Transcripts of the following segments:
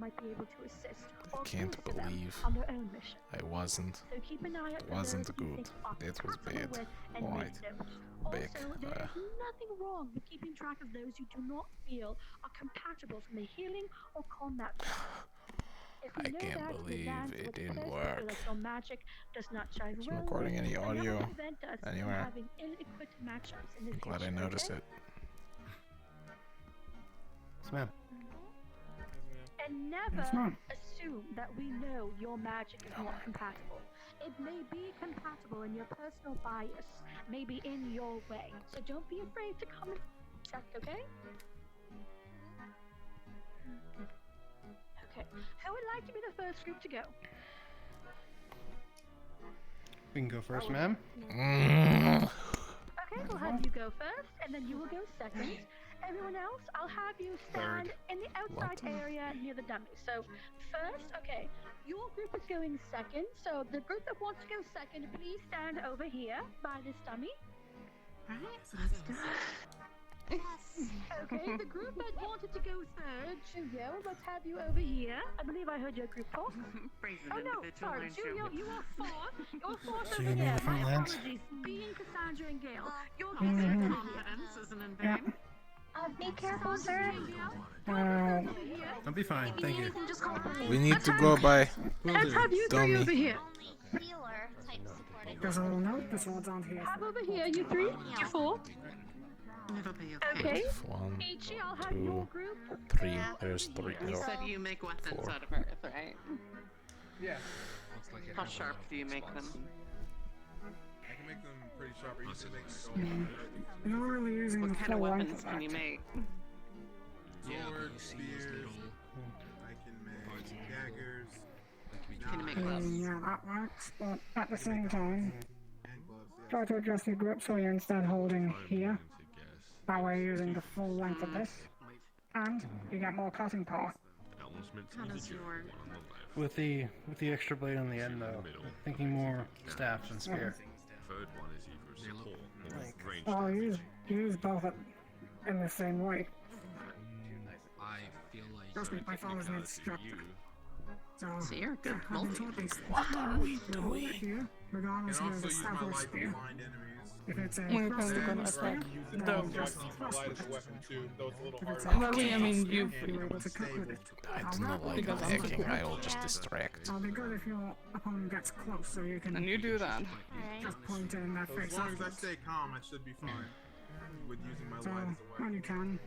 might be able to assist I or can't counsel them believe on their own mission. I wasn't. So keep an eye out It for wasn't those you good. think are It was compatible bad. with and Alright. make note. Back. Also, there is nothing wrong with keeping track of those you do not feel are compatible from a healing or combat perspective. If I you know can't that believe in advance it with didn't first work. feel like your magic does not jive Is well recording with, any then that audio will prevent us from anywhere? having ill-equipped matchups in the I'm glad I future, noticed okay? it. Yes, ma'am. And never Yes, ma'am. assume that we know your magic is not compatible. It may be compatible and your personal bias may be in your way. So don't be afraid to come and check, okay? Okay. Who would like to be the first group to go? We can go first, ma'am. Okay, we'll have you go first, and then you will go second. Everyone else, I'll have you stand in the outside area near the dummy. So, first, okay, your group is going second. So, the group that wants to go second, please stand over here by this dummy. Alright, let's do it. Yes. Okay, the group that wanted to go third, Julio, let's have you over here. I believe I heard your group talk. Praise Oh an no, individual, sorry, aren't Julio, you? you are fourth. You're fourth So over you're near here. the front My lines? apologies. Being Cassandra and Gale. You're Your getting over here. confidence isn't in Yeah. vain. Be careful, sir. I'll be fine. Thank you. Just call for We need to go by Let's have you three dummy. over here. Only healer type support. I There's a little note. This one's on here. Have over here, you three, you four. It'll be Okay. okay. One, Ichi, I'll have your group. three. There's three. You No. said you make weapons Four. out of earth, right? Yeah. How sharp do you make them? I can make them pretty sharp. I used to make them You're not really using What the kind of full weapons length can you effect. make? sword, spears. I can make daggers. Can you make gloves? Yeah, that works. But at the same time, And gloves, yeah. try to adjust your grip so you're instead holding here. That way you're using the full length of this. And you get more cutting power. How does your With the extra blade on the end though. Thinking more staff and spear. Third one is either support or range. Well, use both in the same way. I feel like Trust me, my father's an instructor. So, So you're a good I've been multi. taught these What are we hold it doing? here, regardless And if also it's a use my staff or light to spear. blind enemies. If it's a We're thrust probably or gonna a spear, attack Use it then as just a weapon, thrust light with as a it. weapon too, though it's a little If hard it's to a Well, I mean, spear, you you're free. able to cook with it. I do not like Because I'm hacking. cool. I will just distract. It'll be good if your opponent gets close so you can And you do that. Alright. just point in their So face as long as I afterwards. stay calm, I should be fine with using my So, light as a when weapon. you can,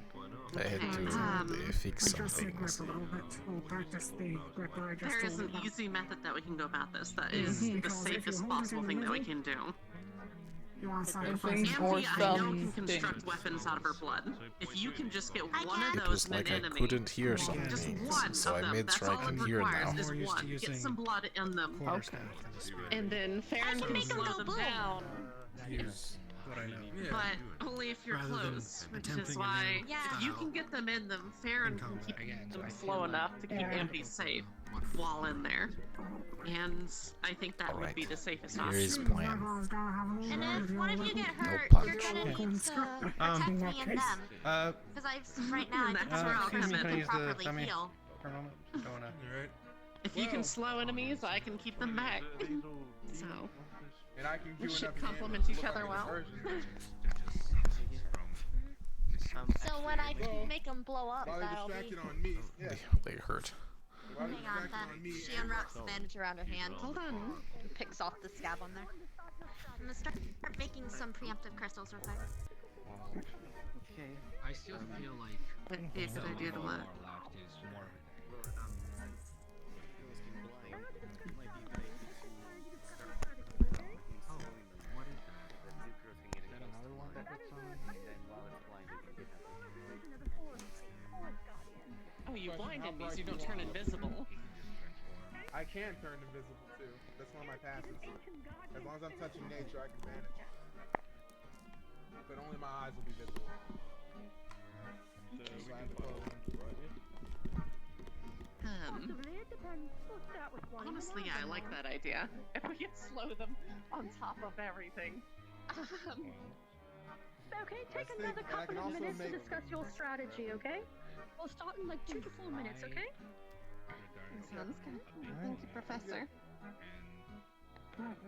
I had to fix some adjust your grip things. a little bit, or practice the grip that I just There is told an you about. easy method that we can go about this. That is Mhm. the Because if you safest hold it possible in thing that we the can do. You want to things sacrifice or Amphi, I know some can construct things. weapons out of her blood. If you can just get I one can. of It was those in like an I enemy, couldn't hear just something, one so of I them. made That's sure I all can it hear requires now. is More used to one. Get using some blood in them, quarter Okay. staff than the spear. and then Farron can can make 'em slow go them boom. down. Use what I know. Yeah. But only if you're Rather than close, which attempting is a why new Yeah. if you can get them in them, Farron can keep them slow enough to keep Yeah. Amphi safe while in there. And I think that would be Alright. the safest Here option. is Seems plan. like I was gonna have a little And bit if of one your of you get little- hurt, punch. you're gonna Yeah. need to Instructor. protect in me that and case, them. Uh, Because right now I think That's we're where all I'll gonna come need in. Can I to use the properly dummy? heal. for a moment? Don't wanna. Alright. If you can Well, slow enemies, I can keep them back. So And I can do We should enough complement damage to each look other like well. a version. So when I Well, make them blow up, While they're that'll be... distracted on me, yeah. They hurt. While they're Hang on, distracted on me, she and unwraps the bandage around her hand, hold on. picks off the scab on there. I'm gonna start making some preemptive crystals real quick. Okay. I still feel like It'd be a good idea to what? left is more. Oh, you blinded me so you don't turn invisible. I can turn invisible too. That's one of my passes. As long as I'm touching nature, I can vanish. But only my eyes will be visible. So I have to close them. Honestly, I like that idea. If we can slow them on top of everything. Okay, take Let's another think, and I couple can of also minutes to make- discuss your strategy, okay? We'll start in like 2 to 4 minutes, okay? Sounds good. Thank you, Professor.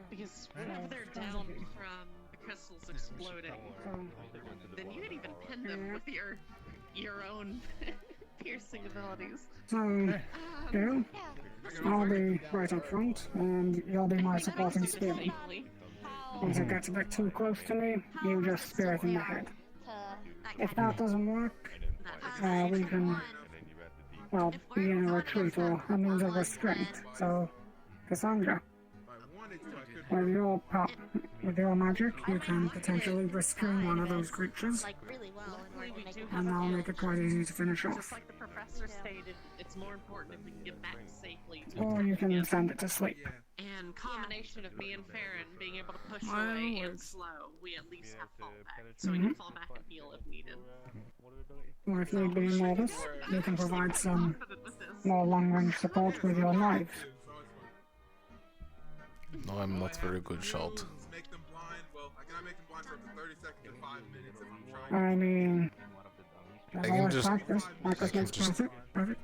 Because whenever they're down from the crystals exploding, then you could even pin them with your own piercing abilities. So, you, I'll be right up front, and you'll be my supporting spirit. Safely. Once it gets a bit too close to me, you just spear it in the head. If that doesn't work, we can, well, be in a retreat or a means of restraint. So, Cassandra, with your magic, you can potentially restrain one of those creatures, Like really well in order to make it and that'll make it quite easy to finish Just off. like the professor stated, it's more important if we can get back safely to Or you can send it to sleep. And combination of me and Farron being able to push My away and lord. slow, we at least have fallback, so we can fall back and heal if needed. Or if need be more this, you can provide some Confident with this. more long-range support with your knives. No, I'm not very good shot. Make them blind. Well, I cannot make them blind for up to 30 seconds to 5 minutes if I'm trying. I mean, there's can always just- practice. Practice makes just- perfect.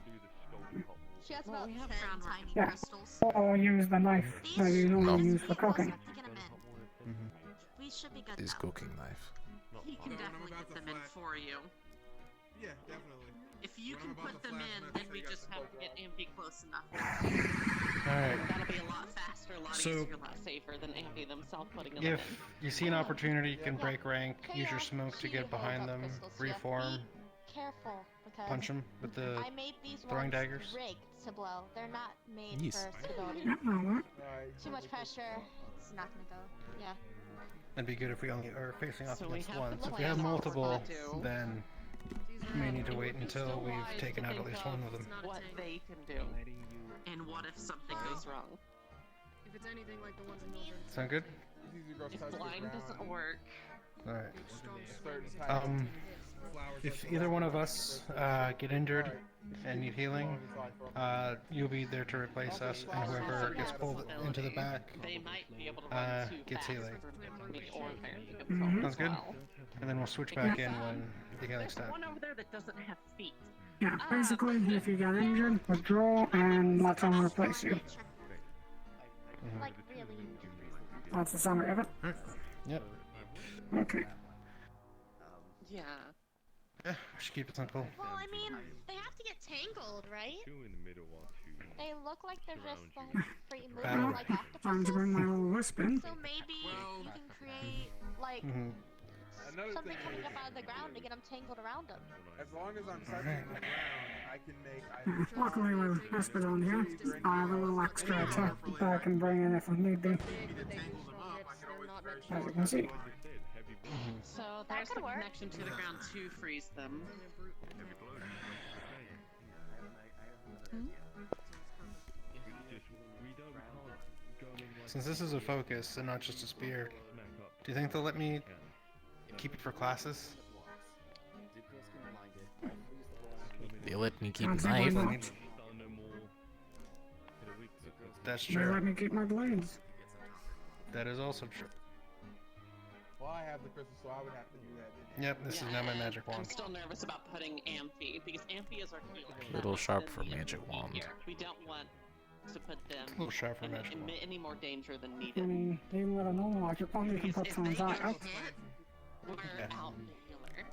She has Well, about we 10 have ground rock. tiny Yeah. crystals. Or use the knife that you normally use for cooking. To get 'em in. We should be good This though. cooking knife. He can definitely get them in for you. Yeah, definitely. If you When I'm can about put to them flash in, them, I then say we you guys just can have to both get go. Ampy close enough. Alright, That'll be a lot faster, a lot So, easier, a lot safer than Ampy themselves putting them in. if you see an opportunity, you can break rank, use your smoke to get behind them, reform, Careful, because punch them with the I made these throwing ones daggers. rigged to blow. They're not made Yes. for stability. Yeah, that'll work. Too much pressure, it's not gonna go. Yeah. That'd be good if we only are facing off So we against have one. the So if we plan have of what we're multiple, gonna do. then we may need to wait until we've taken out at least one of them. What they can do. And what if something goes wrong? If it's anything like the ones in Northern, Sound good? It's easy to go If touch the blind ground. doesn't work, Alright. Certain types of flowers If like either the one of rose us are get injured and need good. healing, It's like for- you'll be there to replace us, and whoever gets pulled into the back, they might be able to run too gets fast healing. for me or Farron to Mhm. control Sounds as good. well. And then we'll switch back in when the healing's There's done. one over there that doesn't have feet. Yeah, basically, if you get injured, withdraw and let someone replace you. Like really. That's the summary of it. Yep. Okay. Yeah. Yeah, we should keep it simple. Well, I mean, they have to get tangled, right? They look like they're just like free Battle. moving like Time to octopuses. bring my little wisp in. So maybe you can create like Mm-hmm. Another something thing coming is, up out of the ground to get them tangled around them. as long as I'm touching the ground, I can make items. Luckily with Espadon here, I have a little extra attack that I can bring in if I need be. big, but they do strong hits. They're not meant to As you can see. So That there's the could work. connection to the ground to freeze them. Since this is a focus and not just a spear, do you think they'll let me keep it for classes? They let me keep Can't see why knife. not. That's They true. let me keep my blades. That is also true. Well, I have the crystal, so I would have to do that. Yep, this is now my magic I'm wand. still nervous about putting Amphi because Amphi is our healer. Little sharp for Then the magic Amphi wand. here. We don't want to put them A little sharp for in, magic in wand. any more danger than I needed. mean, even with a normal magic wand, you can Because put if someone's they eye get out. hit, we're Yeah. out the healer.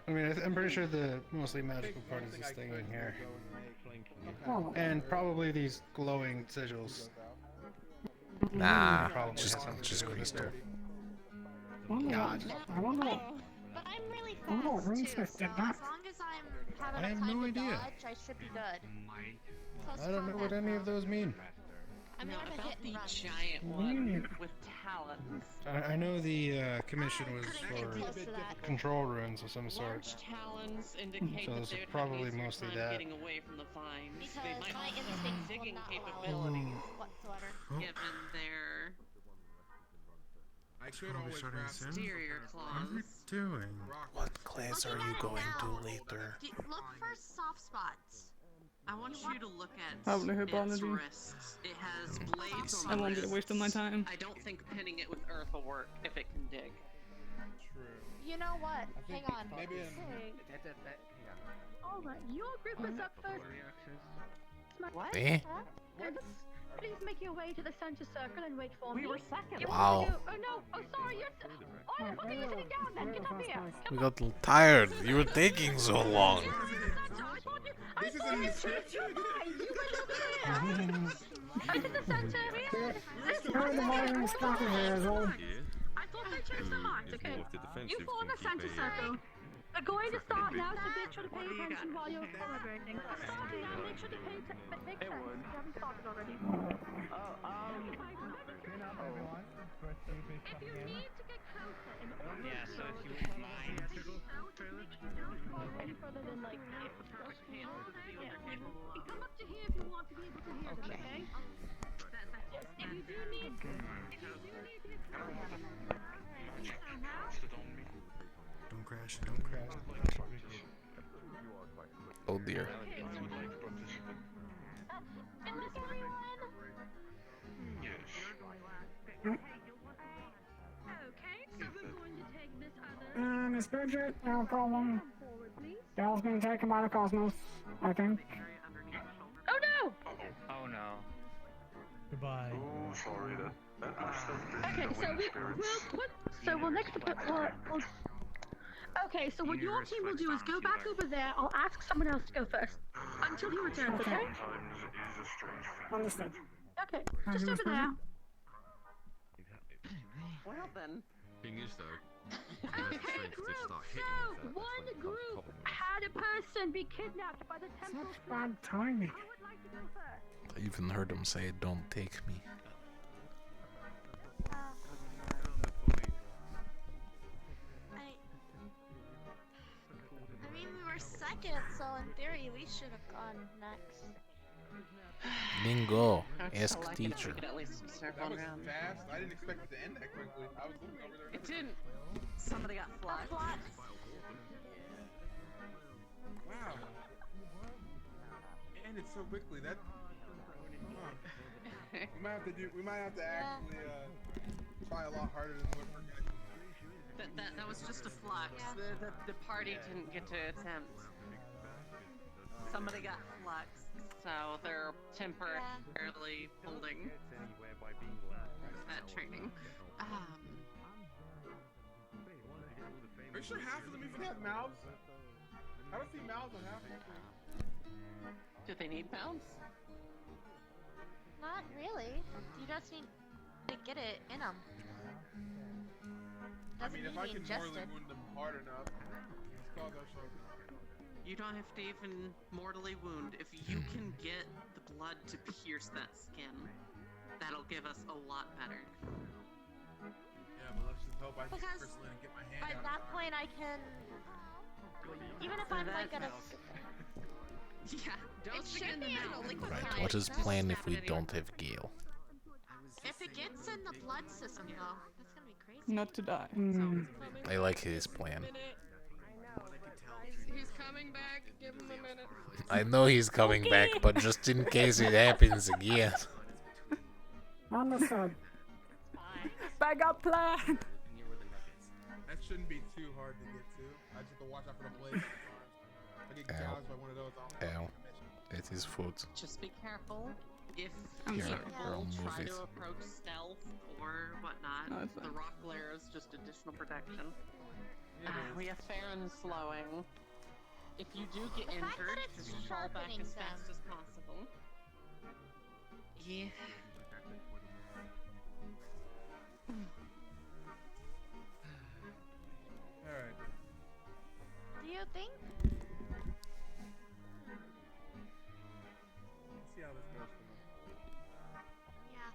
I mean, I'm pretty sure the mostly magical part is this thing in here. Oh, And probably these glowing sigils. Nah, Probably just something crystal. God. I wonder what. But I'm really Oh, fast too, Runesmith so did that. as long as I'm having I have enough time no to idea. dodge, I should be good. Close I don't know what combat, any of though. those mean. I mean, Now, I'm a about hit the and run. giant Mm. one with talons. I know the commission was Couldn't get for close to that. control runes of some sort. Large talons indicate So that it's they would probably have an easier mostly time that. getting away from the vines. Because They might my also have instincts will digging not allow capabilities whatsoever. given their I could always grab exterior claws. doing? What class are you going to later? Look for soft spots. I want you to look at Probably her its biology. wrists. It has blades on I the won't be wrists. wasting my time. I don't think pinning it with earth will work if it can dig. True. You know what? I Hang think on. maybe in Alright, your group is up first. What? Eh? Huh? And please make your way to the center circle and wait for me. We were second. You Wow. want to go? Oh no! Oh sorry, you're. Oh, what are you sitting down then? Get up here. We got tired. You were taking so long. This is in the script. You went to the center. Heard the violence started here as well. I thought they changed their minds, okay? You fall in the center circle. We're going to start now, so make sure to pay attention while you're celebrating. Now make sure to pay attention. Make sense. We haven't started already. If you need to get closer in order Yeah, so if you wouldn't mind. make sure you don't go any further than like yeah. You come up to here if you want to be able to hear them, okay? Yes. If you do need to get closer. Don't crash, don't crash. Oh dear. And this everyone. Okay, so we're going to take this other. Miss Bridget, I'll call them. Forward, please. Dell's been taken by the Cosmos, I think. Oh no! Oh no. Goodbye. Oh, sorry. Okay, so we'll next put okay, so what your team will do is go back over there. I'll ask someone else to go first until he returns, okay? Understood. Okay, just over there. Well then. Thing is though, Okay, group. So one group had a person be kidnapped by the temple. Such bad timing. Who would like to go first? I even heard him say, "Don't take me." I mean, we were second, so in theory, we should have gone next. Bingo. Okay, Ask so I teacher. could at least circle That was around. fast. I didn't expect it to end that quickly. I was looking over there. It didn't. Somebody got flagged. Wow. It ended so quickly. That. We might have to do. We might have to actually try a lot harder than what we're gonna. That was just a flux. The party didn't get to attempt. Somebody got fluxed, so they're temporarily holding that training. Are you sure half of them even have mouths? I don't see mouths on half of them. Do they need pounds? Not really. You just need to get it in them. I mean, if I can mortally wound them hard enough, let's call those shows. You don't have to even mortally wound. If you can get the blood to pierce that skin, that'll give us a lot better. Yeah, but let's just hope I can Because crystalline and get my By hand out. that point, I can. Even if I'm like gonna. Yeah, It don't should begin be the able mouth. to liquefy. Right. What is plan if we don't have Gale? If it gets in the blood system, though, that's gonna be crazy. Not to die. I like his plan. He's coming back. Give him a minute. I know he's coming back, but just in case it happens again. Understood. Backup plan! That shouldn't be too hard to get to. I just have to watch out for the blades. I get gouged by one of those. Ow. It is food. Just be careful. If Here, people I'll move try it. to approach stealth or whatnot, No, it's the fine. rock glare is just additional protection. We have Farron slowing. If you do get The fact injured, that it's just fall back sharpening as fast them. as possible. Yeah. Alright. Do you think? Let's see how this goes for me. Yeah.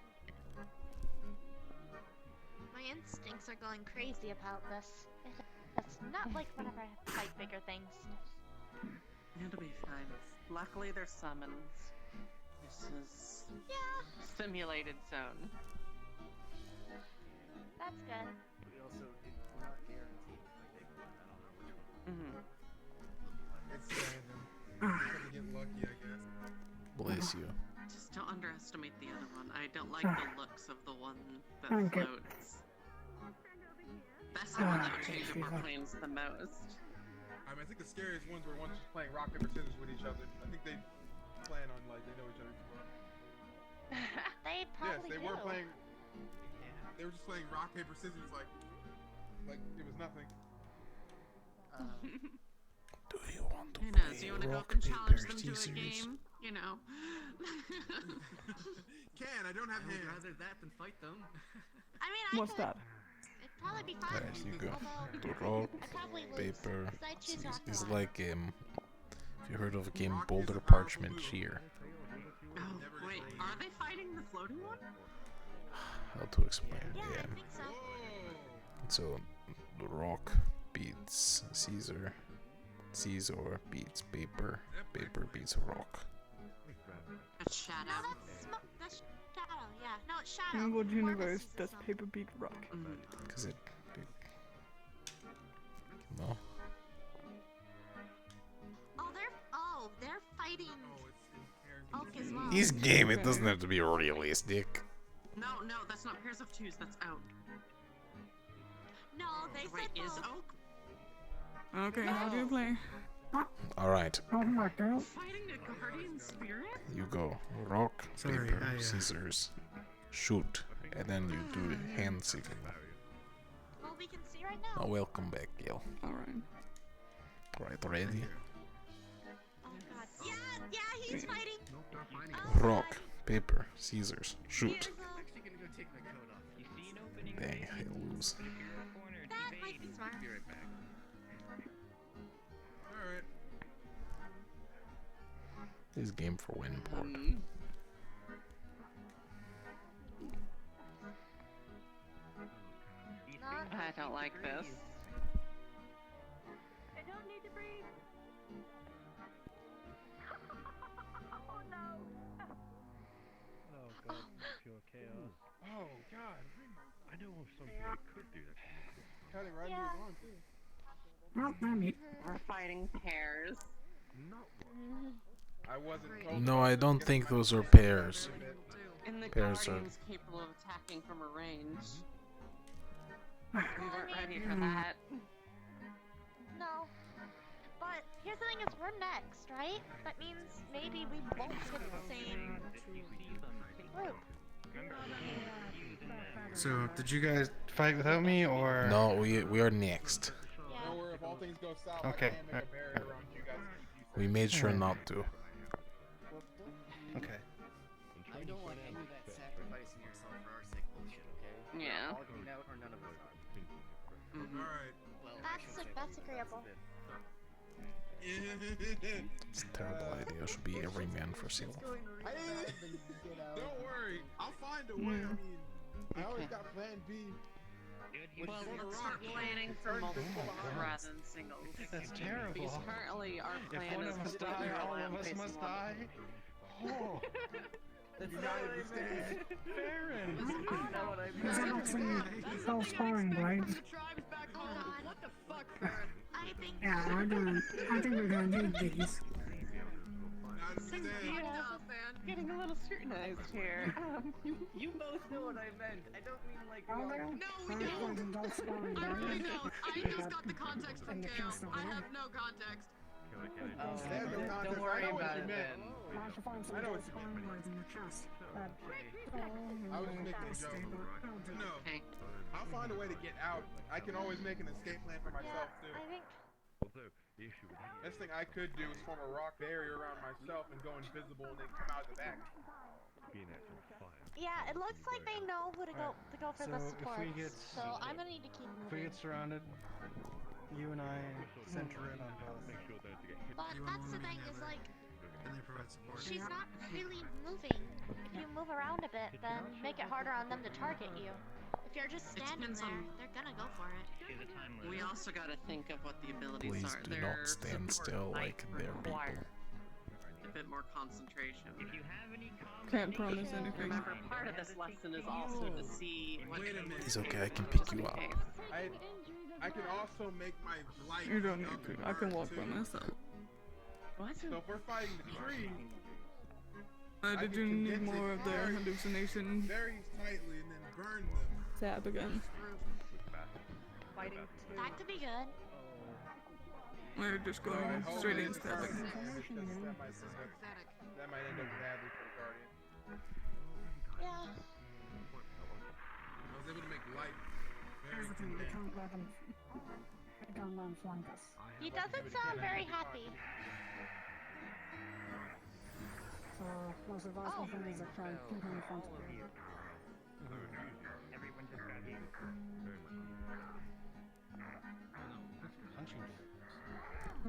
My instincts are going crazy about this. It's not like whenever I have to fight bigger things. It'll be fine. Luckily, they're summons. This is simulated zone. That's good. Mm-hmm. It's random. You have to get lucky, I guess. Bless you. Just don't underestimate the other one. I don't like the looks of the one that Thank you. floats. That's the one that changes our planes the most. I mean, I think the scariest ones were ones just playing rock, paper, scissors with each other. I think they plan on, like, they know each other too well. really they do. were playing. They were just playing rock paper scissors like it was nothing. Do you want to You know, play do you want to go rock, up and challenge paper, them to a scissors? game? You know. I don't have I would hands. rather that than fight them. I mean, What's that? It'd probably be fun. There you go. Although, The rock, I'd probably lose, paper, 'cause I choose scissors. rock a It's lot. like if you heard of a game Rock is Boulder a powerful Parchment move. Shear. Oh, wait, are they fighting the floating one? How to explain? Yeah, Yeah. I think so. So the rock beats Caesar. Caesar beats paper. Paper beats rock. That's Shadow. No, that's Shadow. Yeah, no, it's Shadow. In what Morpheus universe uses does them. paper beat rock? Cause it no. Oh, they're fighting Oak as well. This game, it doesn't have to be realistic. No, that's not Pairs of Twos, that's out. No, they Wait, said is both. Oak Okay, how do you play? Alright, Oh my god. fighting a guardian spirit? you go. Rock, Sorry, paper, I, scissors. Shoot. And then you do the hand signal. Well, we can see right Oh, now. welcome back, Gil. Alright. Right, ready? Oh god. Yeah, he's fighting. Rock, paper, scissors. Shoot. He is, Actually gonna go take my coat off. You see an opening? Dang, I lose. that might be smart. Be right back. Alright. This game for win board. I don't like this. I don't need to breathe. Oh no. Oh god, pure chaos. Oh god. I know of something I could do that. Cutting right into his arm too. Well, I mean, We're fighting pairs. Not one. I wasn't told. No, I don't think those are pairs. And the Pairs are- guardian's capable of attacking from a range. We weren't ready for that. No. But here's the thing is we're next, right? That means maybe we won't get the same group. So, did you guys fight without me, or? No, we are next. Don't worry, if all things go south, Okay, I can make a barrier around you guys to keep you We safe. made sure not to. Okay. I don't want any of that sacrificing yourself for our sake bullshit, okay? Yeah. All getting out or none of us are. Alright. Well, That's agreeable. It's a terrible idea. Should be every man for sale. Don't worry, I'll find a way. I mean, I always got plan B. Well, let's start planning for multiple rather than singles. That's terrible. Because currently our If plan one is of us completely die, all reliant of us based must on- die. Oh. That's not what I meant. Farron! That's not what I there's meant. actually self sparring blades. What the fuck, I think Yeah, I think we're gonna need these. Getting a little scrutinized here. You both know what I meant. I don't mean like. Oh, there? No, we There's don't. adult sparring I really blades. don't. I just got the context from And the Kale. cast of I the have no context. There's no contest. Don't worry I know what about you it meant. then. I should find some I know adult what you sparring meant. blades in the chest. I was just making a joke. No, Okay. I'll find a way to get out. I can always make an escape plan for myself too. I think Although, the issue with Best thing I could do is form a rock barrier around myself and go invisible and then come out the back. being actual fire. yeah, it looks like they know who to go for the So, if support. we get- So I'm gonna need to keep If we moving. get surrounded, you and I center in on both. Make sure that to get hit. But that's the thing is like And they provide support. she's not really moving. If you move around a bit, then make it harder on them to target you. If you're just It standing depends there, on- they're gonna go for it. We also gotta think of what the abilities Please are. do Their not stand support still might like they're people. require a bit more concentration. Can't promise anything. Remember, part of this lesson is also to see what Wait a minute. It's okay, I can pick you up. I can also make my light. You don't need up to. and I can burn, walk too. by myself. What? So if we're fighting the tree, Did can you need condense it more of their very- hallucination very tightly and then burn them. tab again? That could be good. We're just So I going hope straight that in it's not stabbing. damage, 'cause that might end up badly for the guardian. Yeah. like Here's very the thing, we content. can't let them don't let them flank us. He doesn't sound very happy. So, most of us Oh. can is a try to keep him in front of you. Everyone just got here. Punching bags.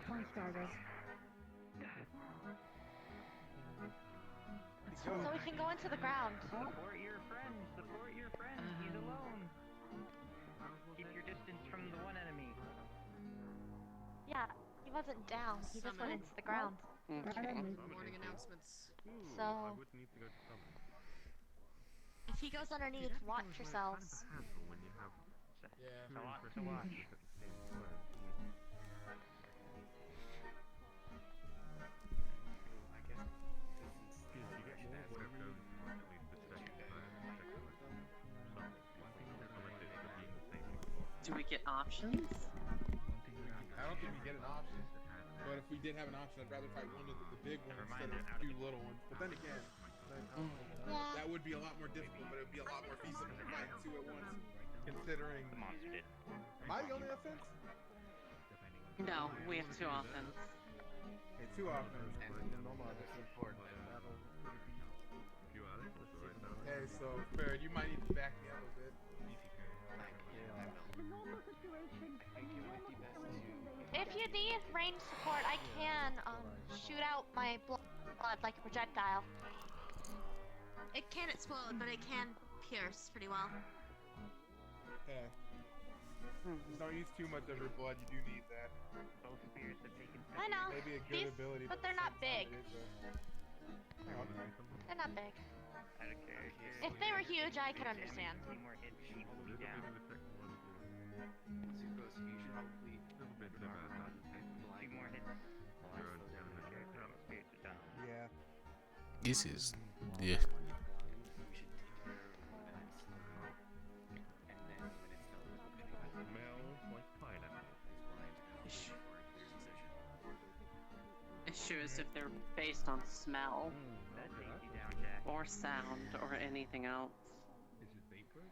Punch daggers. So we can go into the ground. Support your friend. Support your friend. He's alone. Keep your distance from the one enemy. Yeah, he wasn't down. He just went into the ground. Morning announcements. So, if he goes underneath, watch yourselves. Yeah. A lot to watch. Do we get options? I don't think we get an option. But if we did have an option, I'd rather fight one of the big ones instead of two little ones. But then again, that would be a lot more difficult, but it would be a lot more feasible to fight two at once. Considering. Am I the only offense? No, we have two offense. Okay, two offense. Okay, so Farrah, you might need to back me up a bit. If you need range support, I can shoot out my blood like a projectile. It can't explode, but it can pierce pretty well. Okay. Just don't use too much of your blood. You do need that. Both spears have taken. I know. Maybe a good ability, but they're not big. Okay. They're not big. Out of character. If they were huge, I could understand. 2 more hits, he will be down. Two more hits. Spirits are down. Yeah. This is... yeah. Smells like pineapple. Issue is if they're based on smell That takes you down, Jack. or sound or anything else.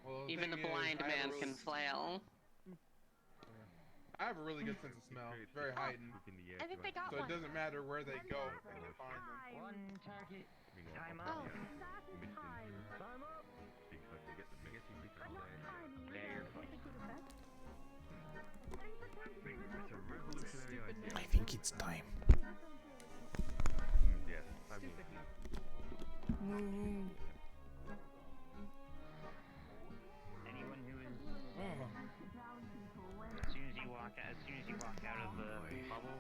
Well, Even the thing is, blind I have a man really- can flail. I have a really good sense of smell. It's very heightened. I think they got So one. it doesn't matter where they go, I can find them. One target. Time Oh. up. There you're fucked. I think it's time. Yes, I mean. Anyone who is. As soon as you walk out of the bubble,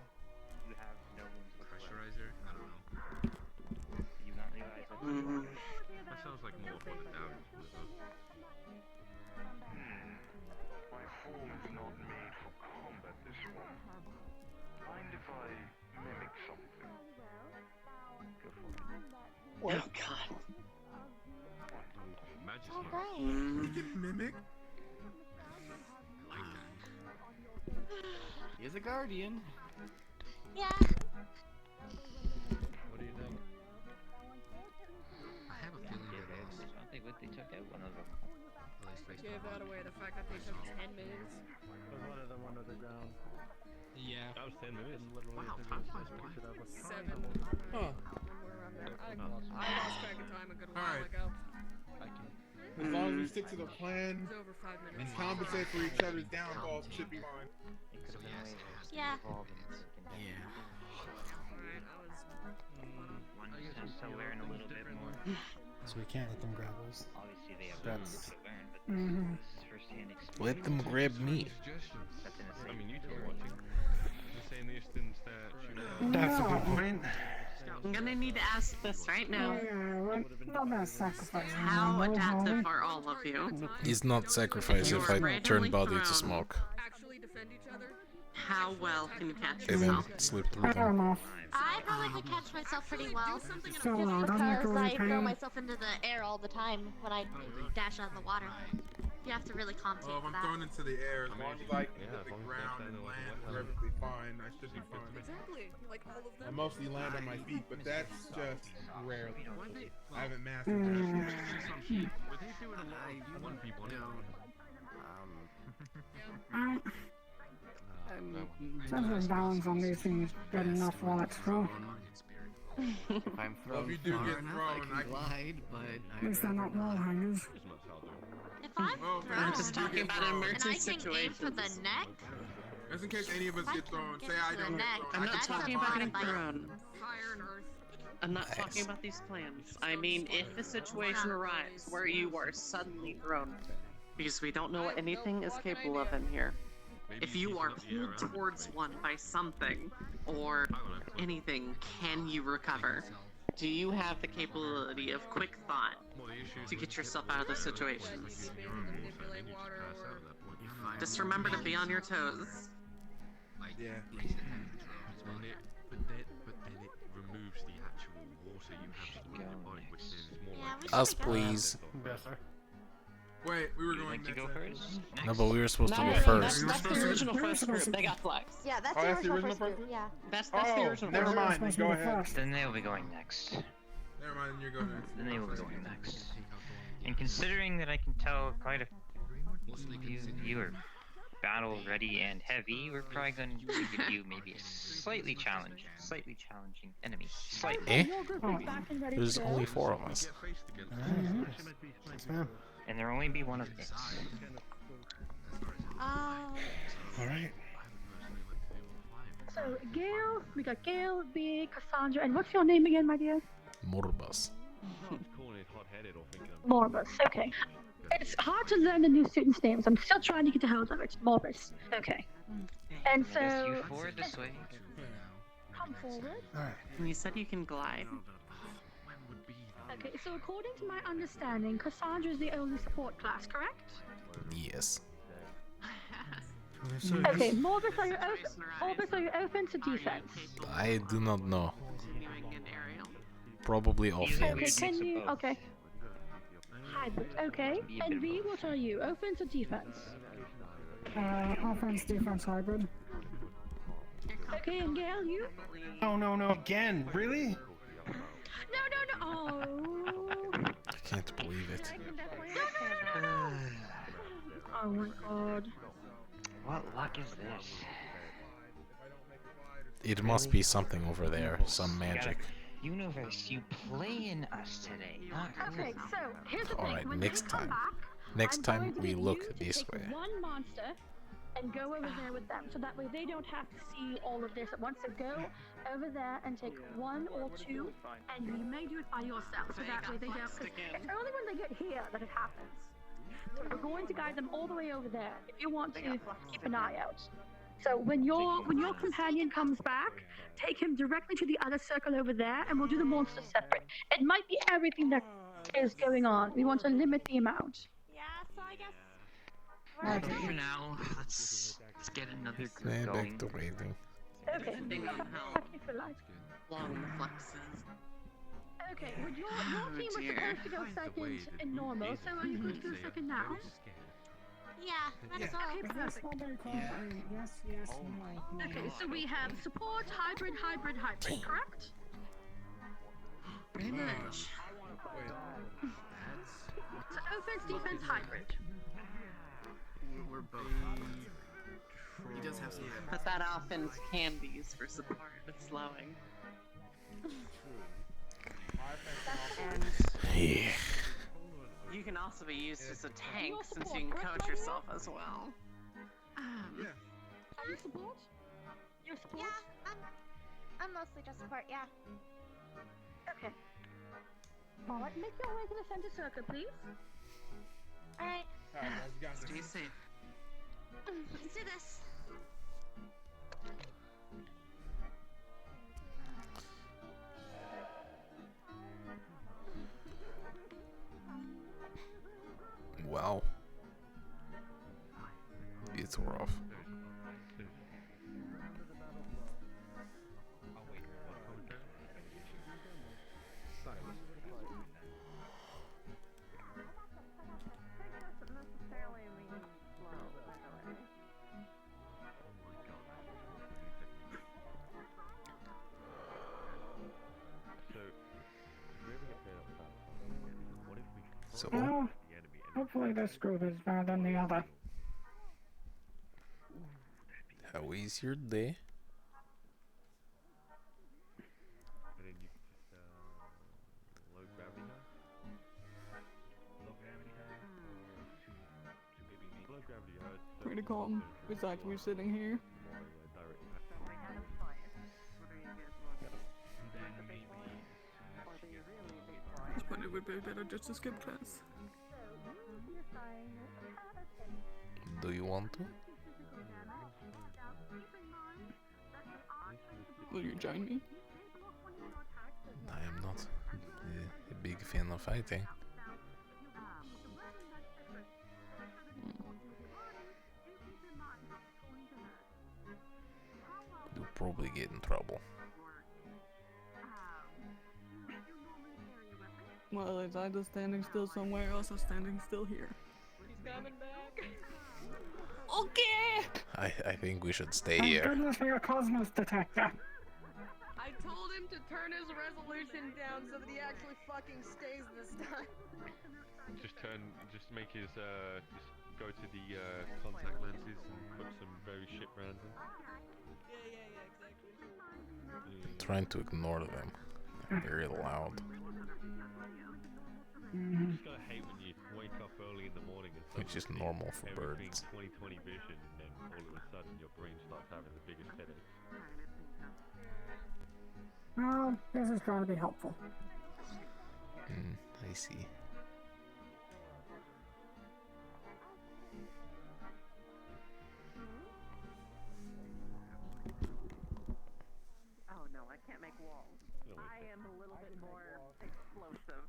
you have no wounds whatsoever. Pressurizer? I don't know. You not realize that. That sounds like more for the down. My form is not made for combat, this one. Mind if I mimic something? Go for it. Oh god. Magic. Alright. You can mimic? He's a guardian. Yeah. What do you think? I have a feeling that I think they took out one of them. Give that away, the fact that they took 10 minutes. There's one of them under the ground. Yeah. That was 10 minutes. Literally, Wow, they time just flies by. picked it up. 7. Huh. Somewhere around there. I lost track of time a good while Alright. ago. As long as we stick to the plan It was over 5 and minutes. compensate for each other's downfalls, should be fine. It could have been way Yeah. involved in taken down. Yeah. Alright, I was. One just so learn a little bit more. So we can't let them grab us. Obviously they have That's- to learn, but Mhm. this is first-hand experience. Let them grab me. That's in a I safe mean, you two are area. watching. You're saying the instance that That's a good point. I'm gonna need to ask this right now. Yeah, we're not gonna sacrifice them. How no, adaptive homie. are all of you? It's not sacrifice if I turn body to smoke. Actually defend each other? How well can you catch Okay, then yourself? slip through Fair them. enough. I probably could catch myself pretty well. So, Just don't make because all the I throw pain. myself into the air all the time when I dash out of the water. You have to really compensate Well, if for I'm that. thrown into the air, as long as I can Yeah, hit as the long as ground they're and standing on land the perfectly fine, I should be fine. Exactly, like all of I them. mostly land on my feet, but that's just rarely. I haven't mastered Hmm. that. Were they doing a lot of one people? Sense of balance on these things is good enough while it's full. If I'm Well, thrown if you do far get enough, thrown, I I can can- glide, but At least they're not wall hangers. If I'm Oh, thrown, man, and just talking about emergency I can aim for the neck, Just in case any of us get thrown, say I to the don't neck, get I'm thrown. not that's talking a about lot getting of biting. thrown. Fire and earth. I'm not talking about these plans. I mean, if the situation arrives where you are suddenly thrown, because we don't know what anything is capable of in here. If you are pulled towards one by something or anything, can you recover? Do you have the capability of quick thought to get yourself out of those situations? Just remember to be on your toes. Yeah. But then it removes the actual water you have in your body, which is more like... Us, please. Yes, sir. Wait, we were going to go first? No, but we were supposed to No, go no, no, first. That's the original first group. They got flags. Yeah, that's Oh, the that's the original original first group. first Yeah. That's the Oh, original never first mind. Then go ahead. Then they will be going next. Never mind. You're going next. Then they will be going next. And considering that I can tell quite a few of you are battle ready and heavy, we're probably going to give you maybe a slightly challenging enemy. Slightly. Eh? Your group is back and ready There's to go. only 4 of us. Yes, ma'am. And there will only be one of it. Alright. So, Gale, we got Gale, B, Cassandra, and what's your name again, my dear? Morbus. Morbus, okay. It's hard to learn the new students' names. I'm still trying to get the hell of it. Morbus. Okay. And I guess you so, four this way. come forward. Alright. And you said you can glide. Okay, so according to my understanding, Cassandra is the only support class, correct? Yes. Okay, Morbus, are you open? Morbus, are you open to defense? I do not know. Continuing in aerial. Probably Okay, offense. can you? Okay. Hybrid. Okay. And B, what are you? Offense or defense? Offense, defense, hybrid. Okay, and Gale, you? No, no, no, again, really? No. Oh. I can't believe it. No. Oh my god. What luck is this? It must be something over there. Some magic. Universe, you playing us today, not Okay, so here's the thing. Alright, When next they come time. back, Next I'm time going to we get you look to this take way. one monster and go over there with them, so that way they don't have to see all of this at once. So go over there and take one or two, and you may do it by yourself, so that way they don't. Cause it's only when they get here that it happens. So we're going to guide them all the way over there. If you want to, keep an eye out. So when your companion comes back, take him directly to the other circle over there, and we'll do the monsters separate. It might be everything that is going on. We want to limit the amount. Yeah, so I guess. Okay, for now, let's get another group Yeah, going. back to waiting. Okay. Depending on how Thank you for life. long the flex is. Okay, well, your team was supposed to go second in normal, so are you going to go second now? Yeah, that's all. Okay, perfect. Yes, no. Okay, so we have support, hybrid, correct? Pretty much. So offense, defense, hybrid. We're both. He does have some. But that offense can be used for support with slowing. Yeah. You can also be used as a tank since you can coach yourself as well. Are you support? You're support? Yeah, I'm mostly just support, yeah. Okay. Alright, make your way to the center circle, please. Alright. Stay safe. Let's do this. Wow. It's rough. Necessarily So, Well, hopefully this group is better than the other. how is your day? And then you can just low gravity her. Low gravity her. Low gravity her. Pretty calm. Besides, we're sitting here. But it would be better just to skip class. Do you want to? Will you join me? I am not a big fan of fighting. You'll probably get in trouble. Well, it's either standing still somewhere else or standing still here. He's coming back. Okay! I think we should stay Thank here. goodness for your Cosmos detector. I told him to turn his resolution down so that he actually fucking stays this time. Just make his, just go to the contact lenses and put some very shit brands in. Yeah, exactly. I'm trying to ignore them. They're very loud. You just gotta hate when you wake up early in the morning and Which is suddenly normal for everything's birds. 20/20 vision, and then all of a sudden your brain starts having the biggest headaches. Well, this is going to be helpful. I see. Oh no, I can't make walls. I am a little bit more explosive.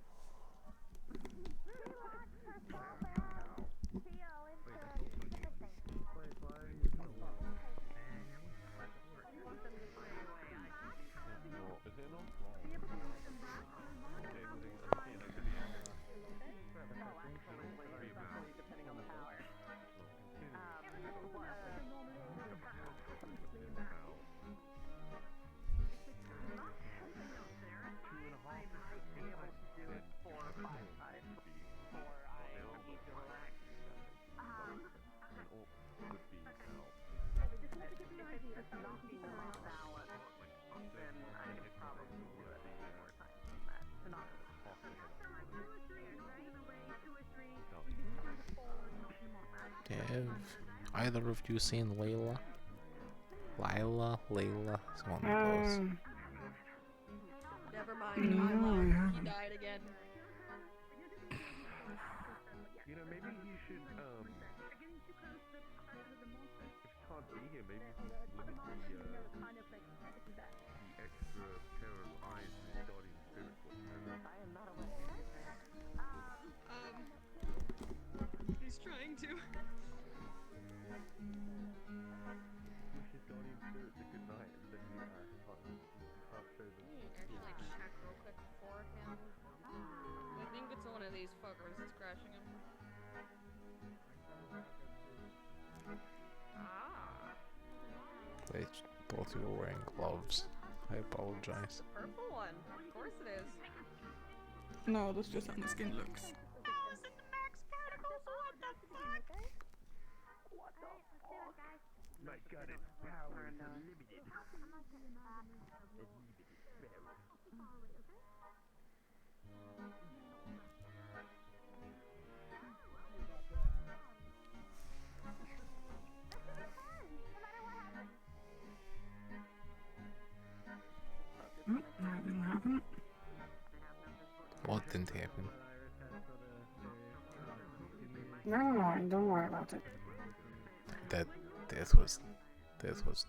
Have either of you seen Layla? Layla? It's one of those. Never mind, he died again. You know, maybe he should, if he can't be here, maybe he should limit the extra pair of eyes his guardian spirit will have. I am not aware. He's trying to. Wish his guardian spirits a good night, and then you can't show them. Actually, check real quick for him. I think it's one of these fuckers that's crashing him. Ah. Wait, both you were wearing gloves. I apologize. The purple one. Of course it is. No, that's just how my skin looks. My god, its power is unlimited. That didn't happen. What didn't happen? No, don't worry about it. That was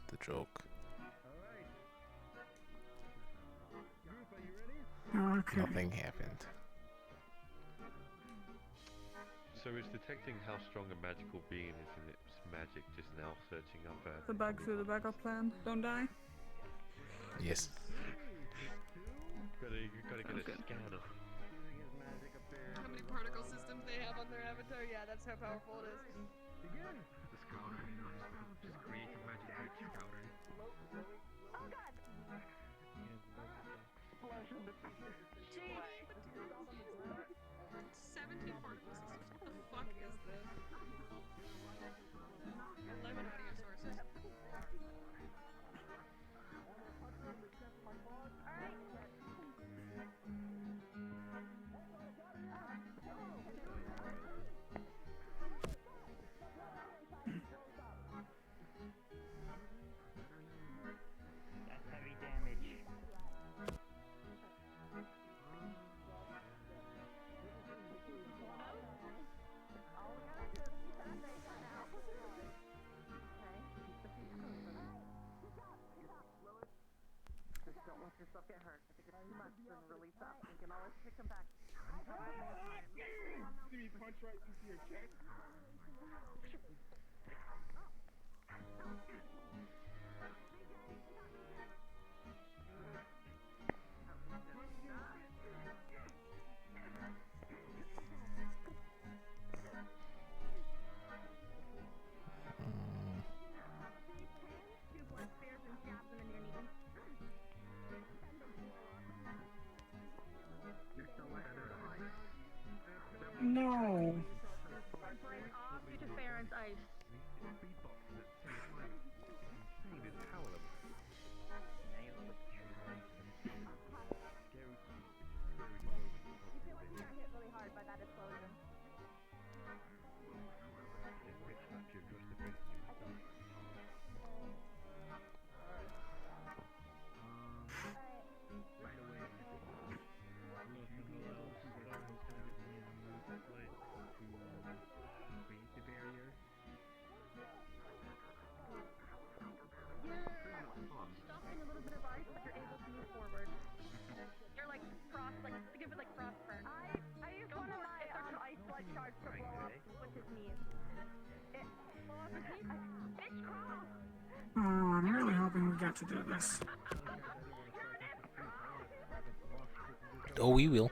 the joke. Okay. Nothing happened. So it's detecting how strong a magical being is in its magic just now, searching up The backup plan. Don't die. Yes. Gotta get a scanner. How many particle systems they have on their avatar? Yeah, that's how powerful it is. The scouter, just create a magic scouter. Oh god! 17 17 particle systems. What the fuck is this? 11 audio sources. That's heavy damage. Just don't let yourself get hurt. If it gets too much, then release up. You can always pick them back. See me punch right into your chest? No. Break off due to Farron's ice. Stopping a little bit of ice, but you're able to move forward. You're like frost, like think of it like frost burn. I used one of my ice blood shards to blow up with his knees. Blow up his knees? Bitch, crawl! Oh, I'm really hoping we get to do this. Oh, we will.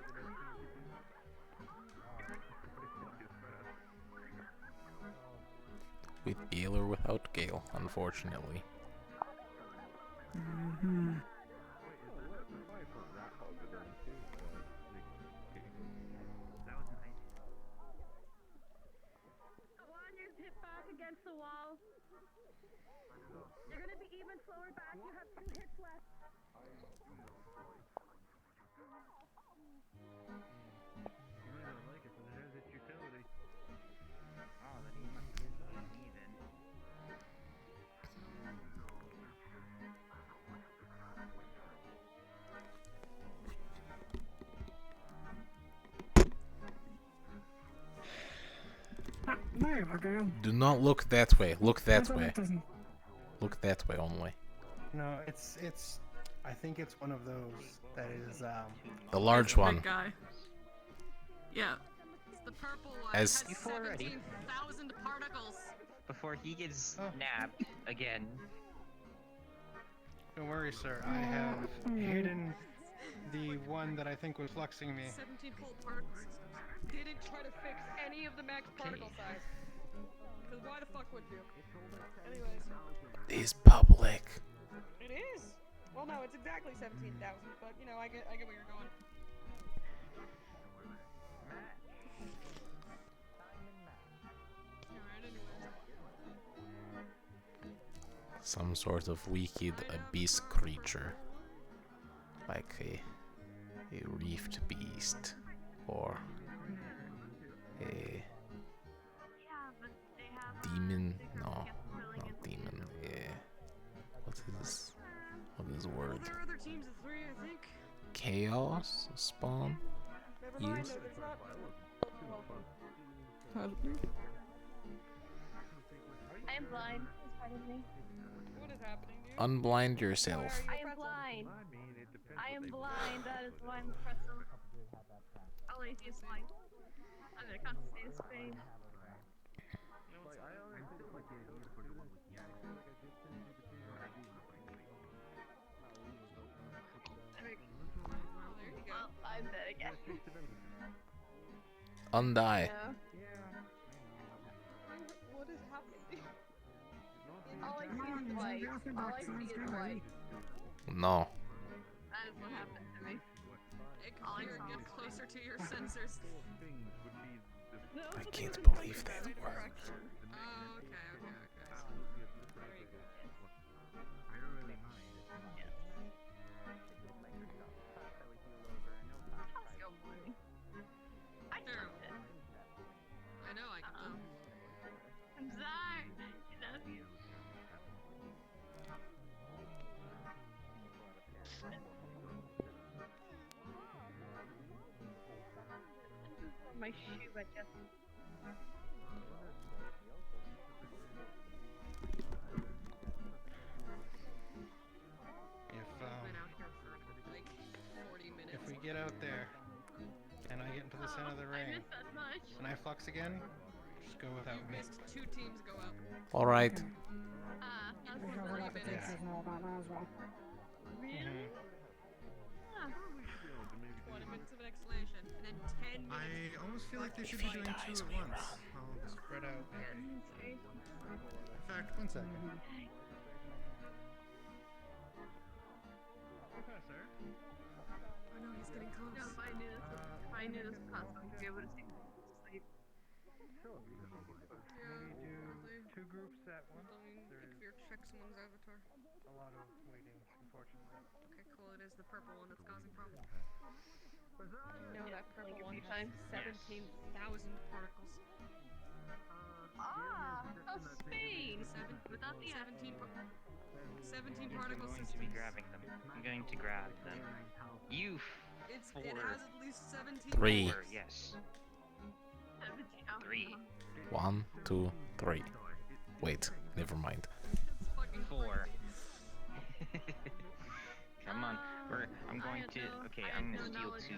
With Gale or without Gale, unfortunately. Mm-hmm. Wanya's hit back against the wall. You're gonna be even slower back. You have 2 hits left. Oh, then he must be using me then. There we go. Do not look that way. Look that That's what way. it doesn't. Look that way only. No, it's. I think it's one of those that is. The large one. Big guy. Yeah. It's the purple one. As- It has 17,000 particles. Before he gets nabbed again. Don't worry, sir. I have hidden the one that I think was fluxing me. 17-fold particle systems. Didn't try to fix any of the max particle size. Because why the fuck would you? Anyways. He's public. It is. Well, no, it's exactly 17,000, but you know, I get where you're going. Alright, anyways. Some sort of wicked abyss creature. Like a reefed beast. Or a demon. No, not demon. What is the word? There are other teams of 3, I think. Chaos spawn? Never mind, Use? no, there's not. I am blind. Pardon me. What is happening, dude? Unblind yourself. I am blind. I am blind. That is why I'm pretzel. I'll let you blind. I'm gonna concentrate his face. Well, I'm dead again. Undie. What is happening? All I see is white. All I see is white. No. That is what happened to me. Hey, Collier, get closer to your sensors. I can't believe that worked. Oh, okay. Very good. I don't really mind. How's your morning? I killed it. I know, I can tell. I'm sorry. I love you. My shoe, I just. Been out here for like 40 minutes. If we get out there and I get into the center of the ring I miss that much. and I flux again, just go without You me. missed 2 teams go out. Alright. Unfortunately, The minutes. teachers know about that as well. Really? Ah. 20 minutes of an explanation, and then 10 minutes. I almost feel like they should be doing 2 at once. I'll spread out. In fact, 1 second. Professor? Oh no, he's getting close. No, if I knew this was possible, I'd be able to see sleep. Sure. Maybe do 2 groups at once. Fear check someone's avatar. A lot of waiting, unfortunately. Okay, cool. It is the purple one that's causing problems. No, that purple one times 17,000 particles. Oh, Spain! Without the 17 particles. I'm going to be grabbing them. I'm going to grab them. You It four. has at least 17. 3. Four, yes. 17. Oh, 3. 1, 2, 3. Wait, never mind. 4. Come on. I'm going to. Okay, I'm gonna steal 2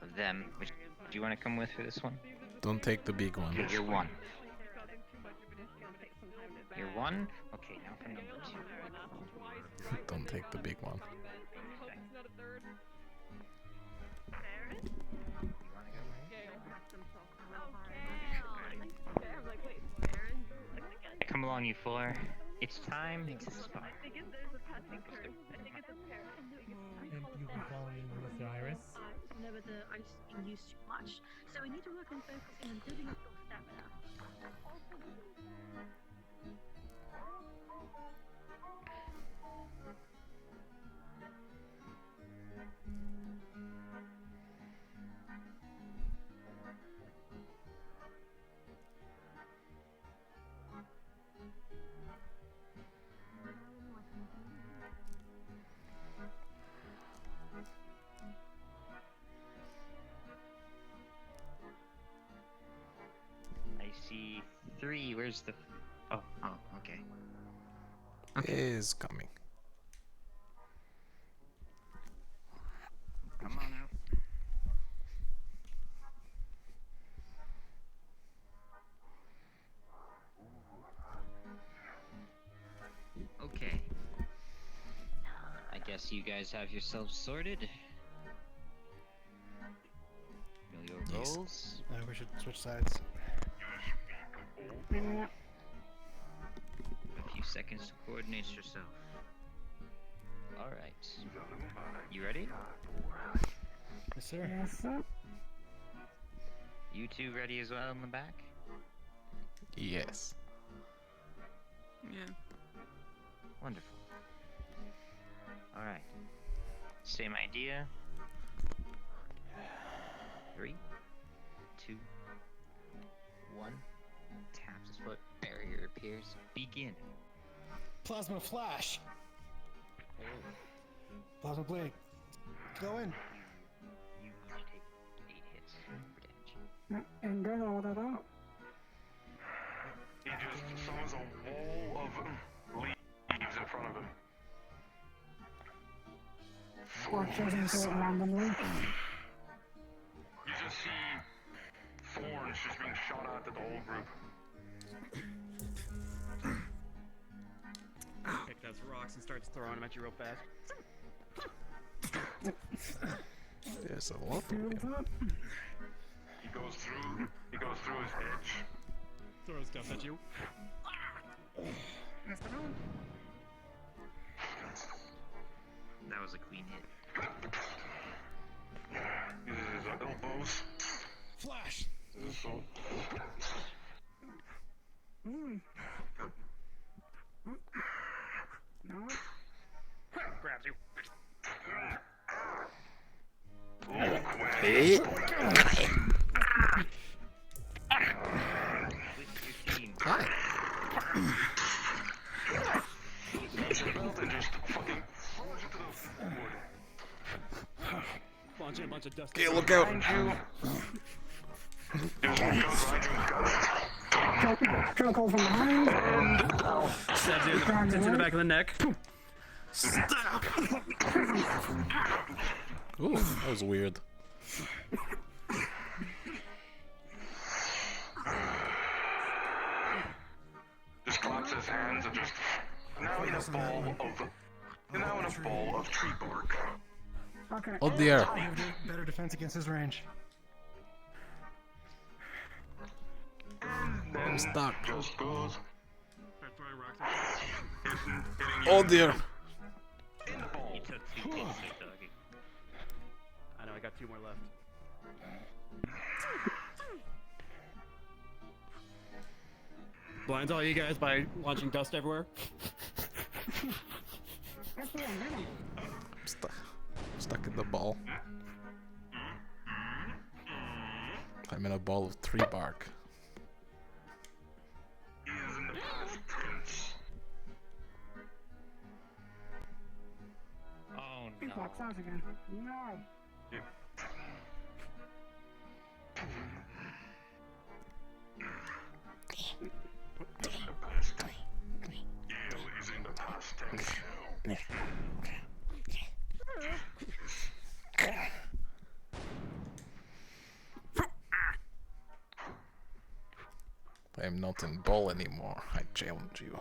of them. Do you want to come with for this one? Don't take the big one. You're 1. You're 1? Okay, now for number 2. Don't take the big one. Come along, you 4. It's time to spot. And you'll be following Mr. Iris? No, but I just been used too much. So we need to work on focusing and building up your stamina. I see 3. Where's the? Oh, okay. Is coming. Come on out. Okay. I guess you guys have yourselves sorted. Know your Yes. roles. We should switch sides. A few seconds to coordinate yourself. Alright. You ready? Yes, sir. Yes, sir. You 2 ready as well in the back? Yes. Yeah. Wonderful. Alright. Same idea. 3, 2, 1. Taps his foot. Barrier appears. Begin. Plasma flash. Plasma blade. Go in. You each take 8 hits for damage. In good order, though. He just summons a wall of leaves in front of him. Watches into it randomly. You just see thorns just being shot at the whole group. Picks up rocks and starts throwing them at you real fast. There's a lot of them. He goes through his edge. Throws stuff at you. That was a clean hit. Uses his elbows. Flash! Mm. No. Grabs you. Hey. Hi. Launching a bunch of dust. Okay, look out. Choke from behind. Stabs you in the back of the neck. Stop. Ooh, that was weird. Just claps his hands and just now in a ball of tree bark. Okay. Oh dear. Better defense against his range. I'm stuck. Just goes. Oh dear. You took 2 pieces, doggy. I know, I got 2 more left. Blinds all you guys by launching dust everywhere. Stuck in the ball. I'm in a ball of tree bark. Oh He no. walks out again. No. I am not in ball anymore. I challenge you.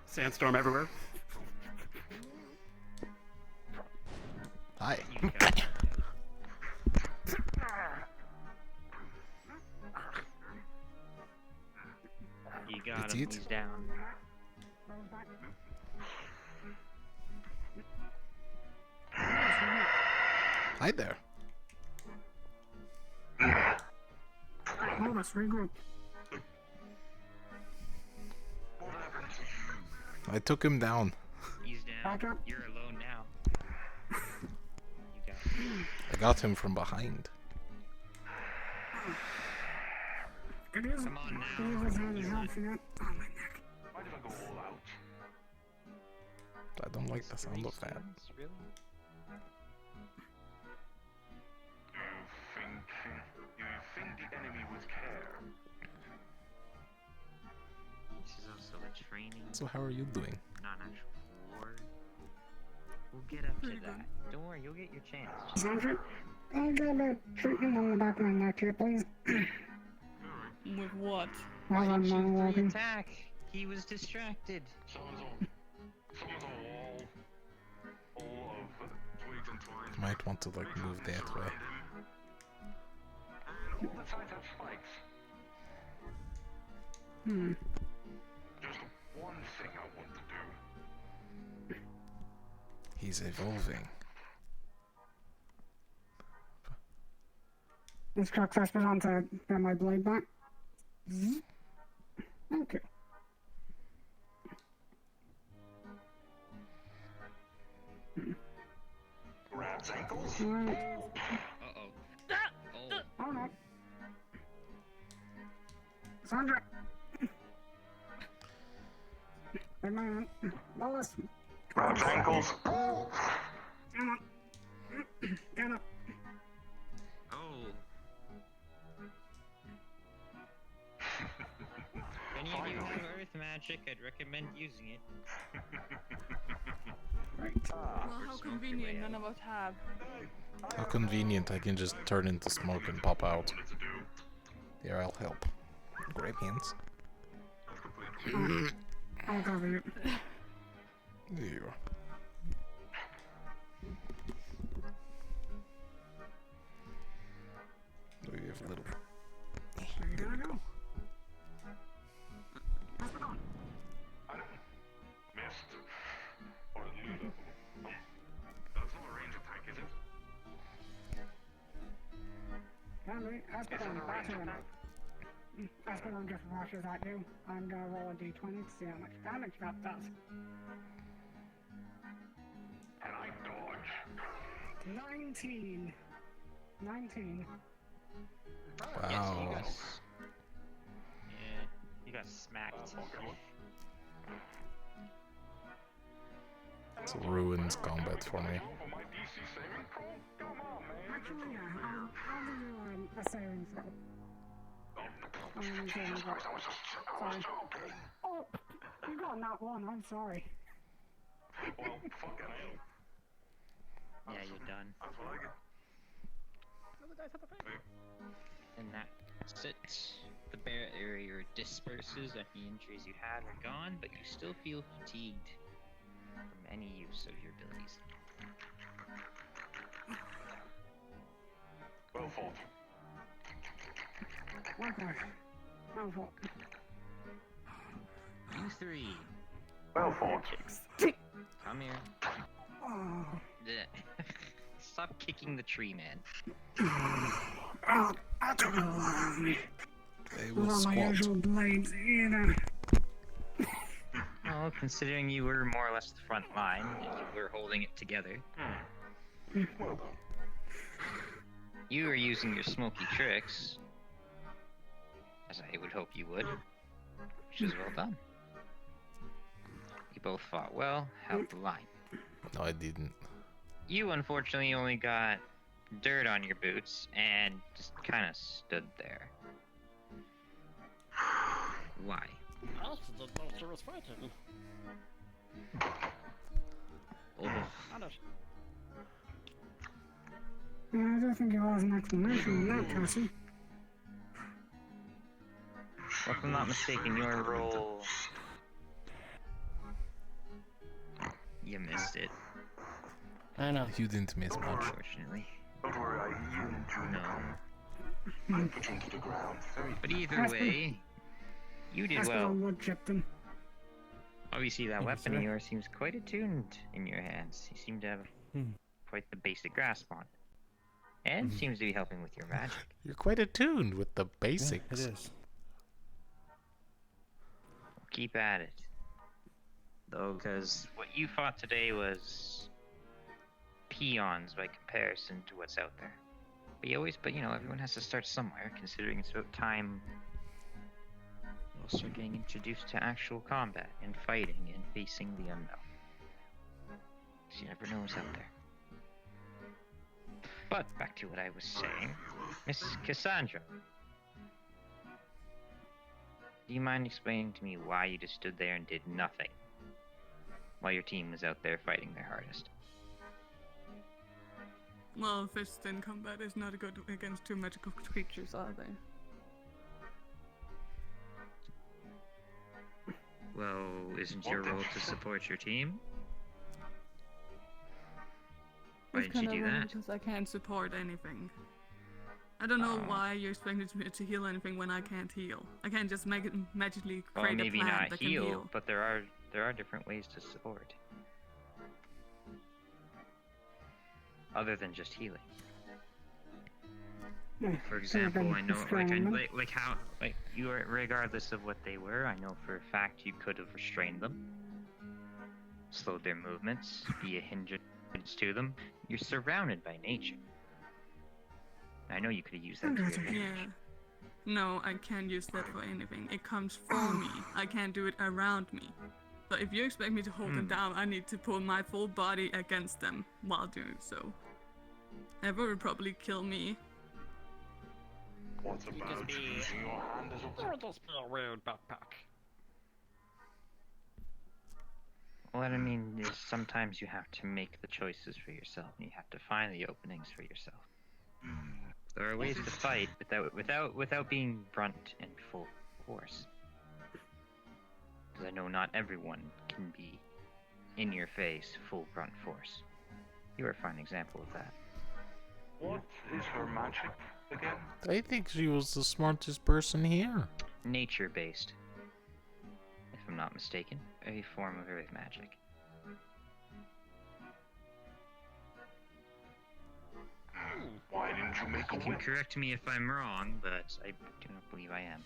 Sandstorm everywhere. Hi. You got It's him, it. he's down. Hi there. Hold us, regroup. I took him down. He's down. Back up. You're alone now. You got I got him from behind. It is. Come on now. It is handy help for that. Oh, my neck. Mind if I go all out? I don't like the sound of that. Really? You think the enemy would care? This is also a training, So how are you doing? not an actual war. We'll get up to that. Don't worry, you'll get your chance. Sandra, I got a treatment on the back of my neck here, please. With what? While I'm monologuing. Attack! He was distracted. Someone's on wall of twigs and twines. Might want to like move that way. And all the sides have spikes. Hmm. Just one thing I want to do. He's evolving. This truck first was on to get my blade back. Okay. Grabs ankles. Alright. Uh-oh. Oh no. Sandra! Big man. Wallace. Grabs ankles. Come on. Get up. Oh. If any of you have earth magic, I'd recommend using it. Well, how convenient, none of us have. How convenient, I can just turn into smoke and pop out. Here, I'll help. Grab hands. I'll cover you. There. We have a little. Where you gonna go? Missed. Or Luna. Espadon, Espadon just rushes at you. I'm gonna roll a d20 to see how much damage that does. And I dodge. 19. 19. Wow. Yeah, you got smacked. It ruins combat for me. Actually, yeah, I'll give you a saving throw. Sorry. Oh, you got that one, I'm sorry. Well, fucking hell. Yeah, you're done. And that's it. The barrier disperses and the injuries you had are gone, but you still feel fatigued from any use of your abilities. Well fought. Okay. Well fought. You three. Well fought. Come here. Oh. Stop kicking the tree, man. Oh, I don't allow me. They With will all my squat. usual blades, you know. Well, considering you were more or less the front line, and you were holding it together. Well done. You were using your smoky tricks, as I would hope you would, which is well done. You both fought well, held the line. No, I didn't. You unfortunately only got dirt on your boots and just kind of stood there. Why? I didn't know she was fighting. Oh. I don't think it was an explanation on that, Cassie. Well, if I'm not mistaken, your roll... You missed it. I know. You didn't miss much. Unfortunately. Don't worry, I yield to No. I put him to the ground. Very But either way, you did well. Espadon would chip them. Obviously, that Yes, weapon sir. of yours seems quite attuned in your hands. You seem to have quite the basic grasp on it. And seems to be helping with your magic. You're quite attuned with the basics. Yeah, it is. Keep at it. Though, because what you fought today was peons by comparison to what's out there. But you know, everyone has to start somewhere, considering it's about time we'll start getting introduced to actual combat and fighting and facing the unknown. So you never know what's out there. But back to what I was saying, Miss Cassandra. Do you mind explaining to me why you just stood there and did nothing while your team was out there fighting their hardest? Well, fist in combat is not good against two magical creatures, are they? Well, isn't your role to support your team? Why It's did you kind do of that? because I can't support anything. I don't know why you expected me to heal anything when I can't heal. I can't just make it magically Well, create maybe a plant not that heal, can heal. but there are different ways to support. Other than just healing. For example, I know, like you are, regardless of what they were, I know for a fact you could have restrained them, slowed their movements, be a hindrance to them. You're surrounded by nature. I know you could have used that to your advantage. Yeah. No, I can't use that for anything. It comes for me. I can't do it around me. So if you expect me to hold them down, I need to pull my full body against them while doing so. That would probably kill me. What's about using your hand as a weapon? Just be a weird backpack. What I mean is sometimes you have to make the choices for yourself, and you have to find the openings for yourself. There are ways to fight without being brunt and full force. Because I know not everyone can be in your face, full brunt force. You are a fine example of that. What is her magic again? I think she was the smartest person here. Nature-based, if I'm not mistaken, a form of earth magic. Why didn't you make a You can whip? correct me if I'm wrong, but I do not believe I am.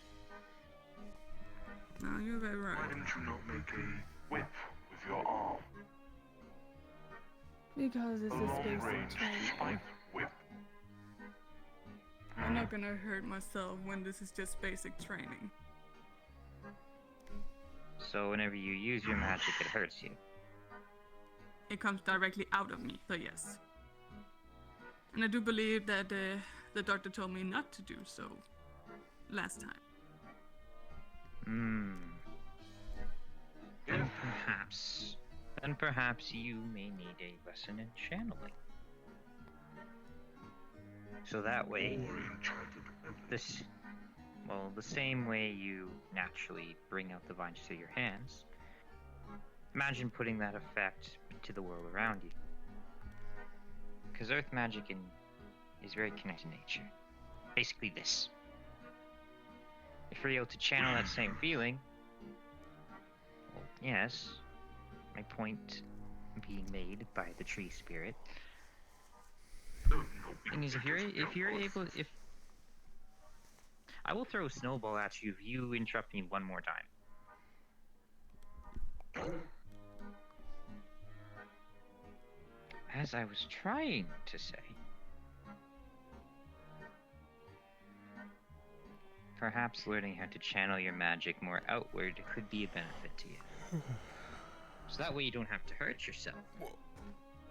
No, you're very Why right. didn't you not make a whip with your arm? Because this A is basic long-range training. spike whip. I'm not gonna hurt myself when this is just basic training. So whenever you use your magic, it hurts you. It comes directly out of me, so yes. And I do believe that the doctor told me not to do so last time. Then perhaps you may need a lesson in channeling. So that way, the same way you naturally bring out the vines through your hands, imagine putting that effect to the world around you. Because earth magic is very connected to nature. Basically this. If you're able to channel that same feeling, well, yes, my point being made by the tree spirit. Thing is, if you're able, I will throw a snowball at you if you interrupt me one more time. As I was trying to say, perhaps learning how to channel your magic more outward could be a benefit to you. So that way you don't have to hurt yourself,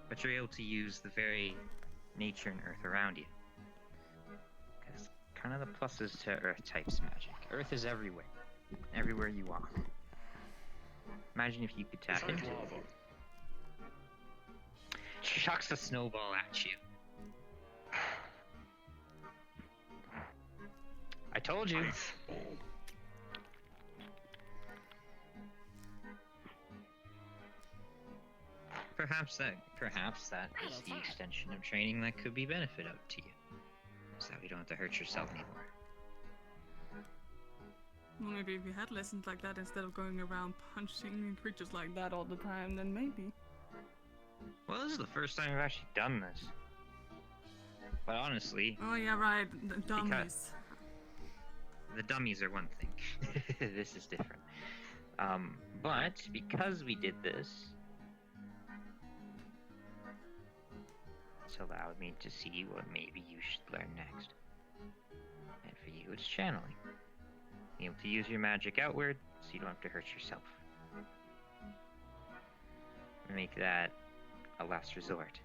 but you're able to use the very nature and earth around you. Because kind of the pluses to earth types magic. Earth is everywhere. Everywhere you walk. Imagine if you could tap into it. Chucks a snowball at you. I told you. Perhaps that is the extension of training that could be benefit out to you. So that we don't have to hurt yourself anymore. Well, maybe if you had lessons like that instead of going around punching creatures like that all the time, then maybe. Well, this is the first time I've actually done this. But honestly... Oh yeah, right, the dummies. The dummies are one thing. This is different. But because we did this, it's allowed me to see what maybe you should learn next. And for you, it's channeling. Being able to use your magic outward, so you don't have to hurt yourself. Make that a last resort,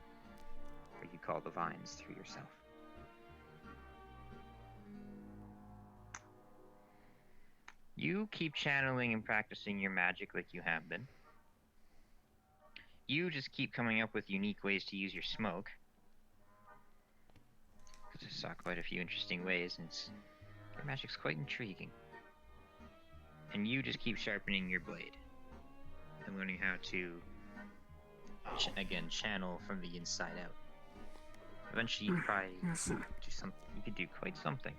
where you call the vines through yourself. You keep channeling and practicing your magic like you have been. You just keep coming up with unique ways to use your smoke. Because I saw quite a few interesting ways, and your magic's quite intriguing. And you just keep sharpening your blade. And learning how to, again, channel from the inside out. Eventually you probably you could do quite something.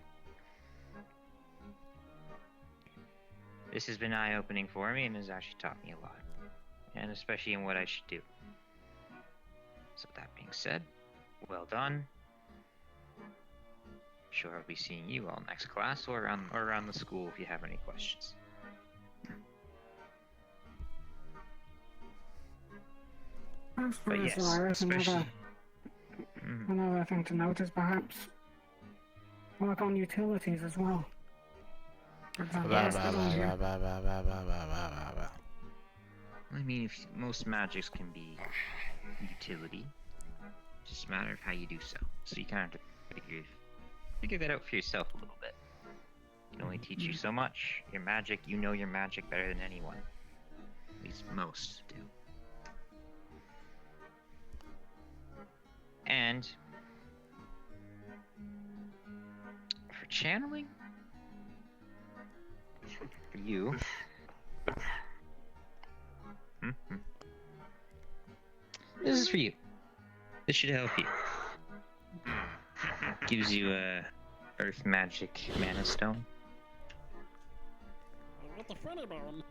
This has been eye-opening for me and has actually taught me a lot. And especially in what I should do. So that being said, well done. Sure I'll be seeing you all next class or around the school if you have any questions. I suppose there is another thing to note is perhaps work on utilities as well. For example, I mean, if most magics can be utility, it's just a matter of how you do so. So you kind of have to figure that out for yourself a little bit. It can only teach you so much. Your magic, you know your magic better than anyone. At least most do. And for channeling, for you, this is for you. This should help you. Gives you a earth magic mana stone. What the funny bone?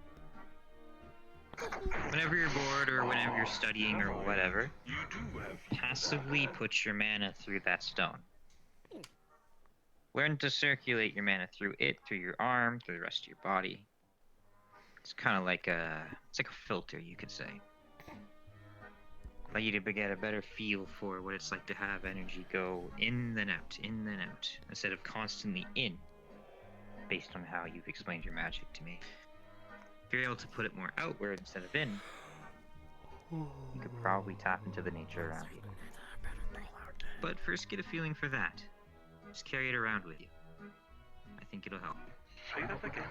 whenever you're bored or whenever you're studying or whatever, passively put your mana through that stone. Learn to circulate your mana through it, through your arm, through the rest of your body. It's kind of like it's like a filter, you could say. Allow you to get a better feel for what it's like to have energy go in then out, instead of constantly in, based on how you've explained your magic to me. If you're able to put it more outward instead of in, you could probably tap into the nature around you. But first get a feeling for that. Just carry it around with you. I think it'll help. Say that again.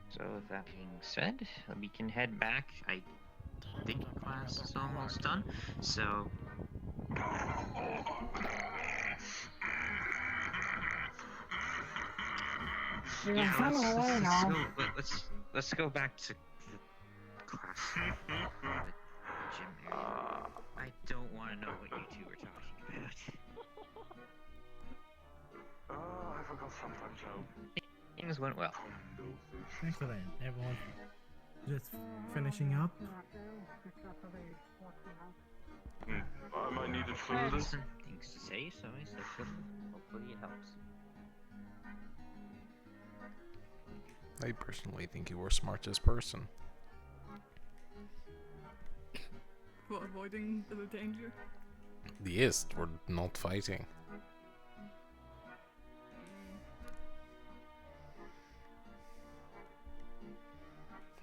So with that being said, we can head back. I think class is almost done, so... Yeah, let's go back to the class. The gym area. I don't want to know what you two were talking about. I forgot sometimes how. Things went well. Excellent. Everyone just finishing up. I might need it further. Some things to say, so I said hopefully it helps. I personally think you were smartest person. For avoiding the danger. Yes, we're not fighting.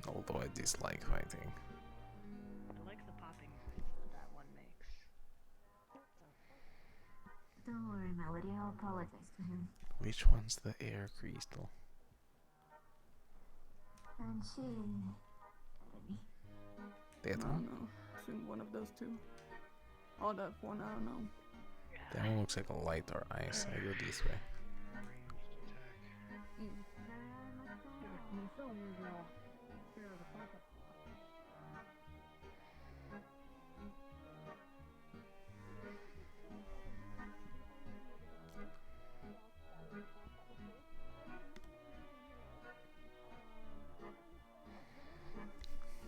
Although I dislike fighting. I like the popping that one makes. Don't worry, Melody, I'll apologize to him. Which one's the air crystal? And she... That I don't one? know. It's in one of those two. Or that one, I don't know. That one looks like a light or ice. I go this way.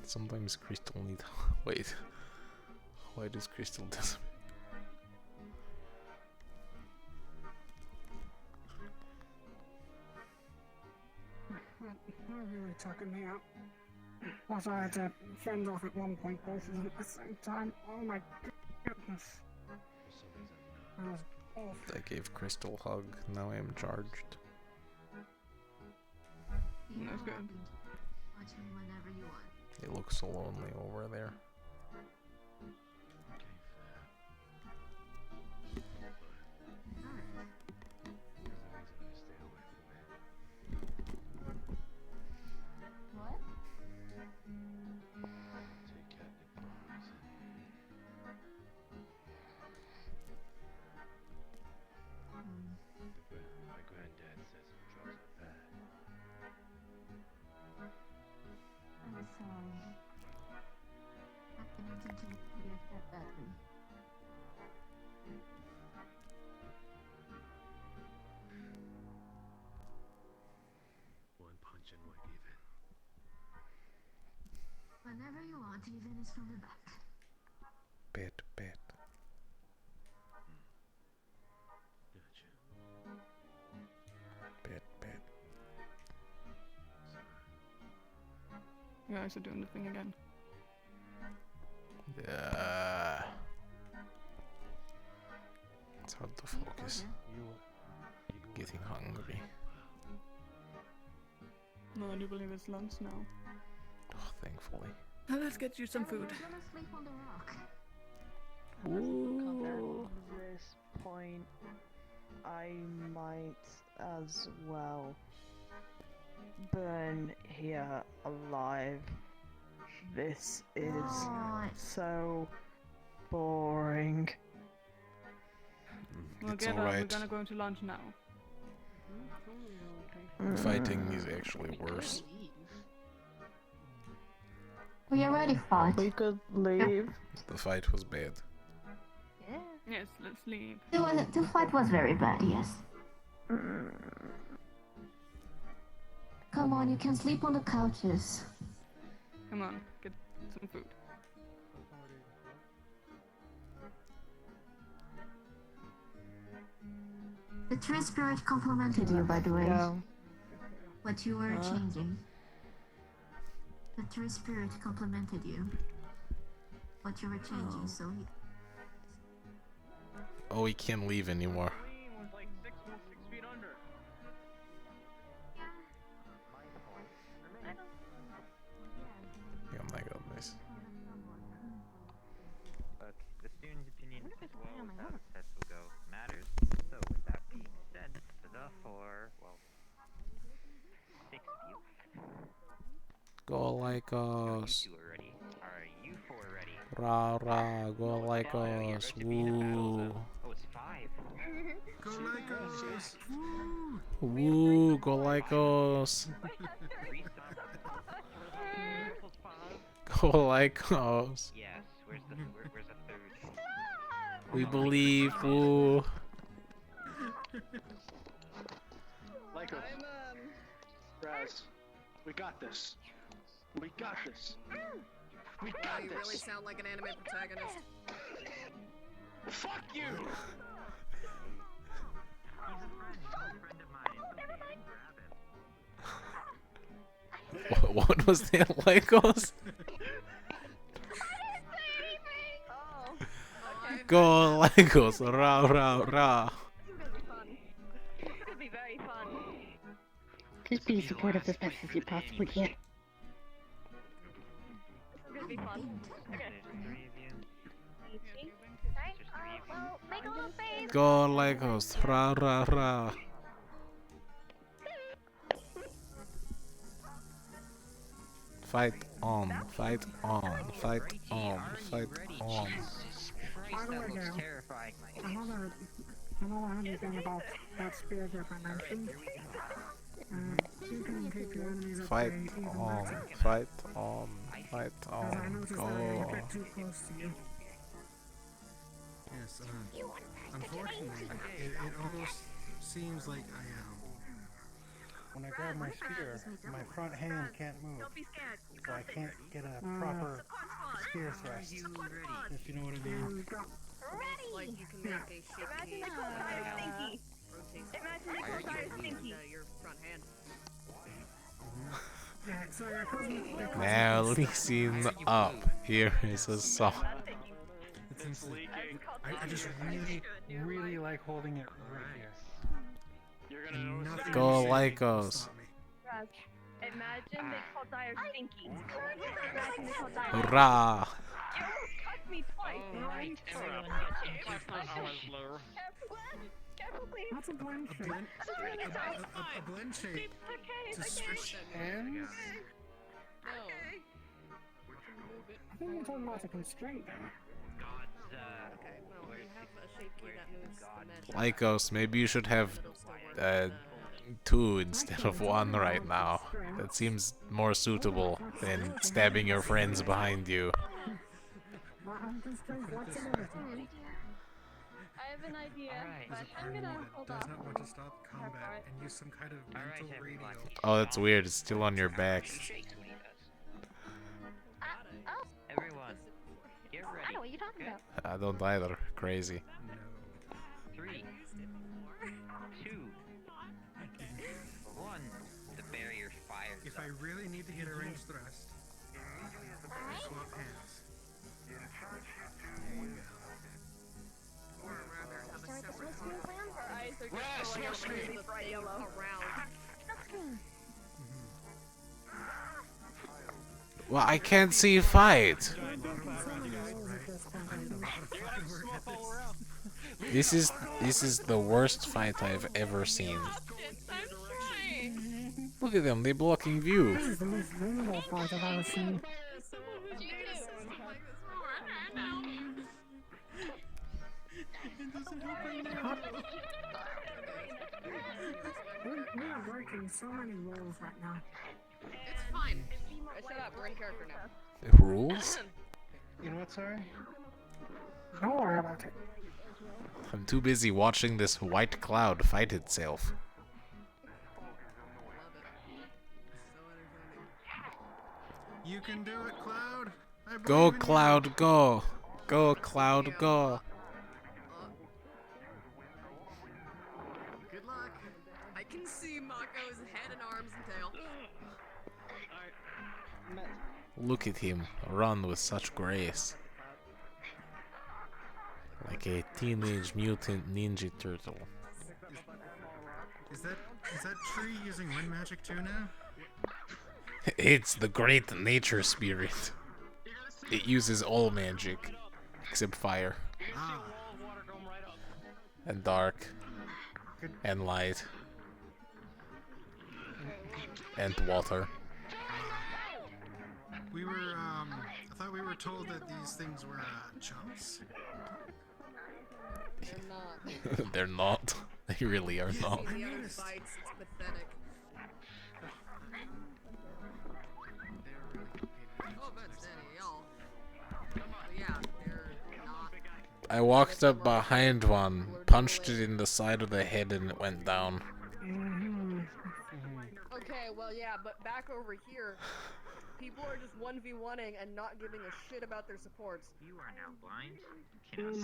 Sometimes crystal need... Wait. Why does crystal disappear? That really tucking me out. Also, I had to fend off at one point both of them at the same time. Oh my goodness. That was awful. I gave Crystal a hug. Now I am charged. That's good. Watch him whenever you want. It looks so lonely over there. What? My granddad says drugs are bad. I'm sorry. I didn't intend to react that badly. One punch and we're even. Whenever you want, even is from the back. Bet. Bet. You guys are doing the thing again. Yeah. It's hard to focus. Getting hungry. No, I do believe it's lunch now. Oh, thankfully. Let's get you some food. We're gonna sleep on the rock. At this point, I might as well burn here alive. This is so boring. We'll It's get up. alright. We're gonna go into lunch now. Fighting is actually worse. We already fought. We could leave. The fight was bad. Yeah. Yes, let's leave. The fight was very bad, yes. Come on, you can sleep on the couches. Come on, get some food. The tree spirit complimented you, by the way. Go. What you were changing. The tree spirit complimented you. What you were changing, so he... Oh, we can't leave anymore. Oh my goodness. But the student's opinion as well as how the test will go matters. So with that being said, the four, well, 6 of you. Go like us. You two are ready. Are you four ready? Rah rah, go like us. Woo. Oh, it's 5. Go like us. Woo, go like us. Go like us. Yes. Where's the third? We believe. Woo. Like us. Raz, we got this. We got this. We got You this. really sound like an anime protagonist. Fuck you! What was that, Legos? Go Legos, rah rah rah. This could be very fun. Just be supportive as best as you possibly can. This is gonna be fun. Okay. Well, make a little face. Go Legos, rah rah rah. Fight on, fight on, fight on, fight on. Terrifying. Another thing about that spirit that I mentioned. You can keep your enemies at Fight bay even on, better. fight on, fight As I on, noticed that you're a go. bit too close to you. Yes, unfortunately, it almost seems like when I grab my spear, my front hand can't move. So I can't get a proper spear thrust. If you know what I mean. Like you can make a shaky Stinky. Imagine they call Dire Stinky. Your front hand. Yeah, so your cousin... Now listen up. Here is a song. It's leaking. I just really like holding it right here. You're gonna notice it. Go Legos. Raz, imagine they call Dire Stinky. Imagine they call Dire Hurrah! You almost cut me twice. Alright, everyone get into position. Careful, please. That's a blend shape. A blend shape. Okay, To switch hands? I think you're talking about a constraint there. Okay, well, we have a shape key that moves the magic. Legos, maybe you should have 2 instead of 1 right now. That seems more suitable than stabbing your friends behind you. I have an idea, but I'm gonna hold Does off. not want to stop combat and use some kind of mental radio. Oh, that's weird. It's still on your back. Everyone, get ready. I know what you're talking about. I don't either. Crazy. 3, 2, 1. The barrier fires. If I really need to hit a range thrust, swap hands. Or rather, have a separate Our eyes are Raz, just switch going me! the bright yellow. around. Well, I can't see fight. This is the worst fight I've ever seen. Look at them, they're blocking view. This is the most vulnerable fight I've ever seen. We are breaking so many rules right now. It's fine. Shut up, we're in character now. Rules? You know what, sorry? Don't worry about it. I'm too busy watching this white cloud fight itself. You can do it, Cloud. I Go, believe in you. Cloud, go. Go, Cloud, go. Good luck. I can see Mako's head and arms and tail. Look at him run with such grace. Like a teenage mutant ninja turtle. Is that tree using wind magic too now? It's the great nature spirit. It uses all magic, except fire. And dark. And light. And water. We were, I thought we were told that these things were, chumps. They're not. They really are not. The other fights, it's pathetic. Oh, but y'all. Yeah, they're not. I walked up behind one, punched it in the side of the head, and it went down. Okay, well, yeah, but back over here, people are just 1v1ing and not giving a shit about their supports. You are now blind. Cannot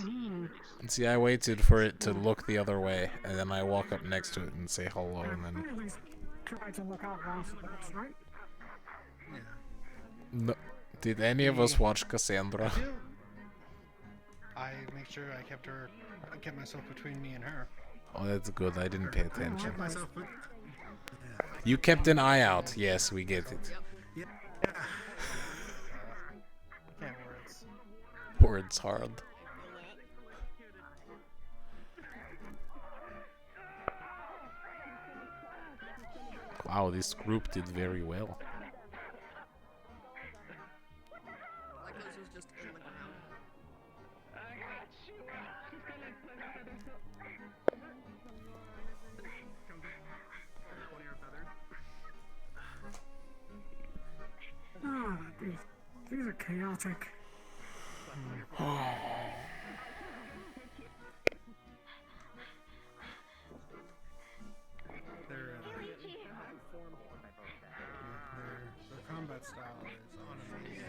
see. See, I waited for it to look the other way, and then I walk up next to it and say hello, and then... Try to look out for supports, right? No. Did any of us watch Cassandra? I make sure I kept myself between me and her. Oh, that's good. I didn't pay attention. Kept myself You kept an eye out. Yes, we get it. Yeah. Can't words. Words hard. Wow, this group did very well. Ah, these are chaotic. Their combat style is honestly.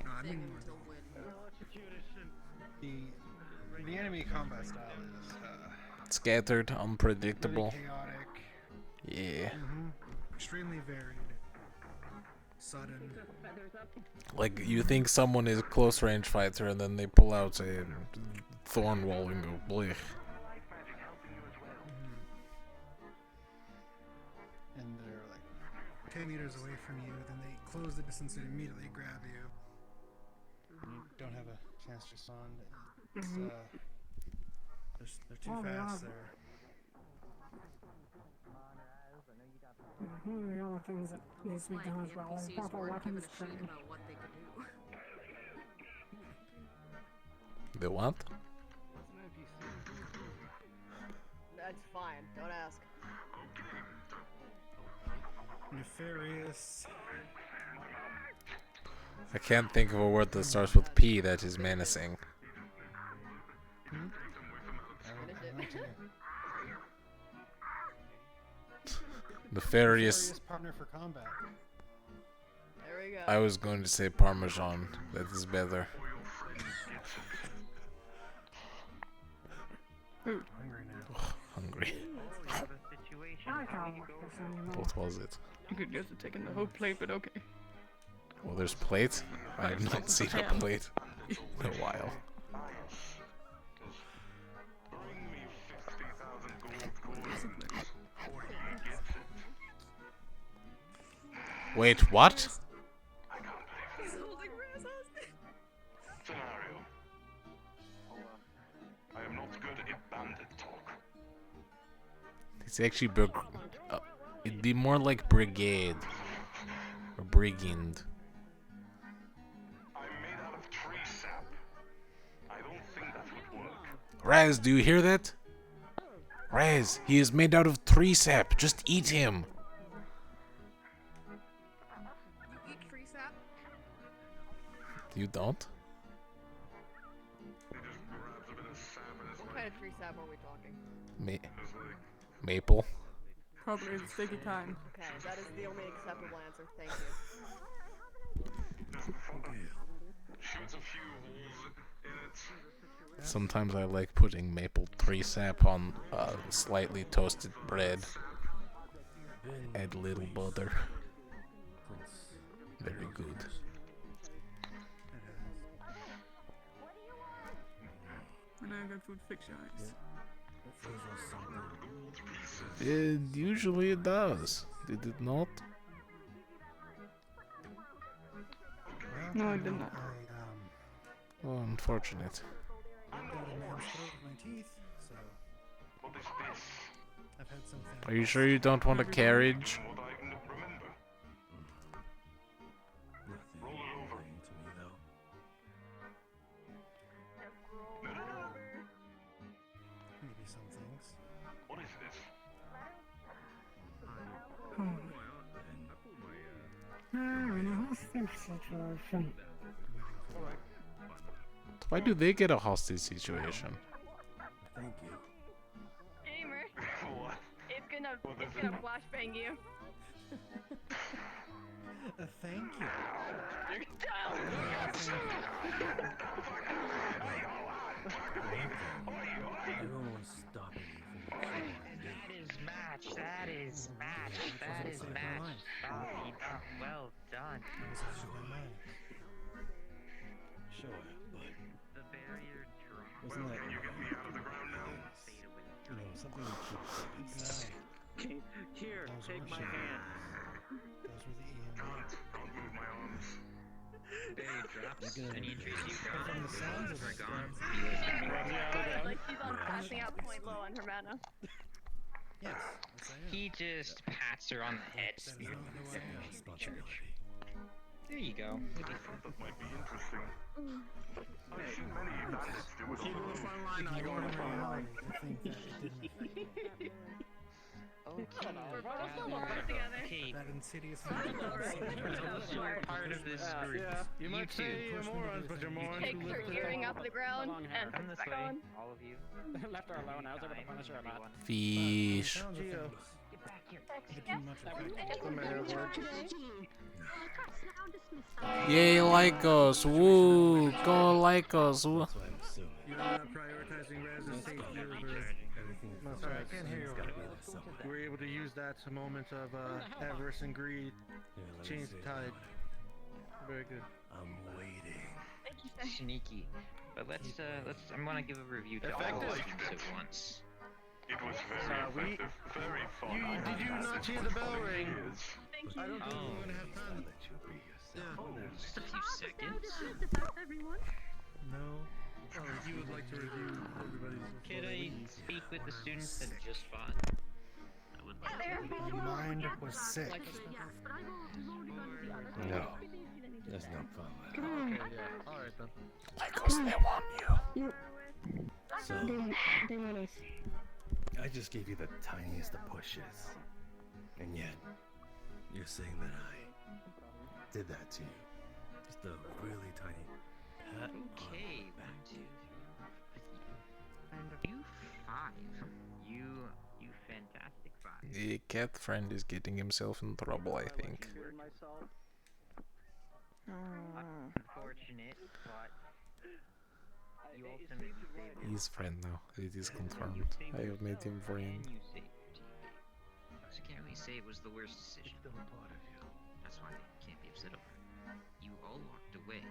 No, I mean the enemy combat style is Scattered, unpredictable. really chaotic. Yeah. Extremely varied. Sudden. Like, you think someone is a close range fighter, and then they pull out a thorn wall and go, blech. And they're like 10 meters away from you, then they close the distance and immediately grab you. And you don't have a chance to respond. It's, they're too fast. They're One of the other things that needs to be done as well is proper weapons training. The what? That's fine, don't ask. nefarious. I can't think of a word that starts with P that is menacing. Nefarious. Partner for combat. There we go. I was going to say Parmesan. That is better. Hungry now. Hungry. I can't work this anymore. What was it? You could just have taken the whole plate, but okay. Well, there's plate. I have not seen a plate in a while. Wait, what? Scenario. I am not good at bandit talk. It's actually it'd be more like brigade or brigand. I'm made out of tree sap. I don't think that would work. Raz, do you hear that? Raz, he is made out of tree sap. Just eat him. You eat tree sap? You don't? kind of tree sap are we talking? Maple. Probably the sticky kind. Okay, that is the only acceptable answer. Thank you. Shoots a few holes in it. Sometimes I like putting maple tree sap on slightly toasted bread. Add little butter. Very good. And I got food fix your eyes. Usually it does. Did it not? No, I did not. Oh, unfortunate. Are you sure you don't want a carriage? Maybe some things. What is this? In a hostage situation. Why do they get a hostage situation? Thank you. Gamer. It's gonna flashbang you. Thank you. You're down. Everyone was stopping you from That is match. That is match. That is match. Well done. Sure, but The barrier dropped. wasn't that You get me out of the ground now. you know something that should Here, take my hand. Those were the Can't move my arms. Barrier drops. Any injuries you From the sounds of it, gone. Like she's on passing out point low on her mana. yes, He just pats her on the head. There you go. That might be interesting. I've seen many bandits do it Keep on on the their front own. line, I go on the front line. We're both still working together. Okay. That insidious You're part of this group. Yeah, you might two. say you're morons, but you're morons Takes who her live to earring off the ground and Come puts this back way, on. all of you. Left her alone. I was able to punish her a lot. Fish. Geo. Yay, Lycos! Woo! Go Lycos! Woo! You're not prioritizing res and safety over everything. Sorry, I can't hear you. We were able to use that moment of avarice and greed to change the tide. Very good. I'm waiting. Sneaky. But let's I'm gonna give a review to all of Effective. you at once. It was very effective, very fun. Did you not hear the bell ring? Thank I you. don't think we're gonna have time. Just a few seconds. Everyone. No. Oh, you would like to review everybody's. Could I speak with the students that just fought? I would like to. My mind was sick. No, that's not fun. Okay, yeah. Alright then. Lycos, they want you. So, I just gave you the tiniest of pushes. And yet, you're saying that I did that to you. Just a really tiny pat. Okay, 1, 2, 3. You 5. You fantastic 5. The cat friend is getting himself in trouble, I think. Unfortunate, but you ultimately saved He's friend now. It is confirmed. I have made him friend. You saved TV. So can't really say it was the worst decision. That's why they can't be upset over it. You all walked away,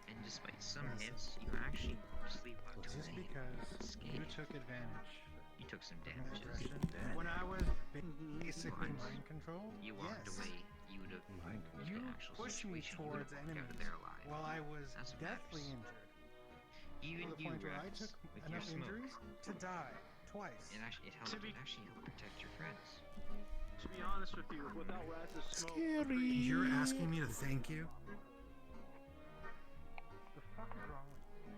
and despite some hits, you actually sleepwalked Was this away. because you Unscathed. took advantage? You took some of my damages. aggression? When I was basically mind controlled? You walked Yes. away. You would have You the actual pushed me situation. You would towards have walked out enemies of there alive. while I was That's what deathly matters. injured. Even to the you, point where I Raps, took with your enough smoke. injuries to die twice. It actually helped protect your friends. To be honest with you, without Raz's smoke. You're asking me to thank you? The fuck is wrong with you?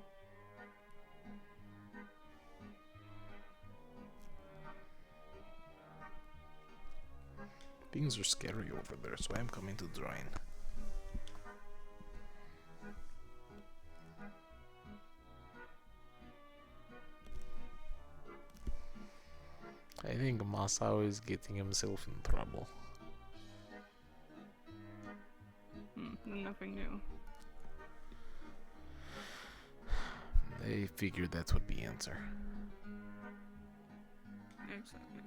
Things are scary over there, so I'm coming to join. I think Masao is getting himself in trouble. Nothing new. I figured that would be the answer. Exactly.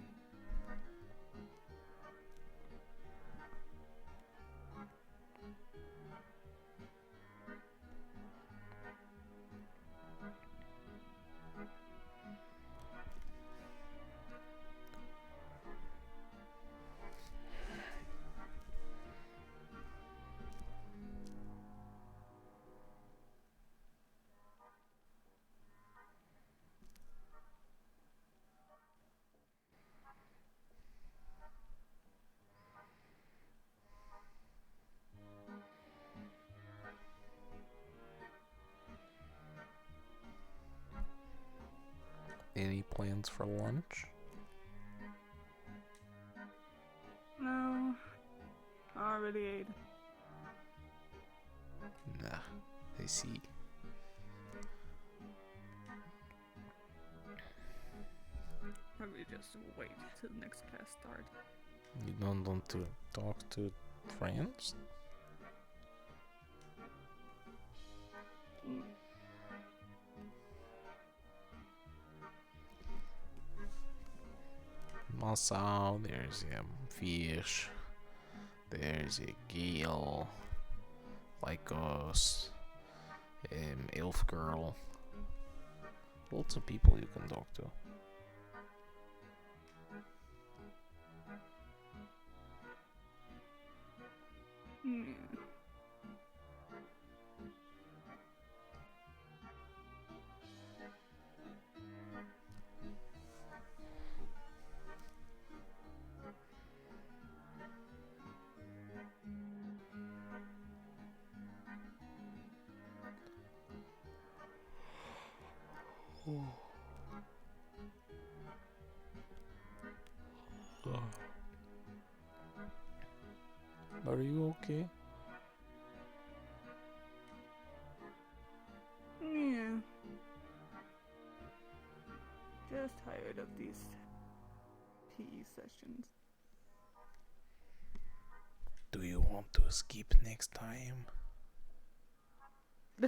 Any plans for lunch? No. I already ate. Nah, I see. Probably just wait till the next class starts. You don't want to talk to friends? Masao, there's a fish, there's a Gale, Lycos, Elf Girl. Lots of people you can talk to. Are you okay? Yeah. Just tired of these PE sessions. Do you want to skip next time? I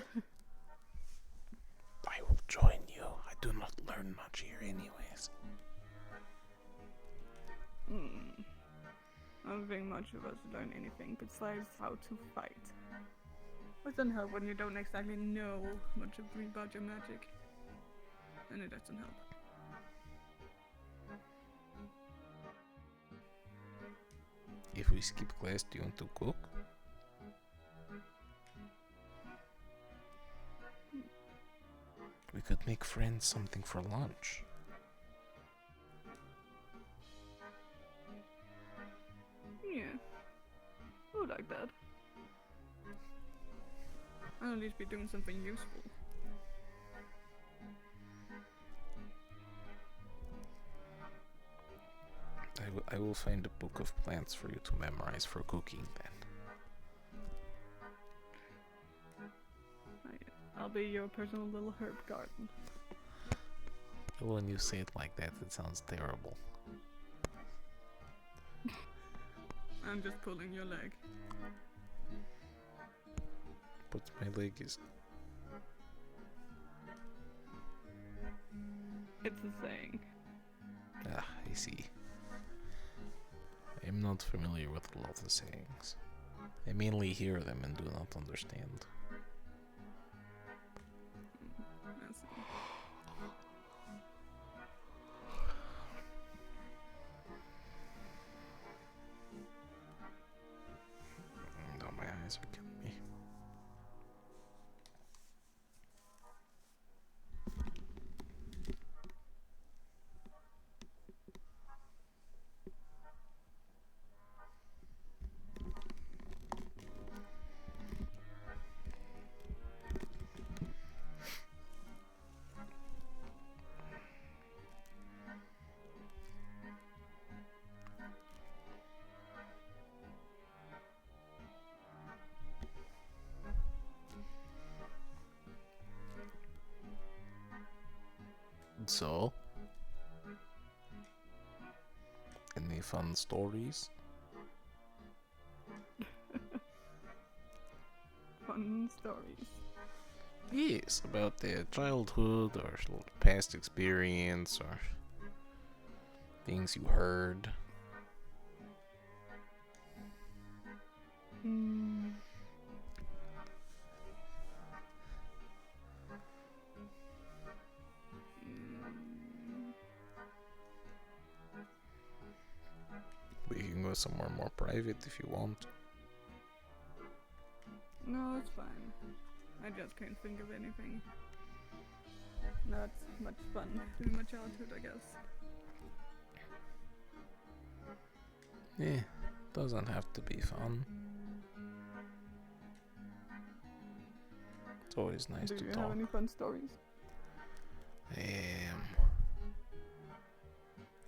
will join you. I do not learn much here anyways. I don't think much of us learn anything besides how to fight. It doesn't help when you don't exactly know much about your magic. And it doesn't help. If we skip class, do you want to cook? We could make friends something for lunch. Yeah. I would like that. I'll at least be doing something useful. I will find a book of plants for you to memorize for cooking then. I'll be your personal little herb garden. When you say it like that, it sounds terrible. I'm just pulling your leg. But my leg is... It's a saying. Ah, I see. I'm not familiar with a lot of sayings. I mainly hear them and do not understand. No, my eyes are killing me. So? Any fun stories? Fun stories. Yes, about their childhood or past experience or things you heard. We can go somewhere more private if you want. No, it's fine. I just can't think of anything. Not much fun in my childhood, I guess. Yeah, doesn't have to be fun. It's always nice Do to you talk. have any fun stories?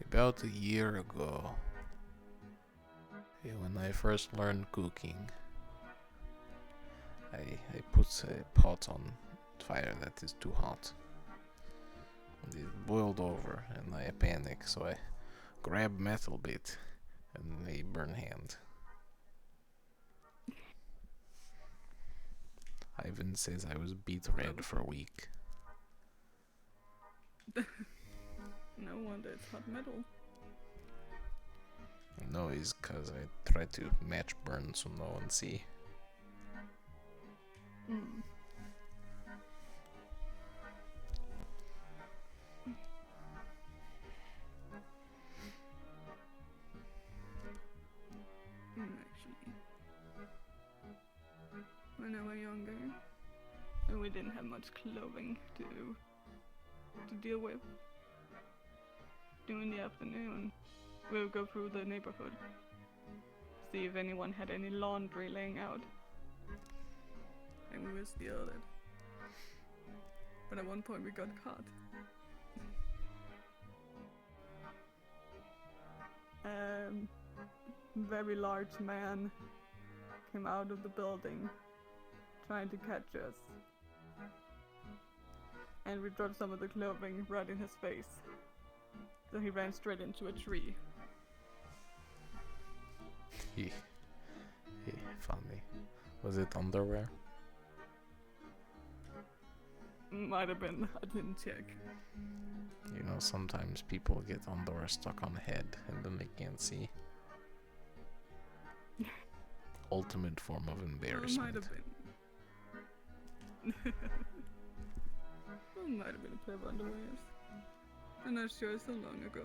About a year ago, when I first learned cooking, I put a pot on fire that is too hot. It boiled over and I panic, so I grab metal bit and they burn hand. Ivan says I was beet red for a week. No wonder it's hot metal. No, it's cause I try to match burn so no one see. Actually, when I was younger, and we didn't have much clothing to deal with, during the afternoon, we would go through the neighborhood, see if anyone had any laundry laying out, and we would steal it. But at one point we got caught. Very large man came out of the building trying to catch us, and we dropped some of the clothing right in his face, so he ran straight into a tree. Funny. Was it underwear? Might have been. I didn't check. You know, sometimes people get underwear stuck on the head and then they can't see. Ultimate form of embarrassment. Might have been. Might have been a pair of underwears. I'm not sure, so long ago.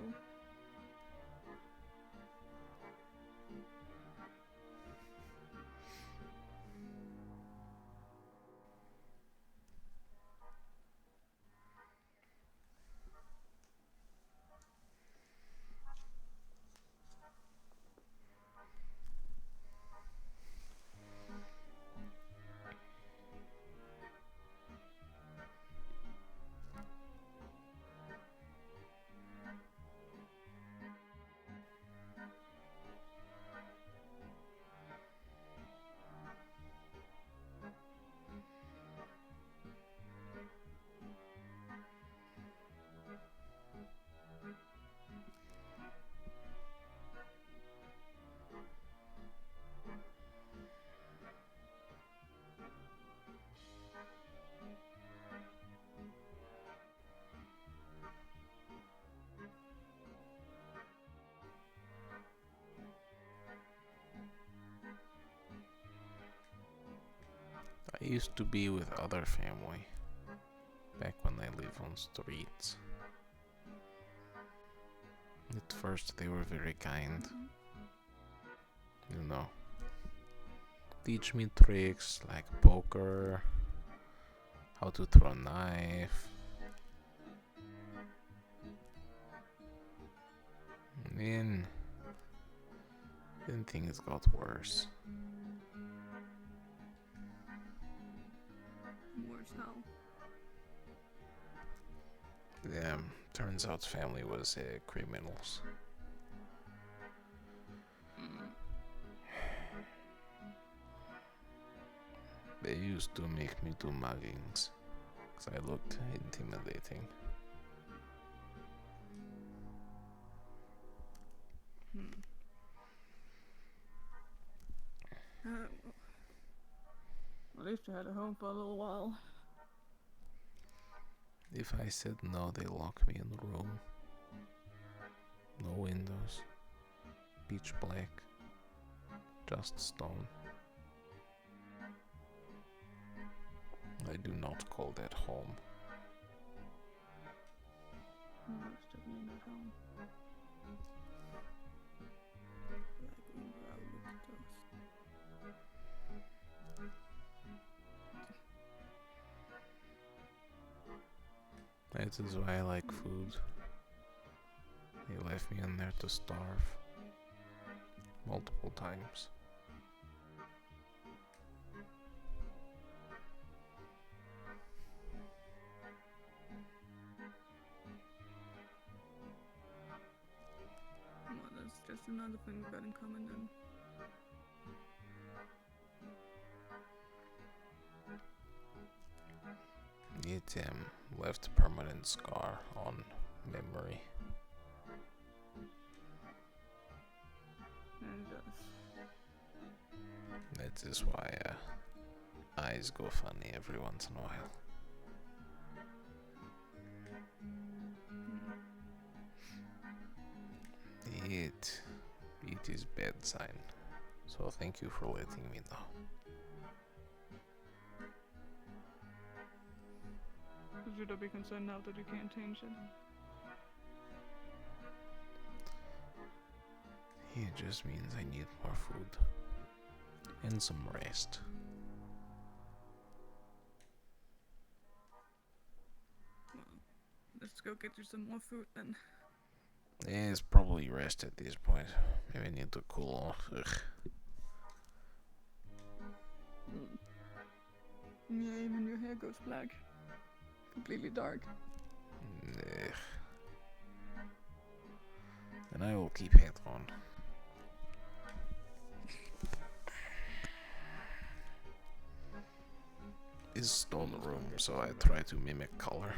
I used to be with other family back when I lived on streets. At first they were very kind. You know, teach me tricks like poker, how to throw a knife. And then things got worse. Worse how? Yeah, turns out family was criminals. They used to make me do muggings, because I looked intimidating. At least I had a home for a little while. If I said no, they lock me in the room. No windows. Pitch black. Just stone. I do not call that home. No, it's definitely not home. That is why I like food. They left me in there to starve. Multiple times. Well, that's just another thing we've got in common then. It left a permanent scar on memory. It does. That is why eyes go funny every once in a while. It is bad sign. So thank you for letting me know. Should I be concerned now that you can't change it? It just means I need more food. And some rest. Well, let's go get you some more food then. It's probably rest at this point. Maybe I need to cool off. Ugh. Yeah, even your hair goes black. Completely dark. Ugh. And I will keep it on. It's stone room, so I try to mimic color.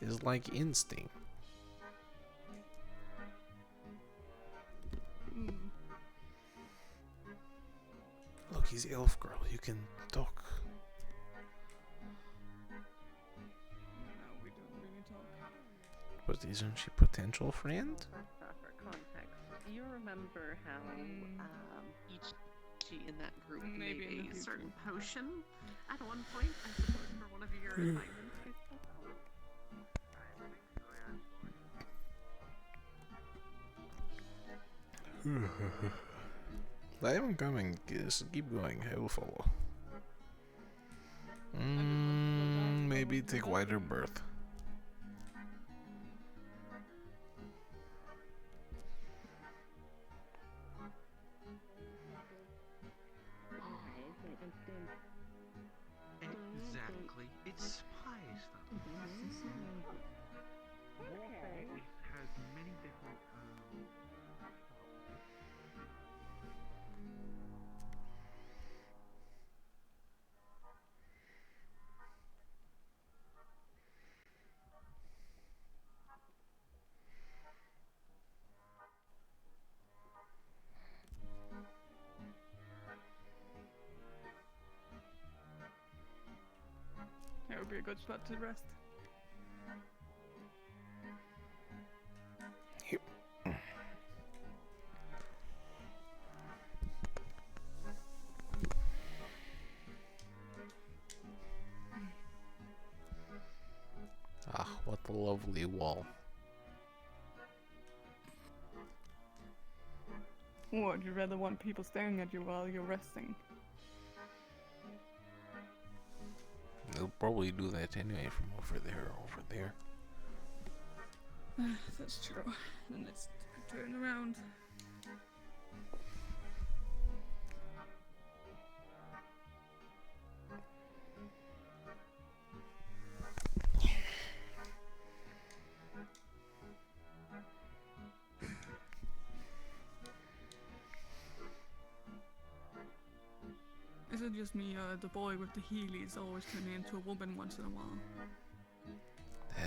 It's like instinct. Look, he's elf girl. You can talk. No, we don't really talk. But isn't she potential friend? For context, do you remember how each in that group made a certain potion at one point? I suppose for one of your assignments. I am coming. Just keep going. I will follow. Maybe take wider berth. Exactly. It's spy stuff. Okay. It has many different. That would be a good spot to rest. Yep. Ah, what a lovely wall. Would you rather want people staring at you while you're resting? They'll probably do that anyway from over there. That's true. Then let's turn around. Is it just me, the boy with the Heelys always turning into a woman once in a while?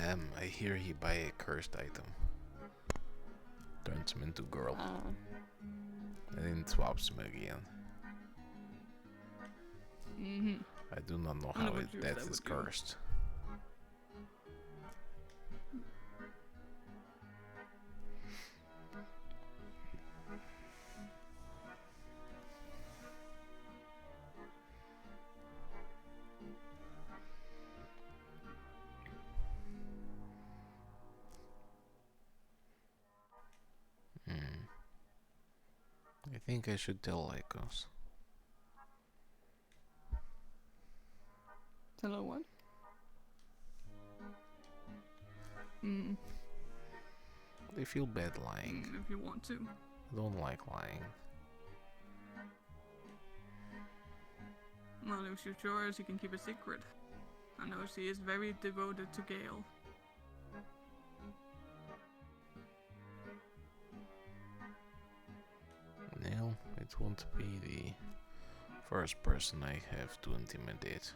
I hear he buy a cursed item. Turns him into girl. And then swaps him again. I do not know how that is cursed. I think I should tell Lycos. Tell her what? They feel bad lying. If you want to. I don't like lying. Well, if she's yours, you can keep a secret. I know she is very devoted to Gale. No, it won't be the first person I have to intimidate.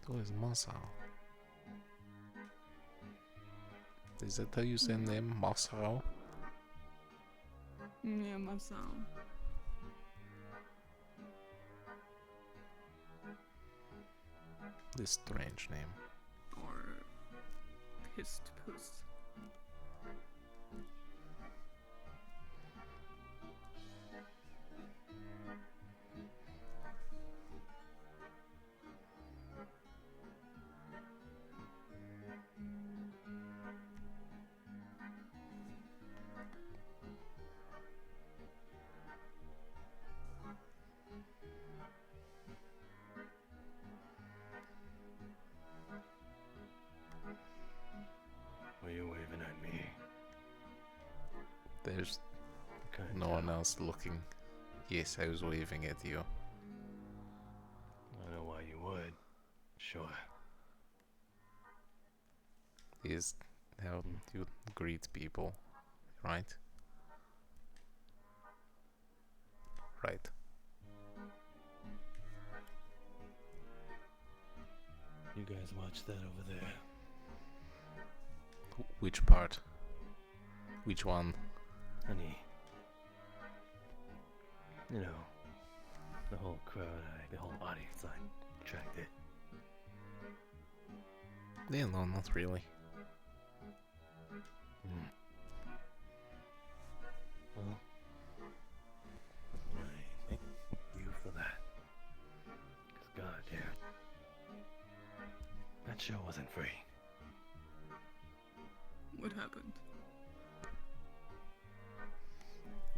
Who is Masao? Is that how you say name? Masao? Yeah, Masao. This strange name. Or pissed puss. Were you waving at me? There's no one else looking. Yes, I was waving at you. I know why you would. Sure. Is how you greet people, right? Right. You guys watch that over there. Which part? Which one? Honey. You know, the whole crowd, the whole audience I attracted. Yeah, no, not really. Well, I thank you for that. 'Cause goddamn, that show wasn't free. What happened?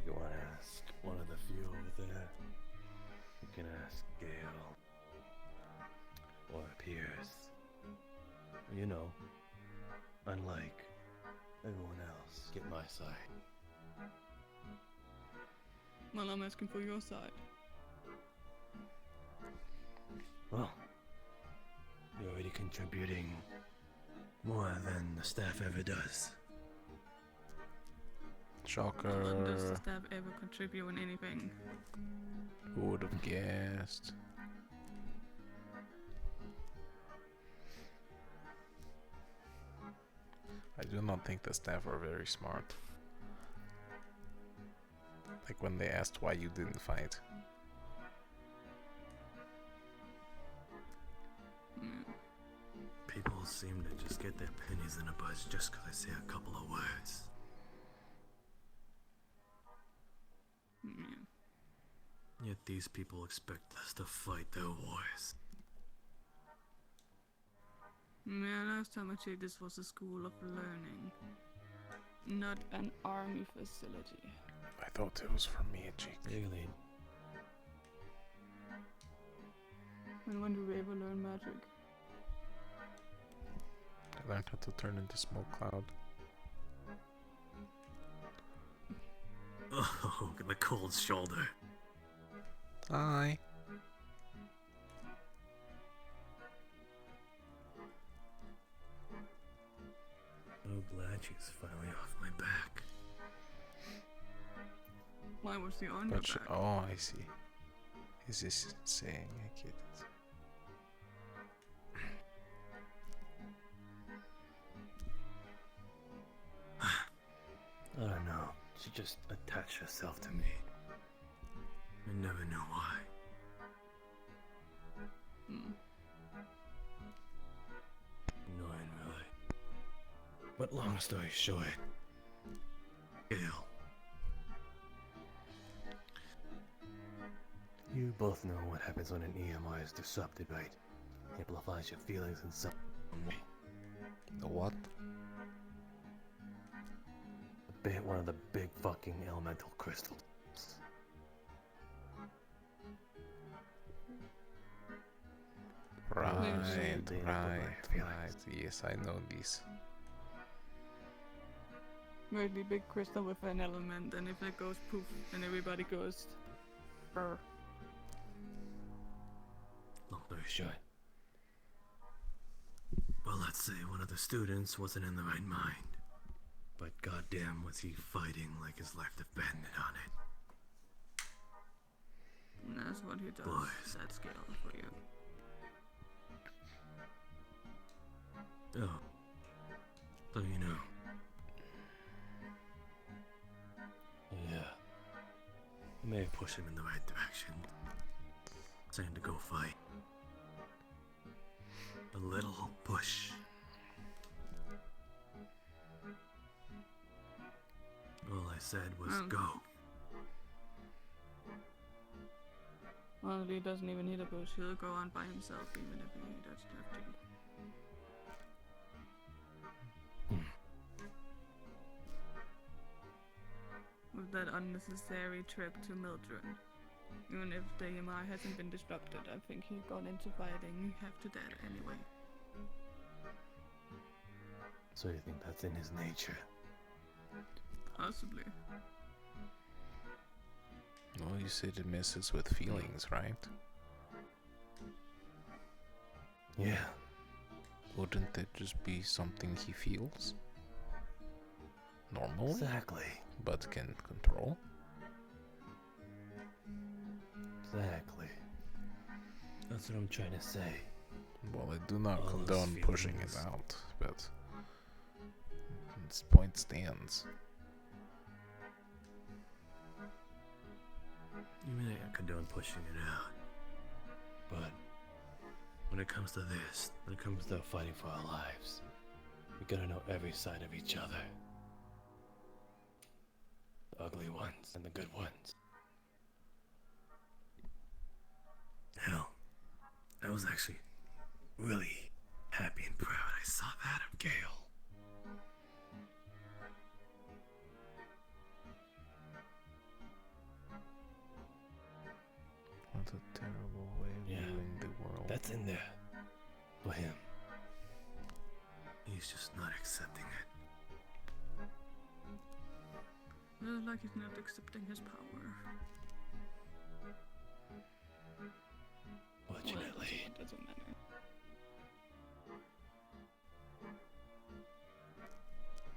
You want to ask one of the few over there? You can ask Gale or Pierce. You know, unlike everyone else, get my side. Well, I'm asking for your side. Well, you're already contributing more than the staff ever does. Shocker. Does the staff ever contribute in anything? Who would have guessed? I do not think the staff are very smart. Like when they asked why you didn't fight. People seem to just get their pennies in a bunch just because I say a couple of words. Yet these people expect us to fight their wars. Yeah, last time I checked, this was a school of learning, not an army facility. I thought it was for magic. Really? And when do we ever learn magic? I learned how to turn into smoke cloud. Oh, the cold shoulder. Hi. Oh glad she's finally off my back. Why was he on your But back? oh, I see. Is this saying I get it? I don't know. She just attached herself to me. I never knew why. Annoying, really. But long story short, Gail. You both know what happens when an EMI is disrupted, right? Amplifies your feelings in some way. The what? One of the big fucking elemental crystals. Right. Yes, I know this. Really big crystal with an element, and if it goes poof, then everybody goes. Brr. Long story short. Well, let's say one of the students wasn't in the right mind. But goddamn was he fighting like his life depended on it. And that's what he does. Boys. That scale for you. Oh. So you know. Yeah. I may have pushed him in the right direction. Saying to go fight. A little push. All I said was go. Well, he doesn't even need a push. He'll go on by himself, even if he doesn't have to. With that unnecessary trip to Mildred. Even if the EMI hasn't been disrupted, I think he got into fighting half to that anyway. So you think that's in his nature? Possibly. Well, you said it messes with feelings, right? Yeah. Wouldn't that just be something he feels? Normally? Exactly. But can control? Exactly. That's what I'm trying to say. Well, I do not All condone those pushing it feelings. out, but its point stands. You mean I condone pushing it out? But when it comes to this, when it comes to fighting for our lives, we gotta know every side of each other. The ugly ones and the good ones. Hell, I was actually really happy and proud I saw that of Gale. What a terrible way of viewing the world. That's in there. For him. He's just not accepting it. Feels like he's not accepting his power. Fortunately. Well, it doesn't matter.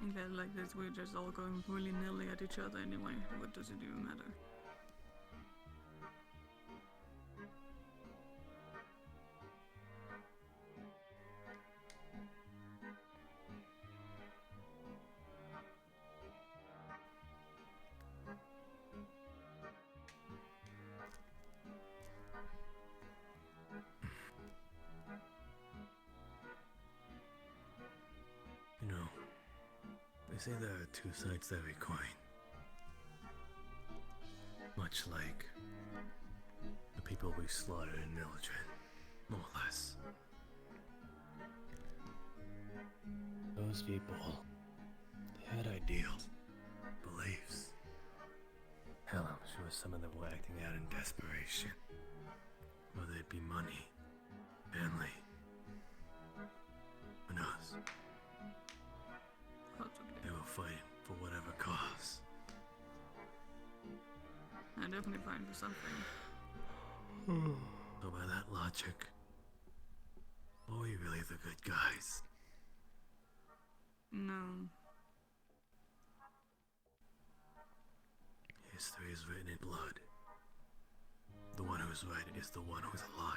In cases like this, we're just all going willy-nilly at each other anyway. What does it even matter? You know, they say there are two sides to every coin. Much like the people we slaughtered in Mildred, more or less. Those people, they had ideals, beliefs. Hell, I'm sure some of them were acting out in desperation. Whether it be money, family, who knows? They were fighting for whatever cause. I definitely find for something. So by that logic, were we really the good guys? No. History is written in blood. The one who's right is the one who's alive.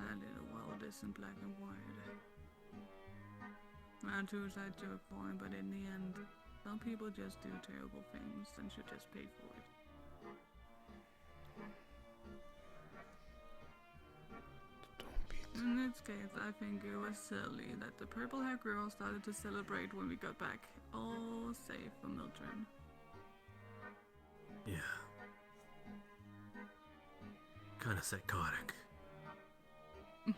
A little world isn't black and white. I choose that joke point, but in the end, some people just do terrible things and should just pay for it. In this case, I think it was silly that the purple-haired girl started to celebrate when we got back, all safe from Mildred. Yeah. Kinda psychotic. We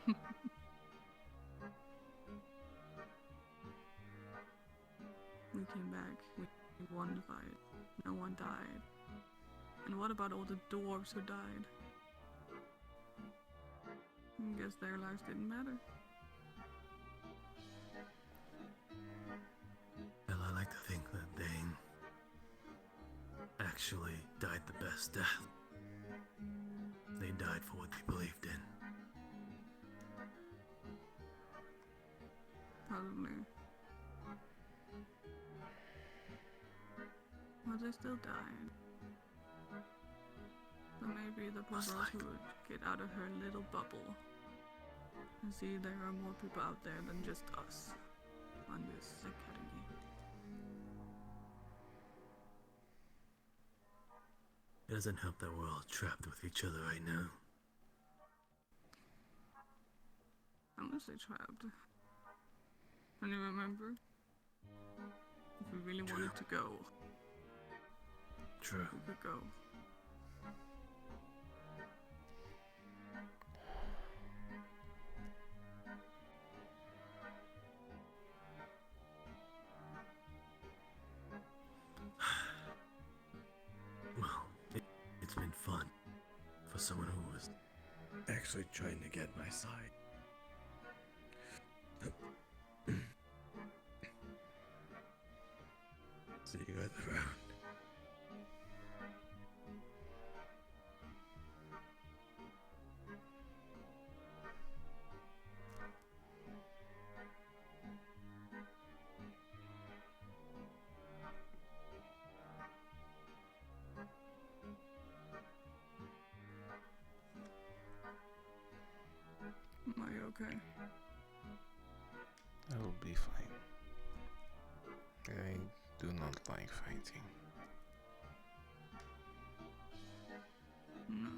came back, we won the fight, no one died. And what about all the dwarves who died? I guess their lives didn't matter. Well, I like to think that Dane actually died the best death. They died for what they believed in. Probably. But they still died. So maybe the Provost would get out of her little bubble and see there are more people out there than just us on this academy. It doesn't help that we're all trapped with each other right now. I'm gonna say trapped. And you remember? If we really wanted to go, True. we could go. Well, it's been fun for someone who was actually trying to get my side. See you guys around. Are you okay? I will be fine. I do not like fighting. No.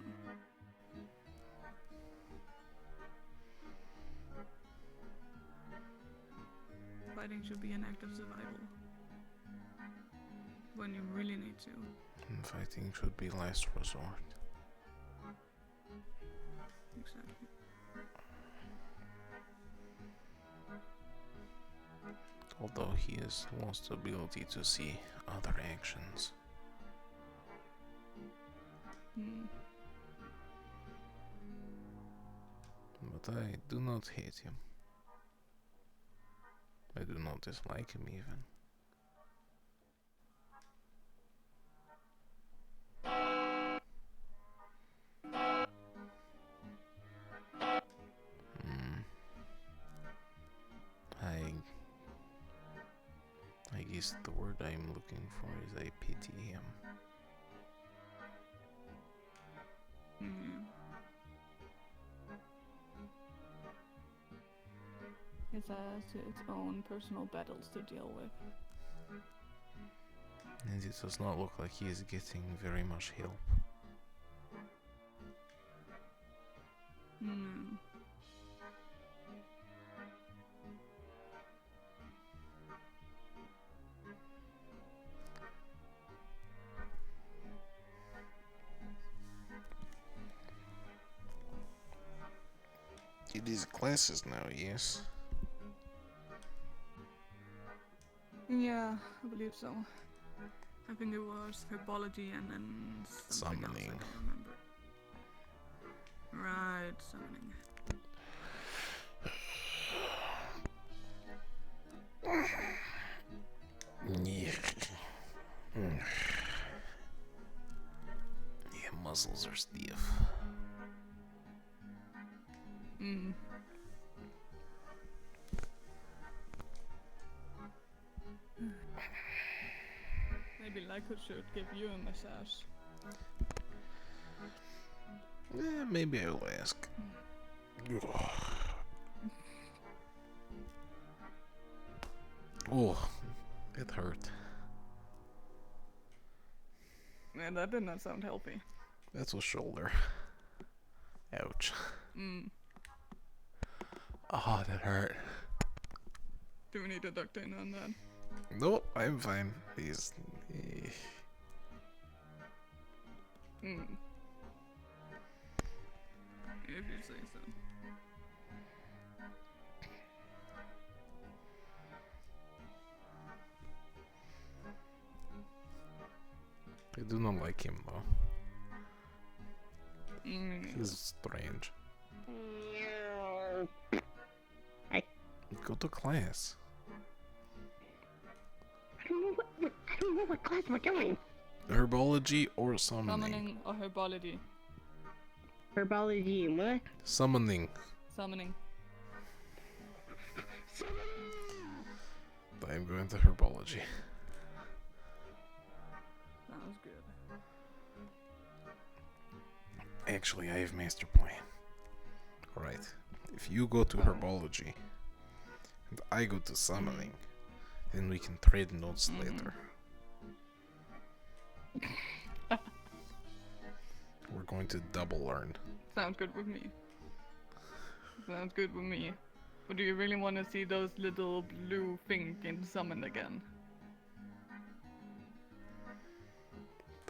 Fighting should be an act of survival. When you really need to. And fighting should be last resort. Exactly. Although he has lost the ability to see other actions. But I do not hate him. I do not dislike him even. I guess the word I'm looking for is I pity him. It has its own personal battles to deal with. And it does not look like he is getting very much help. It is classes now, yes? Yeah, I believe so. I think it was herbology and then something else, I Summoning. don't remember. Right, summoning. Yeah. Mm. Maybe Lyko should give you a massage. Maybe I will ask. Oh, it hurt. Man, that did not sound healthy. That's a shoulder. Ouch. Mm. Oh, that hurt. Do we need a doctor in on that? No, I'm fine. He's. Mm. If you say so. I do not like him though. Mm. He's strange. Go to class. I don't know what class we're doing. Herbology or summoning? Summoning or herbology? Herbology and what? Summoning. Summoning. I'm going to herbology. Sounds good. Actually, I have master plan. Alright. If you go to herbology and I go to summoning, then we can trade notes later. We're going to double learn. Sounds good with me. Sounds good with me. But do you really want to see those little blue things in summon again?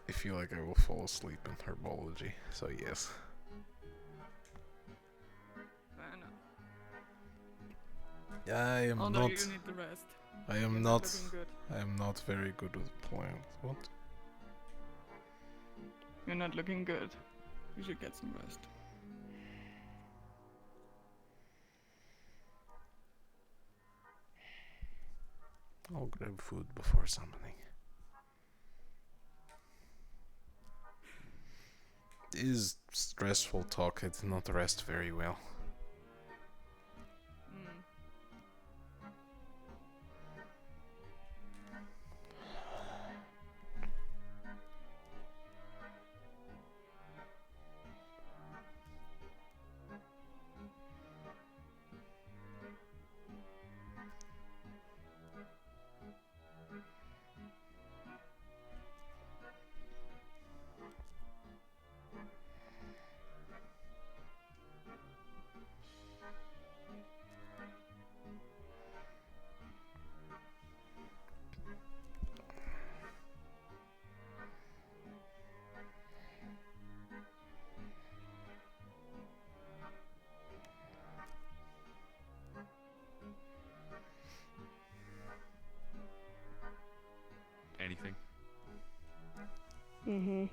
I feel like I will fall asleep in herbology, so yes. Fair enough. I am Although not. you need the rest. I am You're not. looking good. I am not very good with plants. What? You're not looking good. You should get some rest. I'll grab food before summoning. It is stressful talk. I did not rest very well. Anything? Mm-hmm.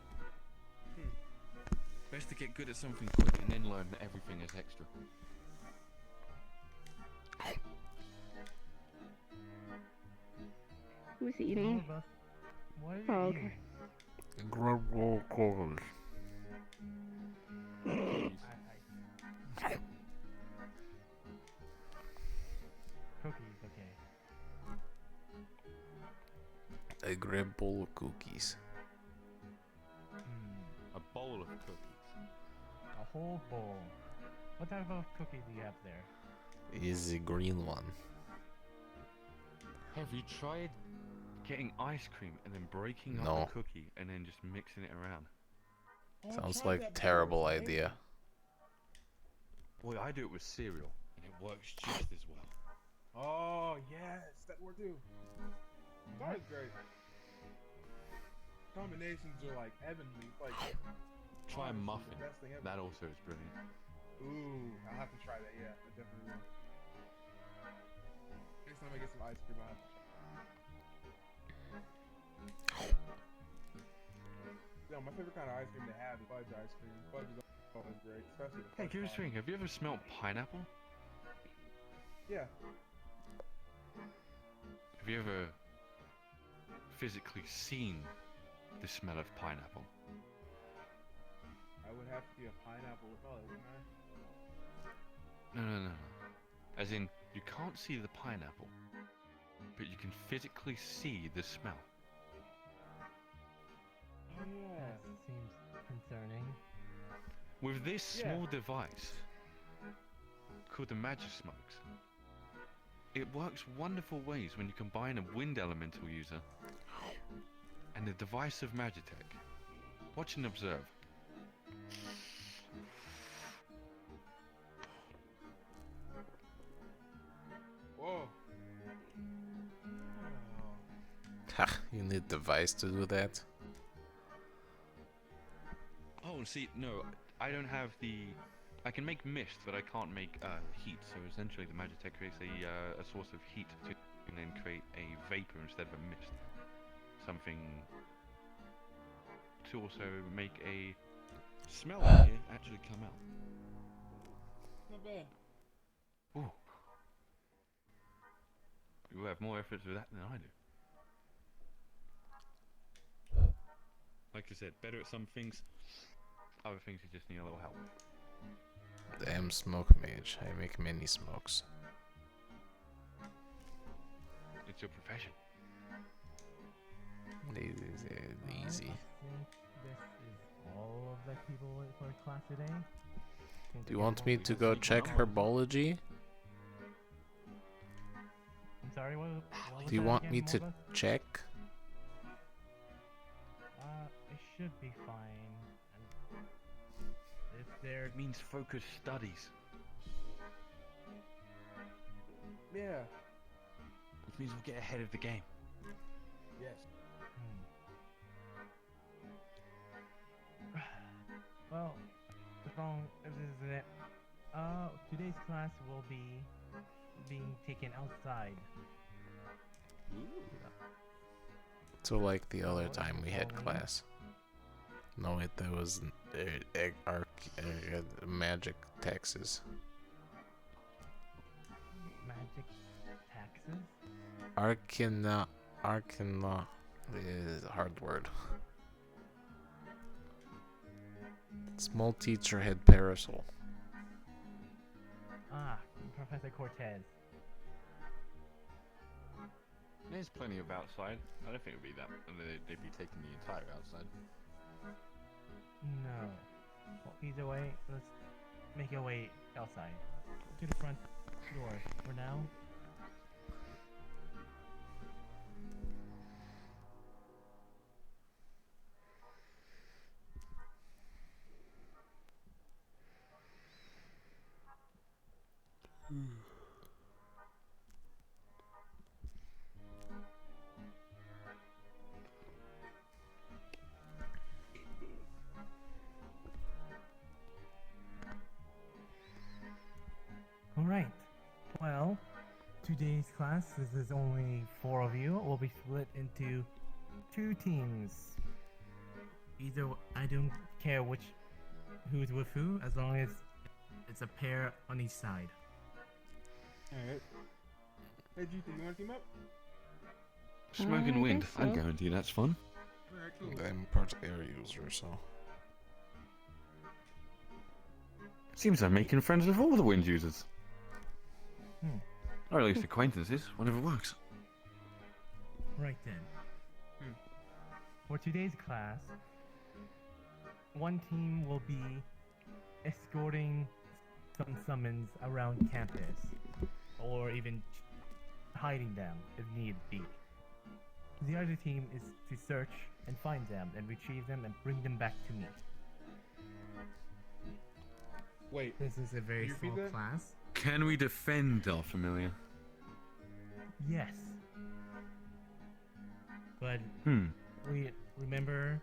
Best to get good at something quick and then learn that everything is extra. Who's eating? Oh, okay. Grab all calls. Cookies, okay. I grab bowl of cookies. A bowl of cookies. A whole bowl. What type of cookie do you have there? Is the green one. Have you tried getting ice cream and then breaking No. up the cookie and then just mixing it around? Sounds like a terrible idea. Well, I do it with cereal and it works just as well. Oh, yes, that worked too. That was great. Combinations are like heavenly. Like, Try a honestly, muffin. the best thing ever. That also is brilliant. Ooh, I'll have to try that. Yeah, I definitely will. Next time I get some ice cream, I'll have to try. Yo, my favorite kind of ice cream to have is fudge ice cream. Fudge is always great, especially the Hey, fudge curious pie. thing, have you ever smelled pineapple? Yeah. Have you ever physically seen the smell of pineapple? I would have to be a pineapple with all, wouldn't I? No. As in, you can't see the pineapple, but you can physically see the smell. Oh yeah. That seems concerning. With this small device, called the Magismokes, it works wonderful ways when you combine a wind elemental user and a device of Magitech. Watch and observe. Whoa. Ha, you need device to do that? Oh, see, no, I don't have the... I can make mist, but I can't make heat. So essentially, the Magitech creates a source of heat to and then create a vapor instead of a mist. Something to also make a smell here actually come out. Not bad. Ooh. You have more effort with that than I do. Like I said, better at some things. Other things you just need a little help. Damn smoke mage, I make many smokes. It's your profession. Easy. I think this is all of the people for class today. Do you want me to go check herbology? I'm sorry, what was Do you that want again, me to Morba? check? It should be fine. And if there It means focused studies. Yeah. Which means we'll get ahead of the game. Yes. Well, as long as this is it, today's class will be being taken outside. So like the other time we had class. No, there was magic taxes. Magic taxes? Arcana is a hard word. Small teacher had parasol. Ah, Professor Cortez. There's plenty of outside. I don't think it would be that. They'd be taking the entire outside. No. Well, either way, let's make our way outside. To the front door for now. Alright. Well, today's class, this is only 4 of you, will be split into 2 teams. Either, I don't care who's with who, as long as it's a pair on each side. Alright. Hey, Ethan, you want to team up? Smoke and wind. I guarantee that's fun. Alright, cool. I'm part air user, so. Seems I'm making friends with all the wind users. Or at least acquaintances, whatever works. Right then. For today's class, one team will be escorting some summons around campus, or even hiding them if need be. The other team is to search and find them and retrieve them and bring them back to me. Wait. This is a very small class. Can we defend our familiar? Yes. But we remember,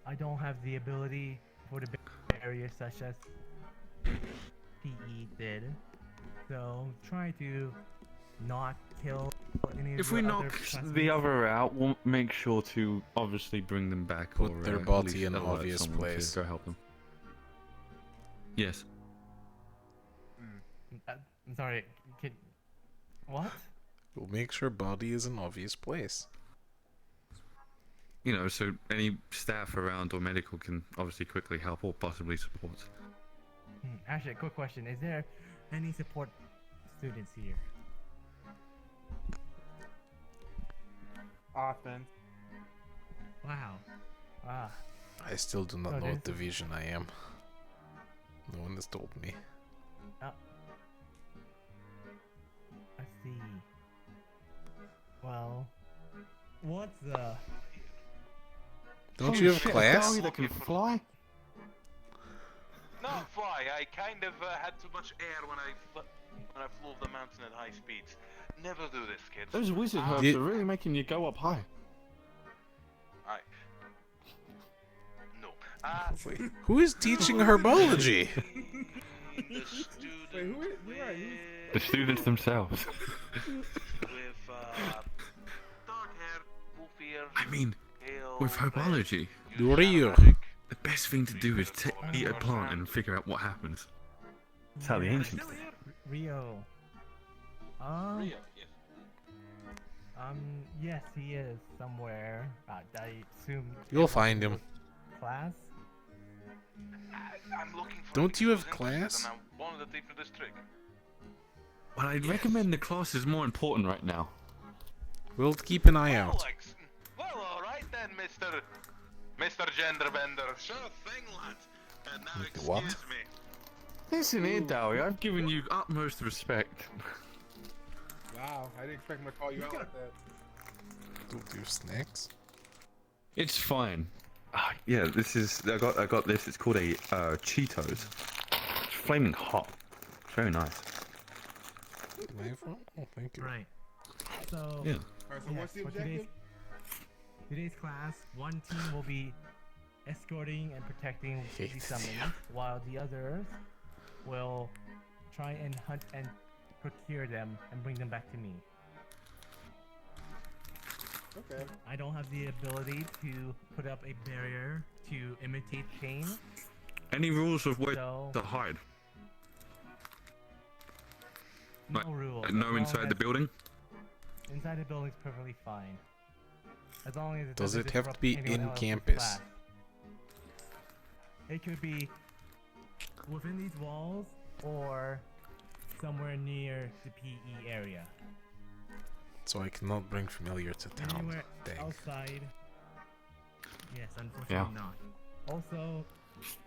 I don't have the ability for the big areas such as PE did. So try to not kill any of If the we other knock classmates. the other out, we'll make sure to obviously bring them back. Put or their at body least in alert obvious someone to place. Go help them. Yes. I'm sorry. What? We'll make sure body is an obvious place. You know, so any staff around or medical can obviously quickly help or possibly support. Actually, quick question: is there any support students here? Often. Wow. Ah. I still do not Oh, know there's what division I am. No one has told me. Oh. I see. Well, what's the? Don't you have class? That can fly? Not fly. I kind of had too much air when I flew the mountain at high speeds. Never do this, kids. Those wizard herbs Did- are really making you go up high. No. Wait, who is teaching herbology? Wait, who are you? The students themselves. With dark hair, wolf ears. I mean, with herbology, Rio. the best thing to do is eat a plant and figure out what happens. That's how the ancients did. Rio. Rio, yes. Yes, he is somewhere. I assume. You'll find him. Class. I'm looking for Don't you have people who's interested, class? and I wanted to teach you this trick. Well, I'd recommend the class is more important right now. We'll keep an eye out. Well, all right then, Mr. Genderbender. Sure thing, lad. And now excuse What? me. Listen here, Dowie, I've given you utmost respect. Wow, I didn't expect him to call you out like that. Don't do snacks. It's fine. Yeah, this is. I got this. It's called a Cheetos. It's flaming hot. It's very nice. Oh, thank you. Right. So. Yeah. Alright, so what's the for objective? Today's class, one team will be escorting and protecting the Hate summons, while the others will try and hunt and procure them and bring them back to me. Okay. I don't have the ability to put up a barrier to imitate pain. Any rules of where So- to hide? No Like, rules. like as no long inside the as- building? Inside the building's perfectly fine. As long as it Does doesn't it have to disrupt be anyone in else's campus? class. It could be within these walls or somewhere near the PE area. So I cannot bring familiar to town. Anywhere Dang. outside. Yes, unfortunately not. Also,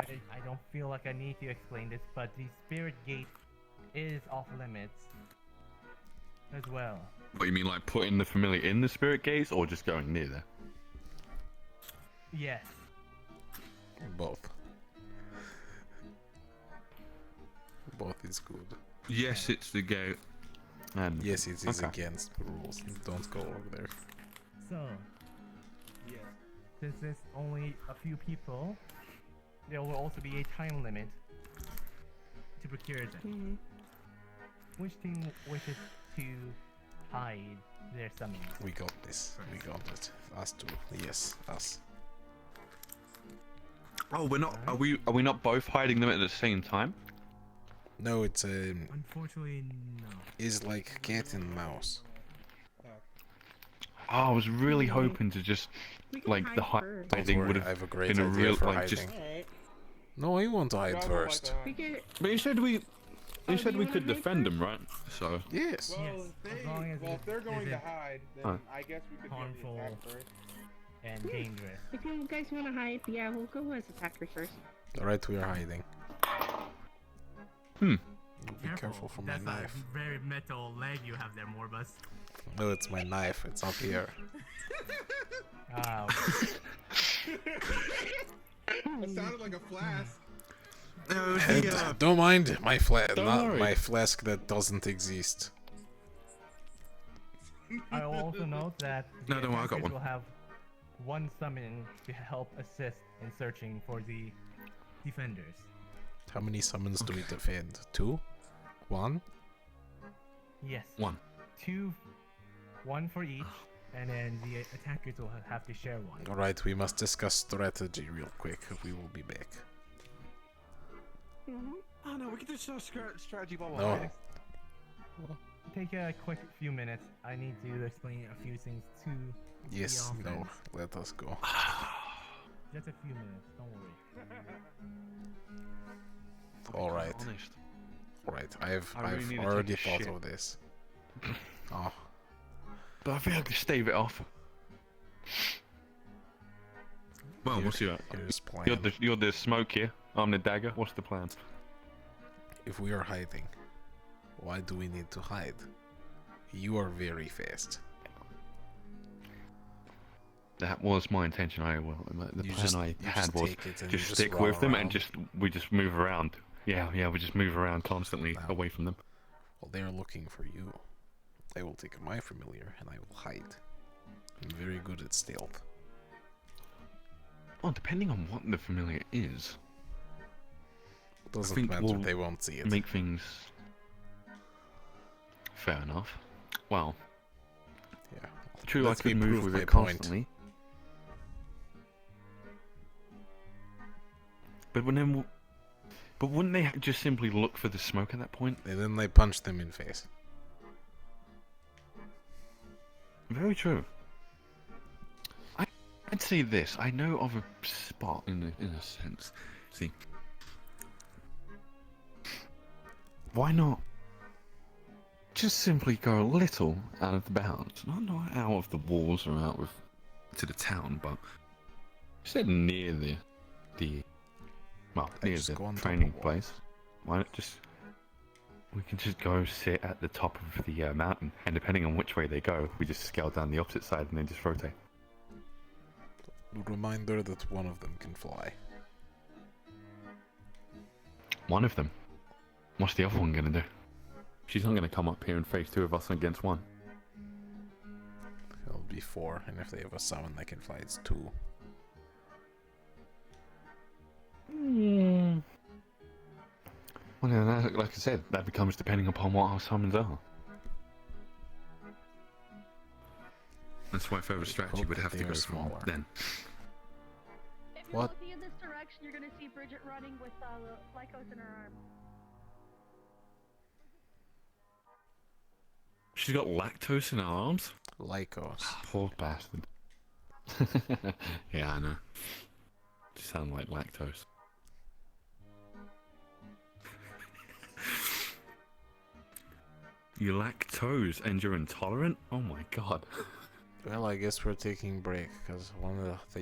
I don't feel like I need to explain this, but the spirit gate is off limits as well. What you mean, like putting the familiar in the spirit gates, or just going near there? Yes. Both. Both is good. Yes, it's the gate. And Yes, it is okay. against the rules. Don't go over there. So, since there's only a few people, there will also be a time limit to procure them. Which team wishes to hide their summons? We got this. We got it. Us two. Yes, us. Oh, we're not. Are we not both hiding them at the same time? No, it's Unfortunately, no. is like cat and mouse. Oh, I was really hoping to just like the Don't hiding worry, would I have a have great been a idea real for like just. hiding. No, I want to hide first. But you said we. You said do we you could wanna hide defend them, right? So. Yes. Well, Yes, if, as long as well, it if they're going to isn't hide, then Huh. I guess we could harmful get the attack first. and Yeah. dangerous. If you guys want to hide, yeah, we'll go as attacker first. Alright, we are hiding. Hmm. Be careful for my That's knife. a very metal leg you have there, Morbus. No, it's my knife. It's up here. Ah, It sounded like a flask. No, Don't mind my flask. Don't Not worry. my flask that doesn't exist. I will also note that the No, don't worry, I got attackers one. will have one summon to help assist in searching for the defenders. How many summons do we defend? 2? 1? Yes. 1. 2, 1 for each, and then the attackers will have to share one. Alright, we must discuss strategy real quick. We will be back. Oh no, we can just strategy while we're No. hiding. Take a quick few minutes. I need to explain a few things to Yes, the no. offense. Let us go. Just a few minutes, don't worry. Alright. Honest. Alright, I really I've need to take already a thought shit. of this. Oh. But I think I can stave it off. Well, what's your here's plan. You're the smoke here. I'm the dagger. What's the plan? If we are hiding, why do we need to hide? You are very fast. That was my intention. The plan I had was take it and just you stick run with them around. and we just move around. Yeah, we just move around constantly away from them. Well, they are looking for you. I will take my familiar and I will hide. I'm very good at stealth. Well, depending on what the familiar is, Doesn't I think matter, we'll they won't see it. Make things fair enough. Well, yeah. True, Let I could me move prove with my it point. constantly. But wouldn't they just simply look for the smoke at that point? And then they punch them in face. Very true. I'd say this. I know of a spot in a sense. See, why not just simply go a little out of the bounds? Not out of the walls or out to the town, but just near the near just the go on top training of place. Why not just we can just go sit at the top of the mountain, and depending on which way they go, we just scale down the opposite side and then just rotate. Reminder that one of them can fly. One of them. What's the other one gonna do? She's not gonna come up here and face two of us against one. It'll be 4, and if they have a summon that can fly, it's 2. Well, then, like I said, that becomes depending upon what our summons are. That's why further strategy would have to they go are from smaller. then. If you're What? looking in this direction, you're gonna see Bridget running with Lycos in her arm. She's got lactose in her arms? Lycos. Poor bastard. Yeah, I know. You sound like lactose. You lactose and you're intolerant? Oh my god. Well, I guess we're taking break, because one of the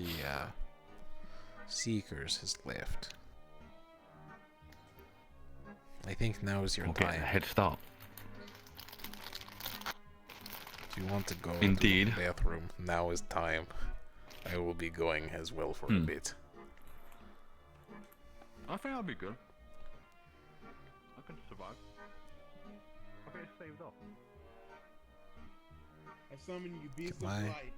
Seekers has left. I think now is your Okay, time. a head start. If you want to go Indeed. to the bathroom, now is time. I will be going as well for a bit. I think I'll be good. I can survive. I'll get saved up. I summon you, beast of Can I- light.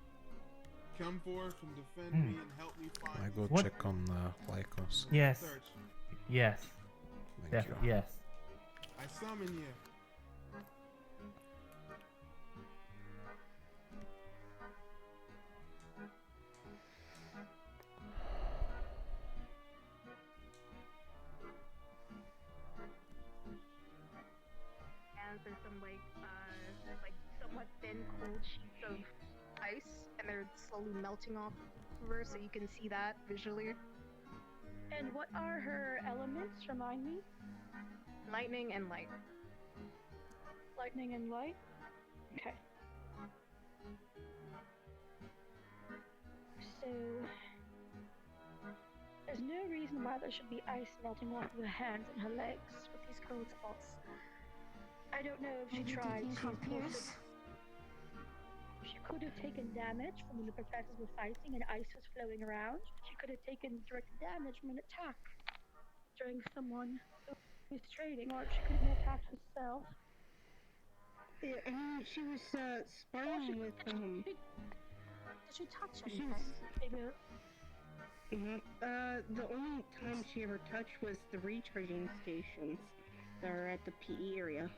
Come forth and defend me and help me find. Can I go this check on Lycos? Yes. Search. Yes. Thank you. Yes. I summon you. And there's some like somewhat thin, cold sheets of ice, and they're slowly melting off of her, so you can see that visually. And what are her elements? Remind me. Lightning and light. Lightning and light. Okay. So there's no reason why there should be ice melting off of her hands and her legs with these cold spots. I don't know if she Maybe tried taking to from force Pierce? it. She could have taken damage from when the professors were fighting and ice was flowing around. She could have taken direct damage from an attack during someone who was trading, or she could have been attacked herself. Yeah, I mean, she was sparring with Did she touch She anything? was- the only time she ever touched was the recharging stations that are at the PE area.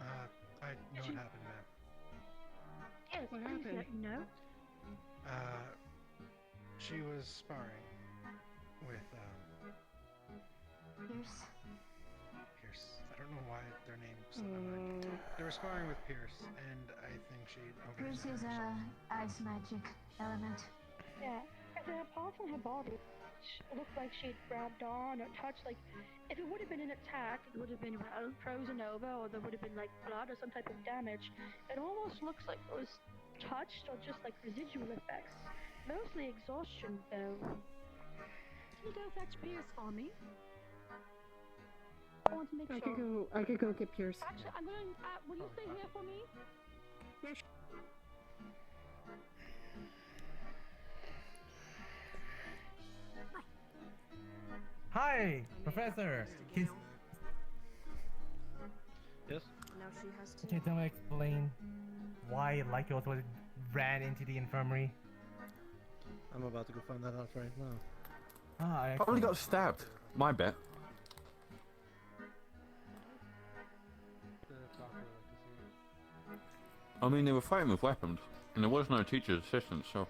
I know what happened, man. Yes, What please happened? let me know. She was sparring with Pierce. Pierce. I don't know why their names. They were sparring with Pierce, and I think she. Okay, Pierce is a ice magic element. Yeah, and then apart from her body, looked like she'd grabbed on or touched. Like, if it would have been an attack, it would have been frozen over, or there would have been like blood or some type of damage. It almost looks like it was touched or just like residual effects. Mostly exhaustion, though. Can you go fetch Pierce for me? I want to make sure. I could go get Pierce. Actually, I'm gonna. Will you stay here for me? Yes. Hi, Professor. Yes. Now she has to. Can you tell me explain why Lycos ran into the infirmary? I'm about to go find that out right now. Ah, Probably got stabbed. My bet. I mean, they were fighting with weapons, and there was no teacher's assistant, so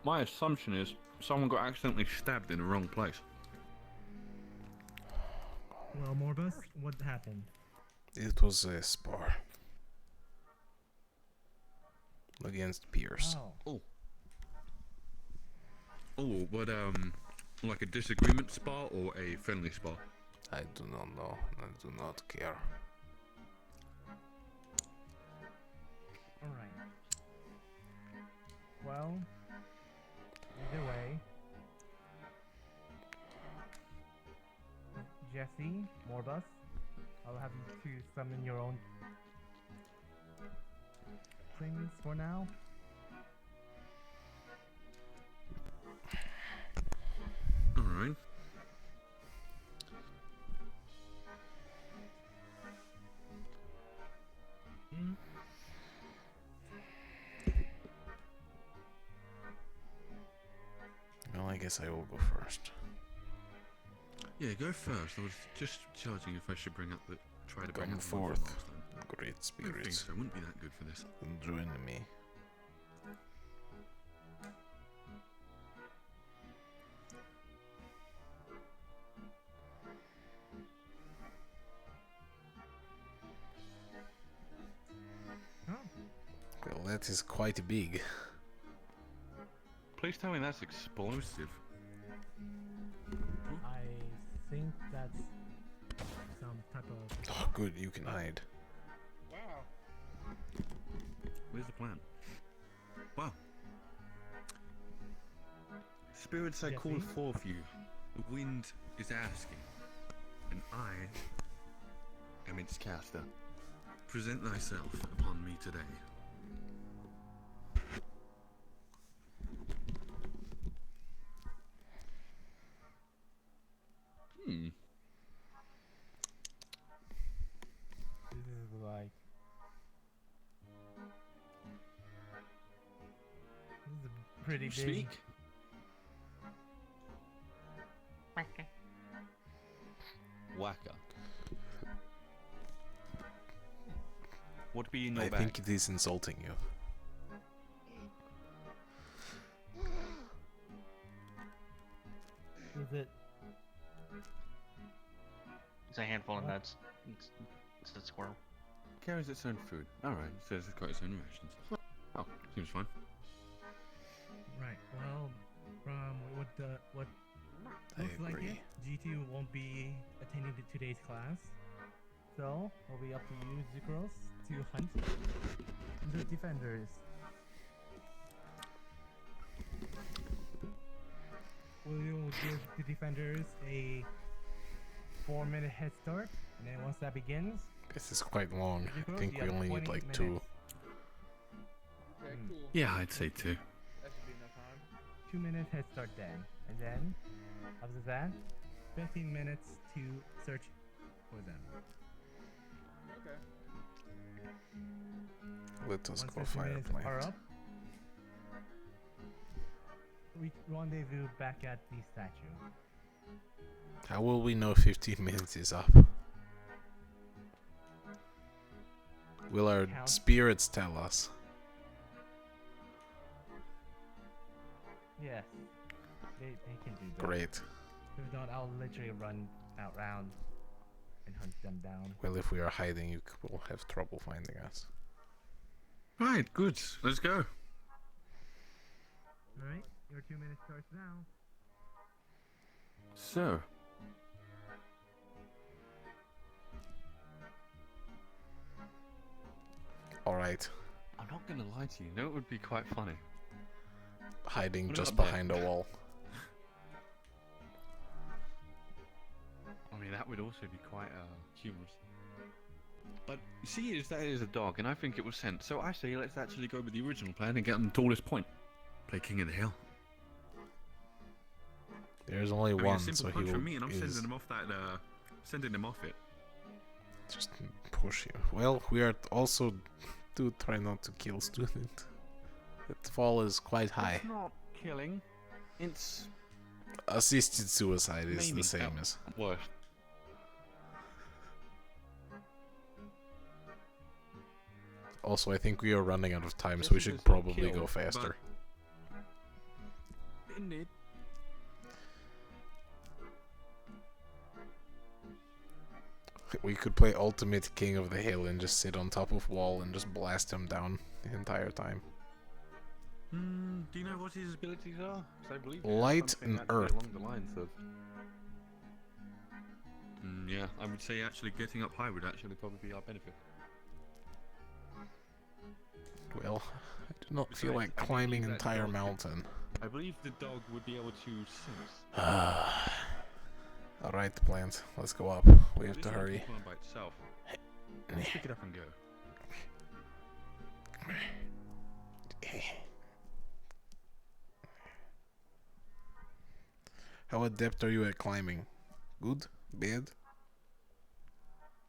my assumption is someone got accidentally stabbed in the wrong place. Well, Morbus, what happened? It was a spar against Pierce. Oh. Oh, but like a disagreement spar or a friendly spar? I do not know. I do not care. Alright. Well, either way, Jesse, Morbus, I'll have you to summon your own things for now. Alright. Well, I guess I will go first. Yeah, go first. I was just charging if I should bring up the try to bring Come up the one forth, from last time. great I don't think spirits. so. It wouldn't be that good for this. Join me. Well, that is quite big. Please tell me that's explosive. I think that's some type of... Oh, good, you can hide. Wow. Where's the plan? Wow. Spirits, I call forth you. The wind is asking, and I am its caster. Present thyself upon me today. This is like... This is pretty big. Speak. Whacker. What be in your I bag? think it is insulting you. Is it? It's a handful of nuts. It's a squirrel. Carries its own food. Alright, so it's got its own rations. Oh, seems fine. Right. Well, from what looks like it, G2 won't be attending today's class, so it'll be up to you, Zucros, to hunt the defenders. We'll give the defenders a 4-minute head start, and then once that begins, This is quite long. I Zucros, think you we have only 20 need like minutes. 2. Okay, cool. Yeah, I'd say 2. That should be enough time. 2-minute head start then, and then after that, 15 minutes to search for them. Okay. Let us Once go 15 fire minutes plant. are up, we rendezvous back at the statue. How will we know 15 minutes is up? Will our Count. spirits tell us? Yes, they can do that. Great. If not, I'll literally run out round and hunt them down. Well, if we are hiding, you will have trouble finding us. Right, good. Let's go. Alright, your 2 minutes starts now. So, Alright. I'm not gonna lie to you. You know it would be quite funny. Hiding What just about behind that? a wall. I mean, that would also be quite humorous. But see, that is a dog, and I think it was sent. So I say let's actually go with the original plan and get on the tallest point. Play King of the Hill. There's only I mean, one, a simple so punch he from me, and I'm is sending him off that. Sending him off it. just push you. Well, we are also do try not to kill student. That fall is quite high. It's not killing. It's Assisted suicide is the maiming. same Oh, as. worse. Also, I think we are running out of time, Yes, so we it should is a probably kill, go faster. In it. We could play Ultimate King of the Hill and just sit on top of wall and just blast him down the entire time. Do you know what his abilities are? 'Cause I believe Light something and actually earth. along the lines of. Yeah, I would say actually getting up high would actually probably be our benefit. Well, I do not feel Besides, like I climbing believe that entire dog- mountain. I believe the dog would be able to sense. Alright, Plant, let's go up. We have This to is hurry. keep on by itself. Let's pick it up and go. How adept are you at climbing? Good? Bad?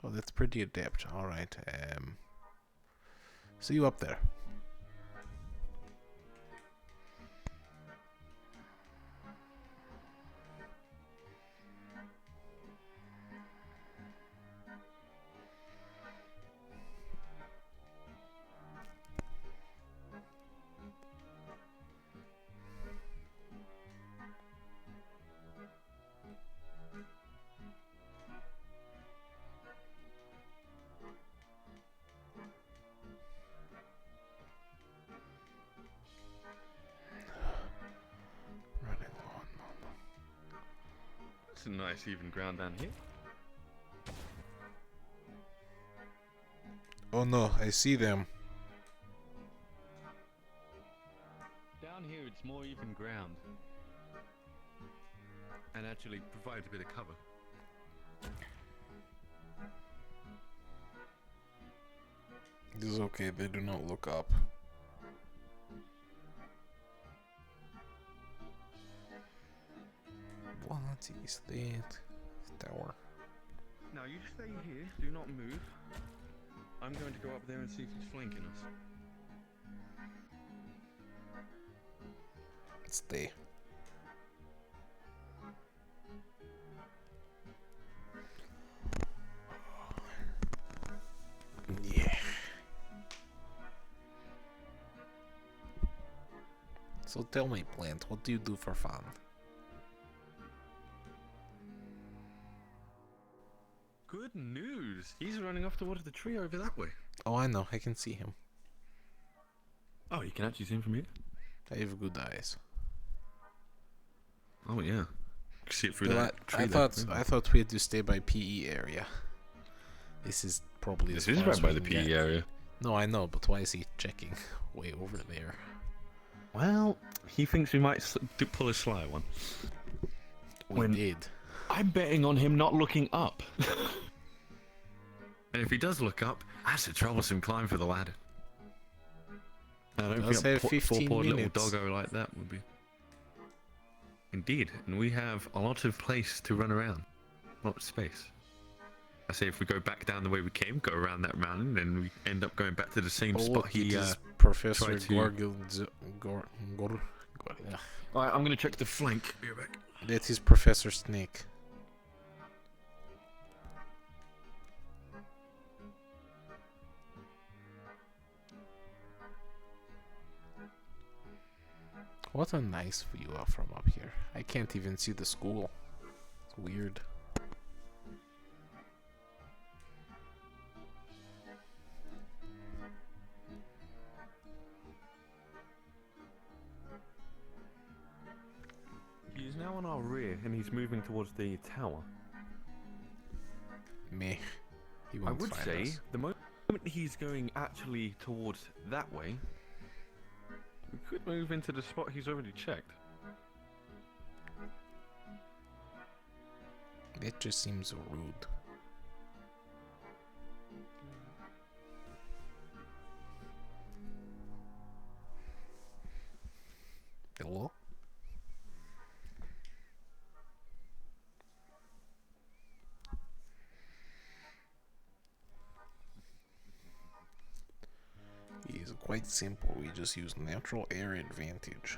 Oh, that's pretty adept. Alright, see you up there. It's a nice even ground down here. Oh no, I see them. Down here it's more even ground. And actually provides a bit of cover. This is okay, they do not look up. What is that tower? Now you stay here, do not move. I'm going to go up there and see if he's flanking us. Stay. Yeah. So tell me, Plant, what do you do for fun? Good news! He's running off towards the tree over that way. Oh, I know, I can see him. Oh, you can actually see him from here? I have good eyes. Oh yeah. You can see it through Well, that tree I there. thought we had to stay by PE area. This is probably This as is far right as by we the can PE get. area. No, I know, but why is he checking way over there? Well, he thinks we might pull a sly one. We did. I'm betting on him not looking up. And if he does look up, that's a troublesome climb for the ladder. I don't Does think have 15 poor little minutes. doggo like that would be. Indeed, and we have a lot of place to run around. A lot of space. I say if we go back down the way we came, go around that mountain, then we end up going back to the same Oh, spot look, he it is Professor tried to... Alright, I'm gonna check the flank. Be right back. That is Professor Snake. What a nice view from up here. I can't even see the school. It's weird. He is now on our rear, and he's moving towards the tower. Meh. He I won't would find say us. the moment he's going actually towards that way, we could move into the spot he's already checked. It just seems rude. Hello? It's quite simple. We just use natural air advantage.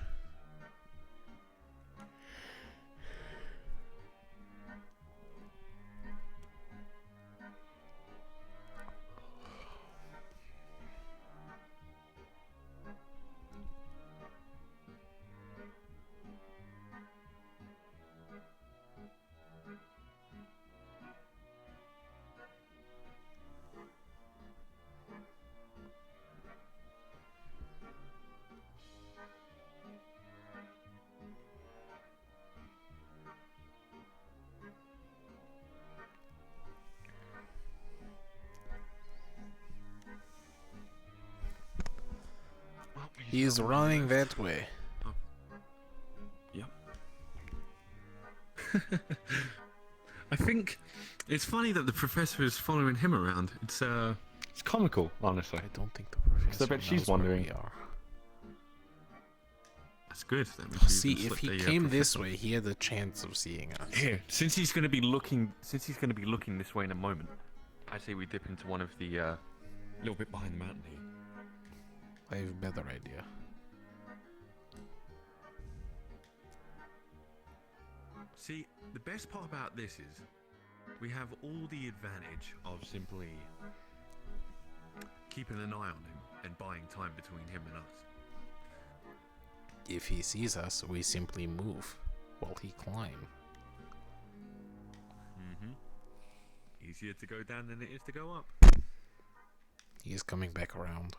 He's running that way. Yep. I think it's funny that the professor is following him around. It's comical, honestly. I don't think the professor I bet she's knows where wondering. we are. That's good. That means we See, can if slip he the, came this professor. way, he had a chance of seeing us. Here, since he's going to be looking this way in a moment, I say we dip into one of the little bit behind the mountain here. I have a better idea. See, the best part about this is we have all the advantage of simply keeping an eye on him and buying time between him and us. If he sees us, we simply move while he climb. Easier to go down than it is to go up. He is coming back around.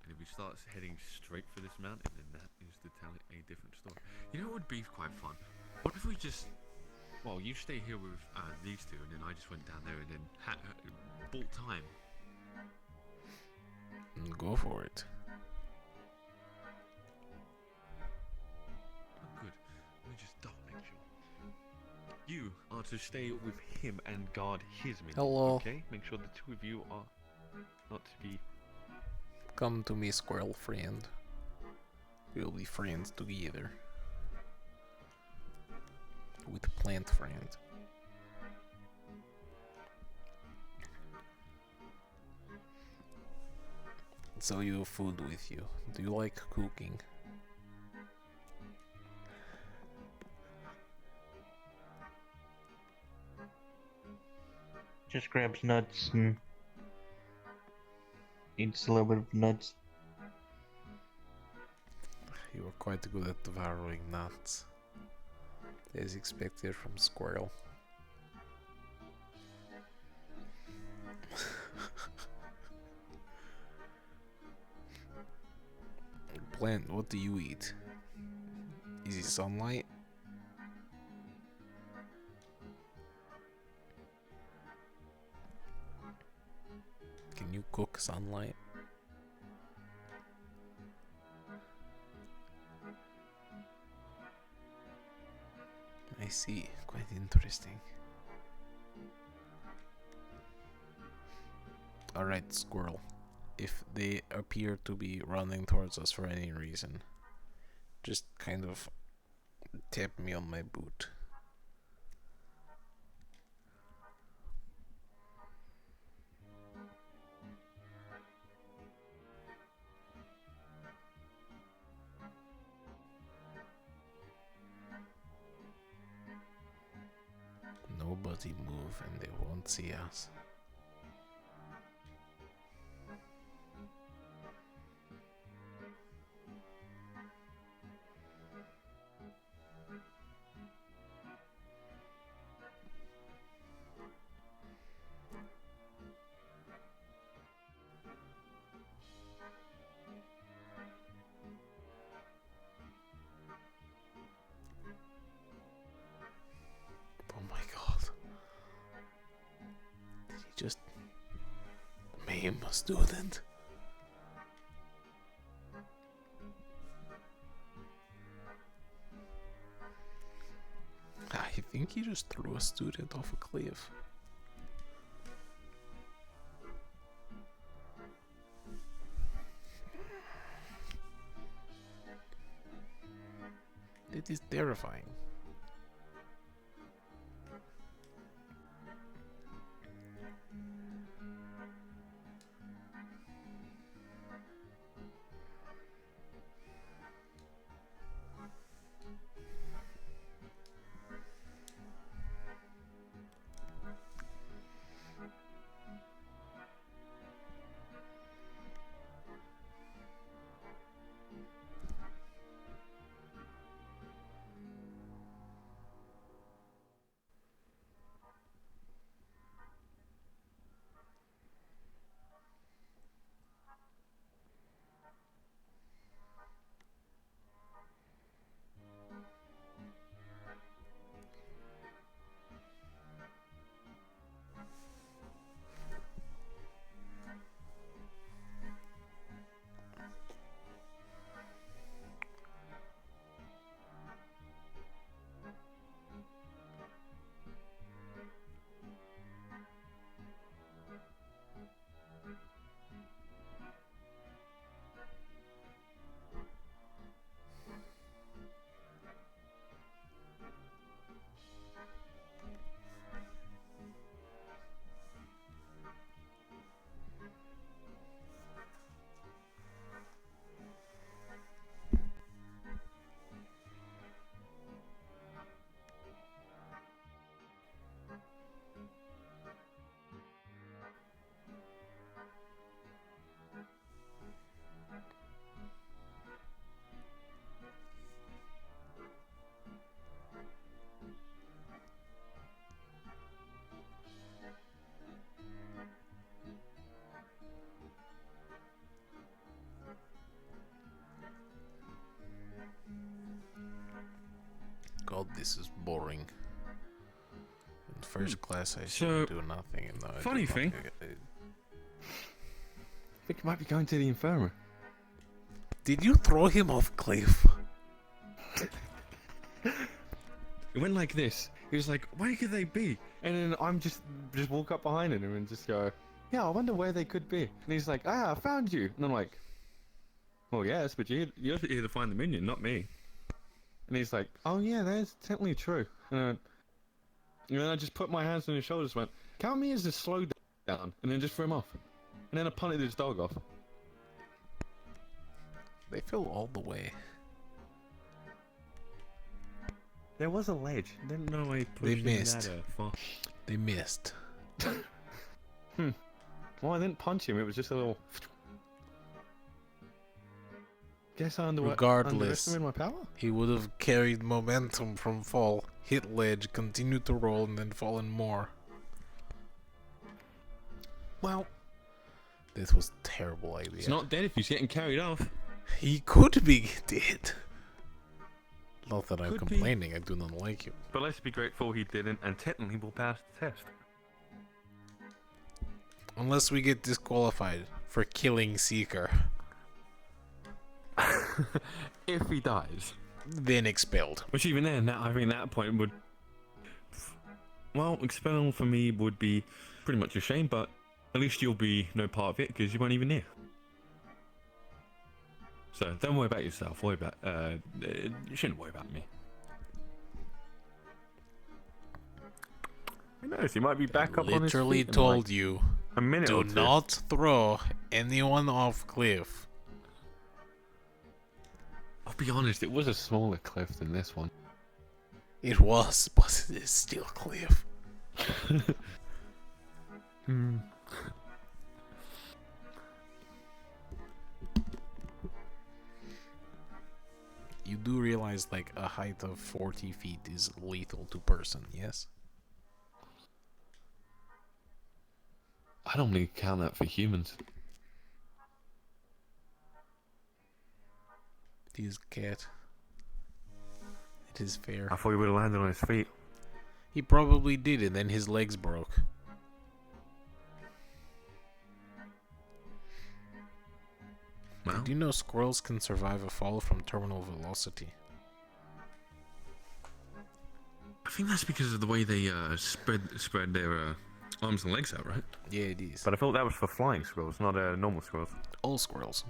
And if he starts heading straight for this mountain, then that is to tell a different story. You know what would be quite fun? What if we just... Well, you stay here with these two, and then I just went down there and then bought time. Go for it. Oh, good. Let me just double make sure. You are to stay with him and guard his men. Hello. Okay? Make sure the two of you are not to be... Come to me, squirrel friend. We'll be friends together. With plant friend. So you have food with you. Do you like cooking? Just grabs nuts and eats a little bit of nuts. You are quite good at devouring nuts, as expected from squirrel. Plant, what do you eat? Is it sunlight? Can you cook sunlight? I see, quite interesting. Alright, squirrel. If they appear to be running towards us for any reason, just kind of tap me on my boot. Nobody move and they won't see us. just maim a student. I think he just threw a student off a cliff. It is terrifying. God, this is boring. In first class, I should do nothing. And I funny do thing. nothing. I think you might be going to the infirmary. Did you throw him off cliff? It went like this. He was like, "Where could they be?" And then I'm just walk up behind him and just go, "Yeah, I wonder where they could be." And he's like, "Ah, I found you." And I'm like, "Well, yes, but you're here to find the minion, not me." And he's like, "Oh yeah, that's technically true." And then I just put my hands on his shoulders, went, "Count me as a slow down," and then just threw him off. And then I punted his dog off. They fell all the way. There was a ledge. Didn't know I pushed They missed. that far. They missed. Well, I didn't punch him. It was just a little. Guess I Regardless, underestimated my power. he would have carried momentum from fall, hit ledge, continued to roll, and then fallen more. Well, this was a terrible idea. It's not dead if he's getting carried off. He could be dead. Not that I'm Could be. complaining, I do not like you. But let's be grateful he didn't, and technically will pass the test. Unless we get disqualified for killing Seeker. If he dies. Then expelled. Which even then, I think that point would... Well, expelling for me would be pretty much a shame, but at least you'll be no part of it, because you weren't even here. So, don't worry about yourself, worry about... you shouldn't worry about me. Who knows, he might be back up on his feet. Literally in told like you, a minute do or two. not throw anyone off cliff. I'll be honest, it was a smaller cliff than this one. It was, but it is still cliff. You do realize, like, a height of 40 feet is lethal to person, yes? I don't need to count that for humans. It is cat. It is fair. I thought he would have landed on his feet. He probably did, and then his legs broke. Did you know squirrels can survive a fall from terminal velocity? I think that's because of the way they spread their arms and legs out, right? Yeah, it is. But I thought that was for flying squirrels, not normal squirrels. All squirrels.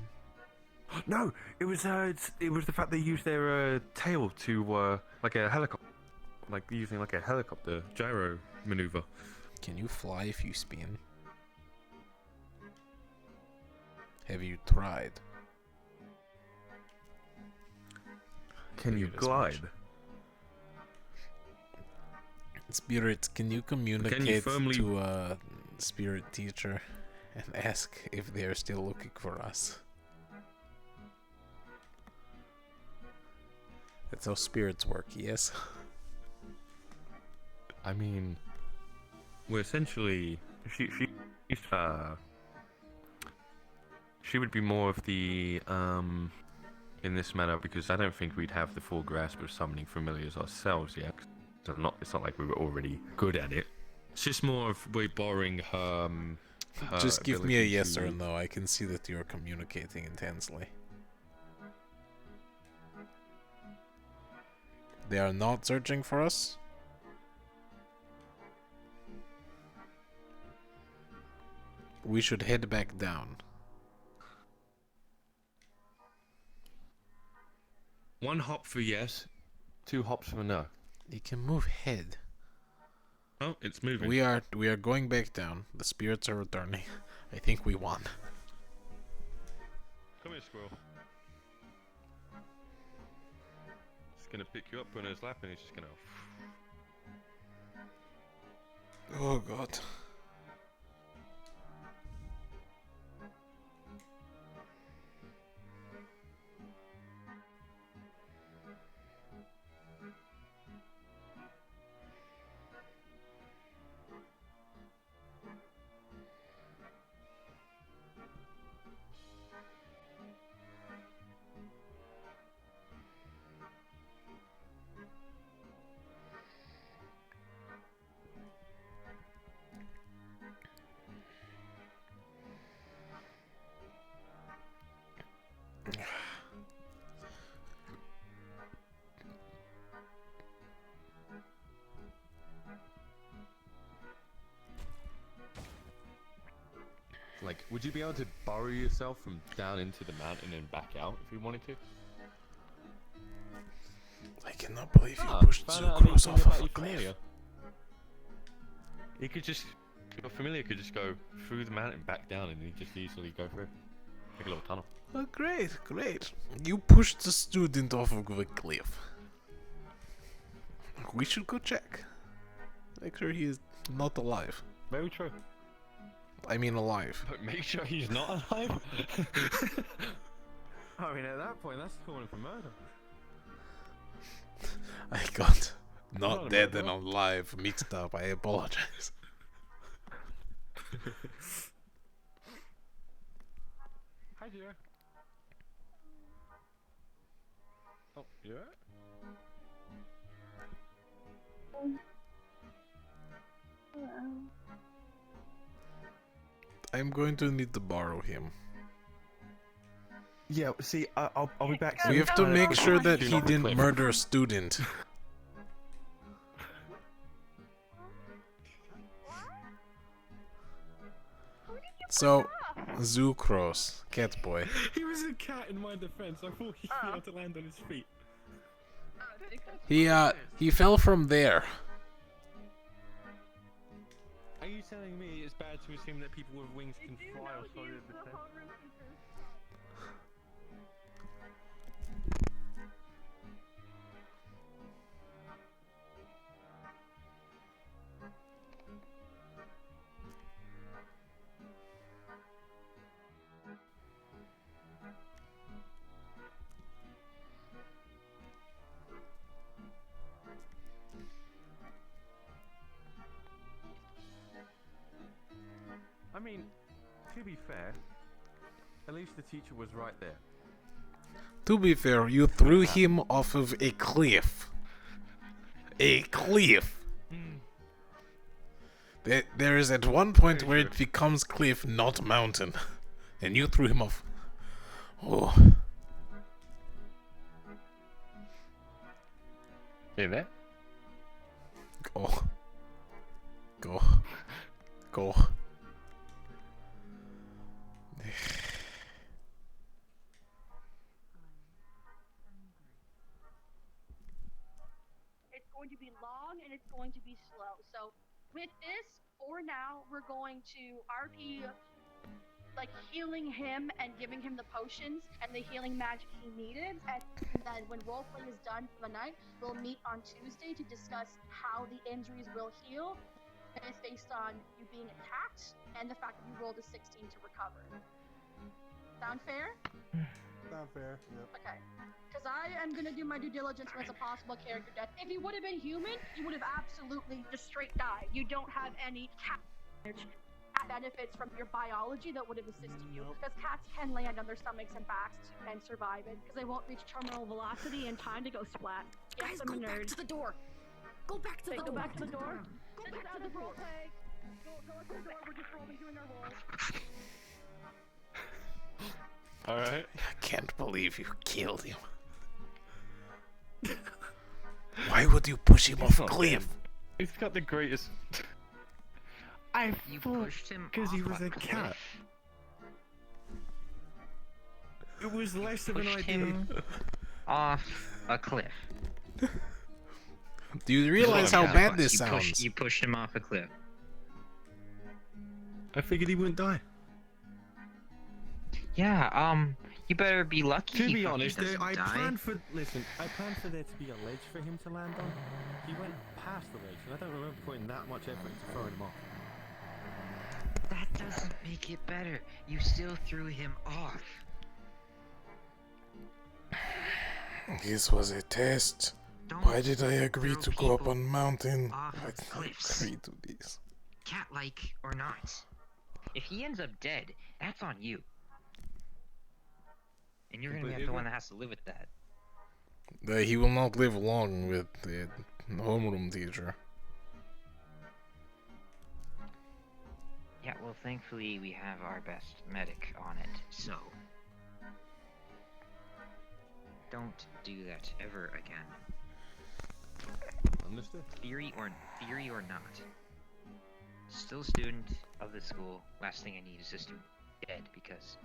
No, it was the fact they used their tail to like a helicopter, like using like a helicopter gyro maneuver. Can you fly if you spin? Have you tried? Can you glide? Spirit, can you communicate to a spirit teacher and ask if they are still looking for us? That's how spirits work, yes? I mean, we're essentially she would be more of the in this manner, because I don't think we'd have the full grasp of summoning familiars ourselves yet. It's not like we were already good at it. It's just more of we're borrowing her. Just give me a yes or no. I can see that you're communicating intensely. They are not searching for us? We should head back down. 1 hop for yes, 2 hops for no. You can move head. Oh, it's moving. We are going back down. The spirits are returning. I think we won. Come here, squirrel. He's gonna pick you up on his lap and he's just gonna. Oh god. Like, would you be able to burrow yourself from down into the mountain and back out if you wanted to? I cannot believe you pushed Zucros off of a cliff. You could just, your familiar could just go through the mountain back down and you just easily go through. Like a little tunnel. Oh, great, great. You pushed the student off of a cliff. We should go check. Make sure he is not alive. Very true. I mean alive. But make sure he's not alive? I mean, at that point, that's calling for murder. I got not dead and alive mixed up. I apologize. Hi, dear. Oh, you alright? I'm going to need to borrow him. Yeah, see, I'll be back soon. We have to make sure that he didn't murder a student. So, Zucros, cat boy. He was a cat in my defense. I thought he'd be able to land on his feet. He fell from there. Are you telling me it's bad to assume that people with wings can fly or so the same? I mean, to be fair, at least the teacher was right there. To be fair, you threw him off of a cliff. A cliff! There is at one point where it becomes cliff, not mountain. And you threw him off. Oh. You there? Go. Go. Go. It's going to be long and it's going to be slow. So with this, for now, we're going to RP like healing him and giving him the potions and the healing magic he needed. And then when roleplay is done for the night, we'll meet on Tuesday to discuss how the injuries will heal. And it's based on you being attacked and the fact that you rolled a 16 to recover. Sound fair? Sound fair, yep. Okay. Because I am going to do my due diligence when it's a possible character death. If he would have been human, he would have absolutely just straight died. You don't have any cat benefits from your biology that would have assisted you. Because cats can land on their stomachs and backs and survive it. Because they won't reach terminal velocity in time to go splat. Yes, Guys, I'm a go back nerd. to the door. Go back to the door. Go back to the door. Go This back is to out the of door. roleplay. Go to the door. We're just rolling doing our roll. Alright. I can't believe you killed him. Why would you push him off a cliff? He's got the greatest. I thought because he was a cat. It was less of an Pushed idea. him off a cliff. Do you realize how bad this You sounds? You pushed him off a cliff. I figured he wouldn't die. Yeah, you better be lucky. To he be fucking honest, doesn't I die. planned for. I planned for there to be a ledge for him to land on. He went past the ledge, and I don't remember putting that much effort into throwing him off. That doesn't make it better. You still threw him off. This was a test. Why did I agree to go up on mountain? I did not agree to this. Cat-like or not. If he ends up dead, that's on you. And you're gonna be the one that has to live with that. He will not live long with the homeroom teacher. Yeah, well, thankfully we have our best medic on it, so don't do that ever again. Understood. Theory or not. Still a student of the school. Last thing I need is a student dead because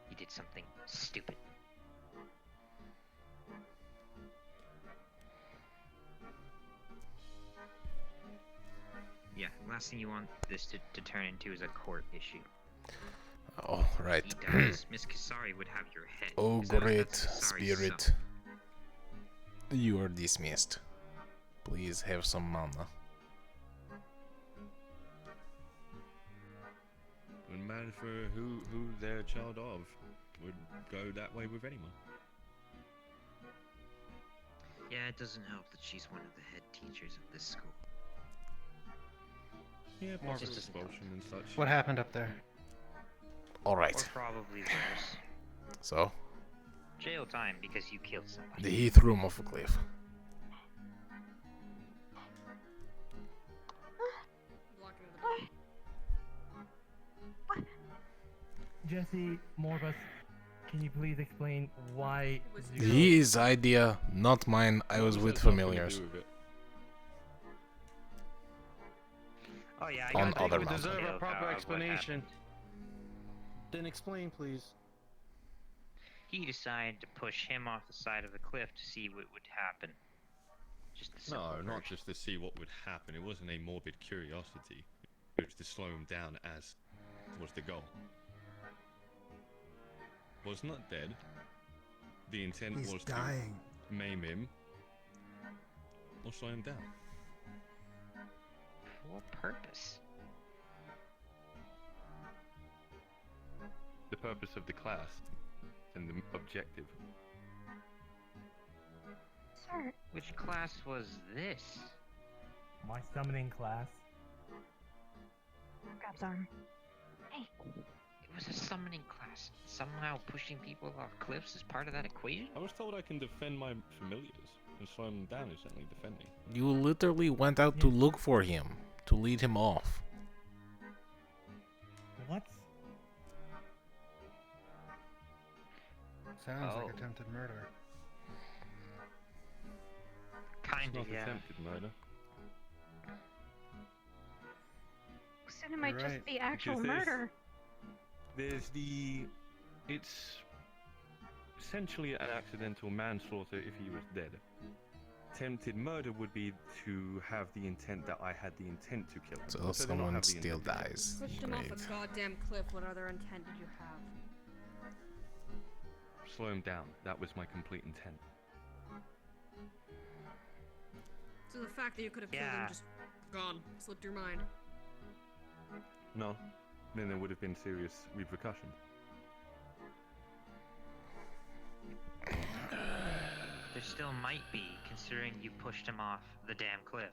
he did something stupid. Yeah, last thing you want this to turn into is a court issue. Oh, right. He dies, Miss Kasari would have your head. Oh, 'cause that was great Miss Kasari's spirit. son. You are dismissed. Please have some mana. Wouldn't matter for who they're a child of. Would go that way with anyone. Yeah, it doesn't help that she's one of the head teachers of this school. Yeah, More possible just expulsion and such. What happened up there? Alright. Or probably worse. So, Jail time because you killed somebody. he threw him off a cliff. Jesse, Morbus, can you please explain why His idea, not mine. I was with familiars. Oh yeah, On I got other the mountains. details Deserve a proper of what explanation. happened. Then explain, please. He decided to push him off the side of the cliff to see what would happen. Just the No, simple not version. just to see what would happen. It wasn't a morbid curiosity. It was to slow him down as was the goal. Was not dead. The intent He's was dying. to maim him or slow him down. For what purpose? The purpose of the class and the objective. Sir. Which class was this? my summoning class? Grabs arm. Hey, it was a summoning class. Somehow pushing people off cliffs is part of that equation? I was told I can defend my familiars, and slow them down is certainly defending. You literally went out to look for him, to lead him off. What? Sounds like attempted murder. Kind of, Not yeah. attempted murder. So it might You're just right, be actual because murder. It's essentially an accidental manslaughter if he was dead. Attempted murder would be to have the intent that I had the intent to kill him. So they don't someone have the still intent to kill him. dies. Pushed him off Great. a goddamn cliff. What other intent did you have? Slow him down. That was my complete intent. So the fact that you could have killed him just gone, slipped your mind. No, then there would have been serious repercussions. There still might be, considering you pushed him off the damn cliff.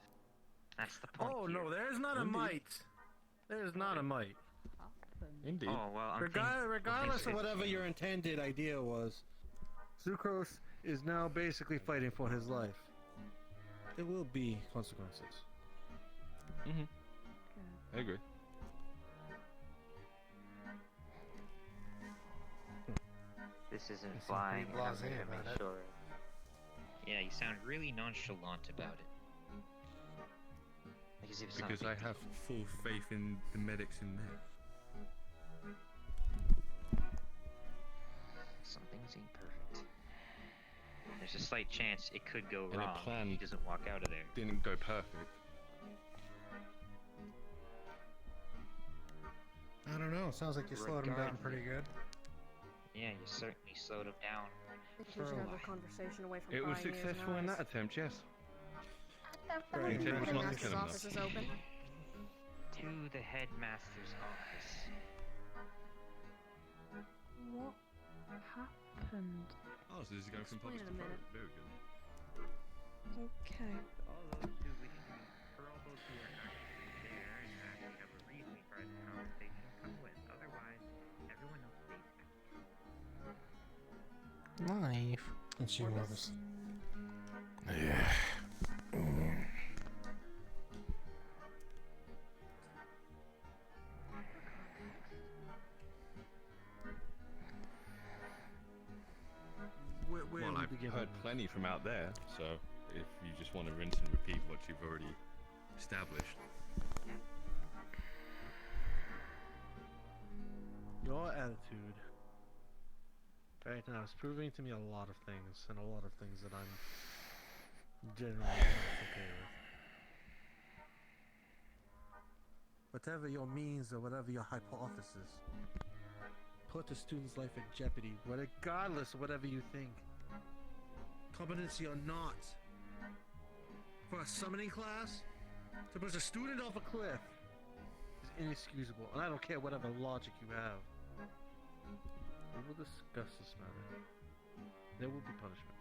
That's the point. Oh here. no, there's not a might. There's not a might. Indeed. Oh well, Regardless of whatever your intended idea was, Sucrose is now basically fighting for his life. There will be consequences. Mm-hmm. I agree. This isn't You seem flying. pretty And I'm blasé gonna about make it. sure. Yeah, you sound really nonchalant about it. Like as if it's not a Because I big have full faith in the medics in there. Some things ain't perfect. There's a slight chance it could go And wrong. the plan He doesn't walk out of there. didn't go perfect. I don't know. Sounds like you slowed him down pretty good. Yeah, you certainly slowed him down. I think we should have the conversation away from It was prying ears and successful in eyes. that attempt, yes. The Right, it was not to Headmaster's kill him, office is open. To the headmaster's office. What happened? Oh, so this is going from Explain public in to a minute. private. Very good. Okay. For all those who are actually there and actually have a reason for this conversation, come with. Otherwise, everyone else stays back. Knife. And she noticed. Yeah. Where Well, would I've we give heard him? plenty from out there, so if you just want to rinse and repeat what you've already established. Your attitude right now is proving to me a lot of things, and a lot of things that I'm generally not okay with. Whatever your means or whatever your hypothesis, put the student's life in jeopardy, regardless of whatever you think. Competency or not. For a summoning class, to push a student off a cliff is inexcusable, and I don't care whatever logic you have. We will discuss this matter. There will be punishment.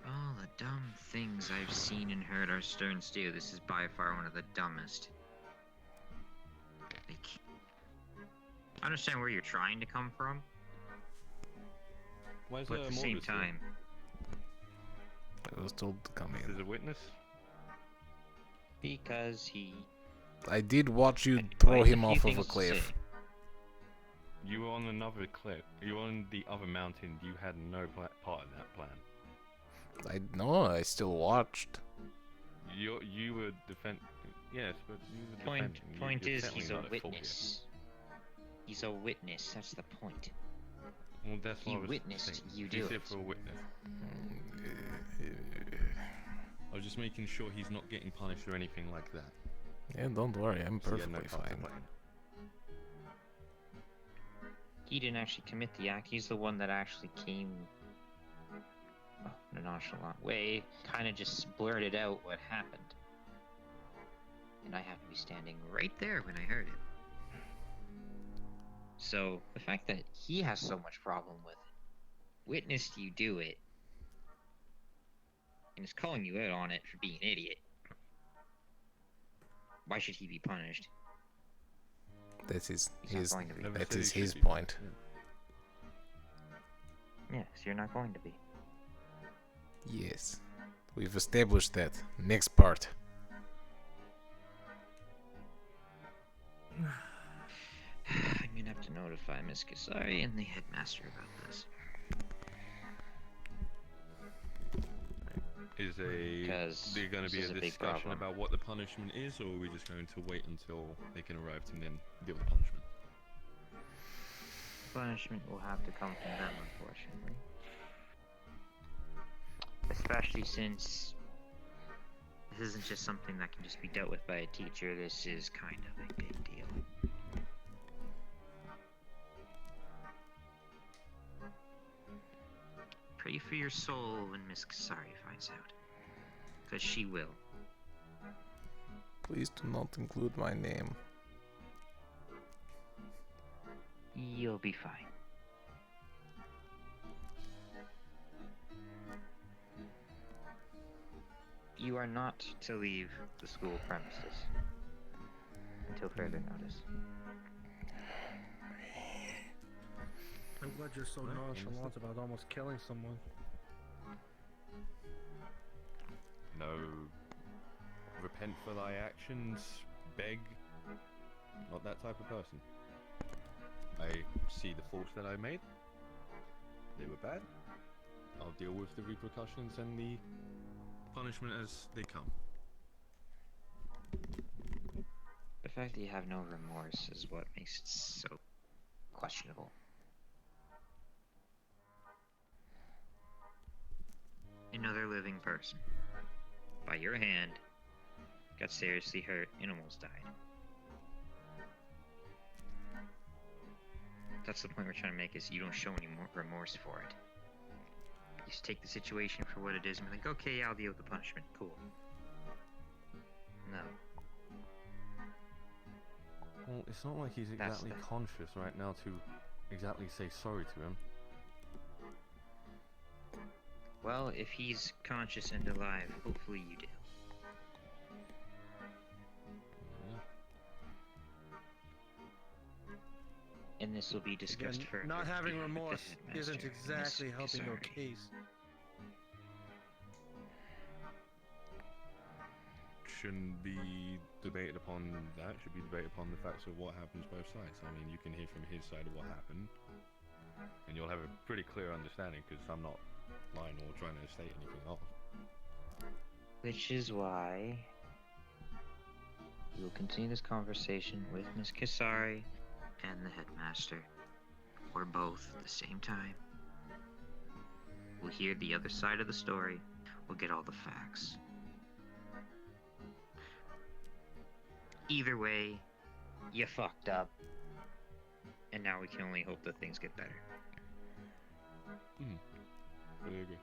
All the dumb things I've seen and heard are stern steel. This is by far one of the dumbest. Like, I understand where you're trying to come from, Where's but at the same time, I was told to come Is in. a witness? because he I did watch you well, throw he has him a off few of a things to cliff. say. You were on another cliff. You were on the other mountain. You had no part of that plan. I know. I still watched. You were defend. Yes, but you were Point defending. point You're is, certainly he's a not at fault here. witness. He's a witness. That's the point. Well, that's He what I was witnessed saying. you He's do here it. for a witness. I was just making sure he's not getting punished or anything like that. Yeah, don't worry. I'm So you had no perfectly part to fine. play. He didn't actually commit the act. He's the one that actually came in a nonchalant way, kind of just blurted out what happened. And I happened to be standing right there when I heard it. So the fact that he has so much problem with it, witnessed you do it, and is calling you out on it for being an idiot. Why should he be punished? That is He's not his. going to be. That is his point. Yes, you're not going to be. Yes, we've established that. Next part. I'm gonna have to notify Miss Kasari and the headmaster about this. Is there going to be a discussion about what the punishment is, or are we just going to wait until they can arrive and then deal with the punishment? Punishment will have to come from them, unfortunately. Especially since this isn't just something that can just be dealt with by a teacher, this is kind of a big deal. Pray for your soul when Miss Kasari finds out. Because she will. Please do not include my name. You'll be fine. You are not to leave the school premises until further notice. I'm glad you're so nonchalant about almost killing someone. No. Repent for thy actions, beg. Not that type of person. I see the faults that I made. They were bad. I'll deal with the repercussions and the punishment as they come. The fact that you have no remorse is what makes it so questionable. Another living person, by your hand, got seriously hurt and almost died. That's the point we're trying to make, is you don't show any more remorse for it. You just take the situation for what it is and be like, okay, yeah, I'll deal with the punishment, cool. No. Well, it's not like he's exactly conscious right now to exactly say sorry to him. Well, if he's conscious and alive, hopefully you do. And this will be discussed Again, further. not having with the remorse headmaster, isn't exactly Miss helping your Kasari. case. Shouldn't be debated upon that. Should be debated upon the facts of what happens both sides. I mean, you can hear from his side of what happened, and you'll have a pretty clear understanding, because I'm not lying or trying to state anything off. Which is why we will continue this conversation with Miss Kasari and the headmaster, or both at the same time. We'll hear the other side of the story. We'll get all the facts. Either way, you fucked up, and now we can only hope that things get better. Fully agree.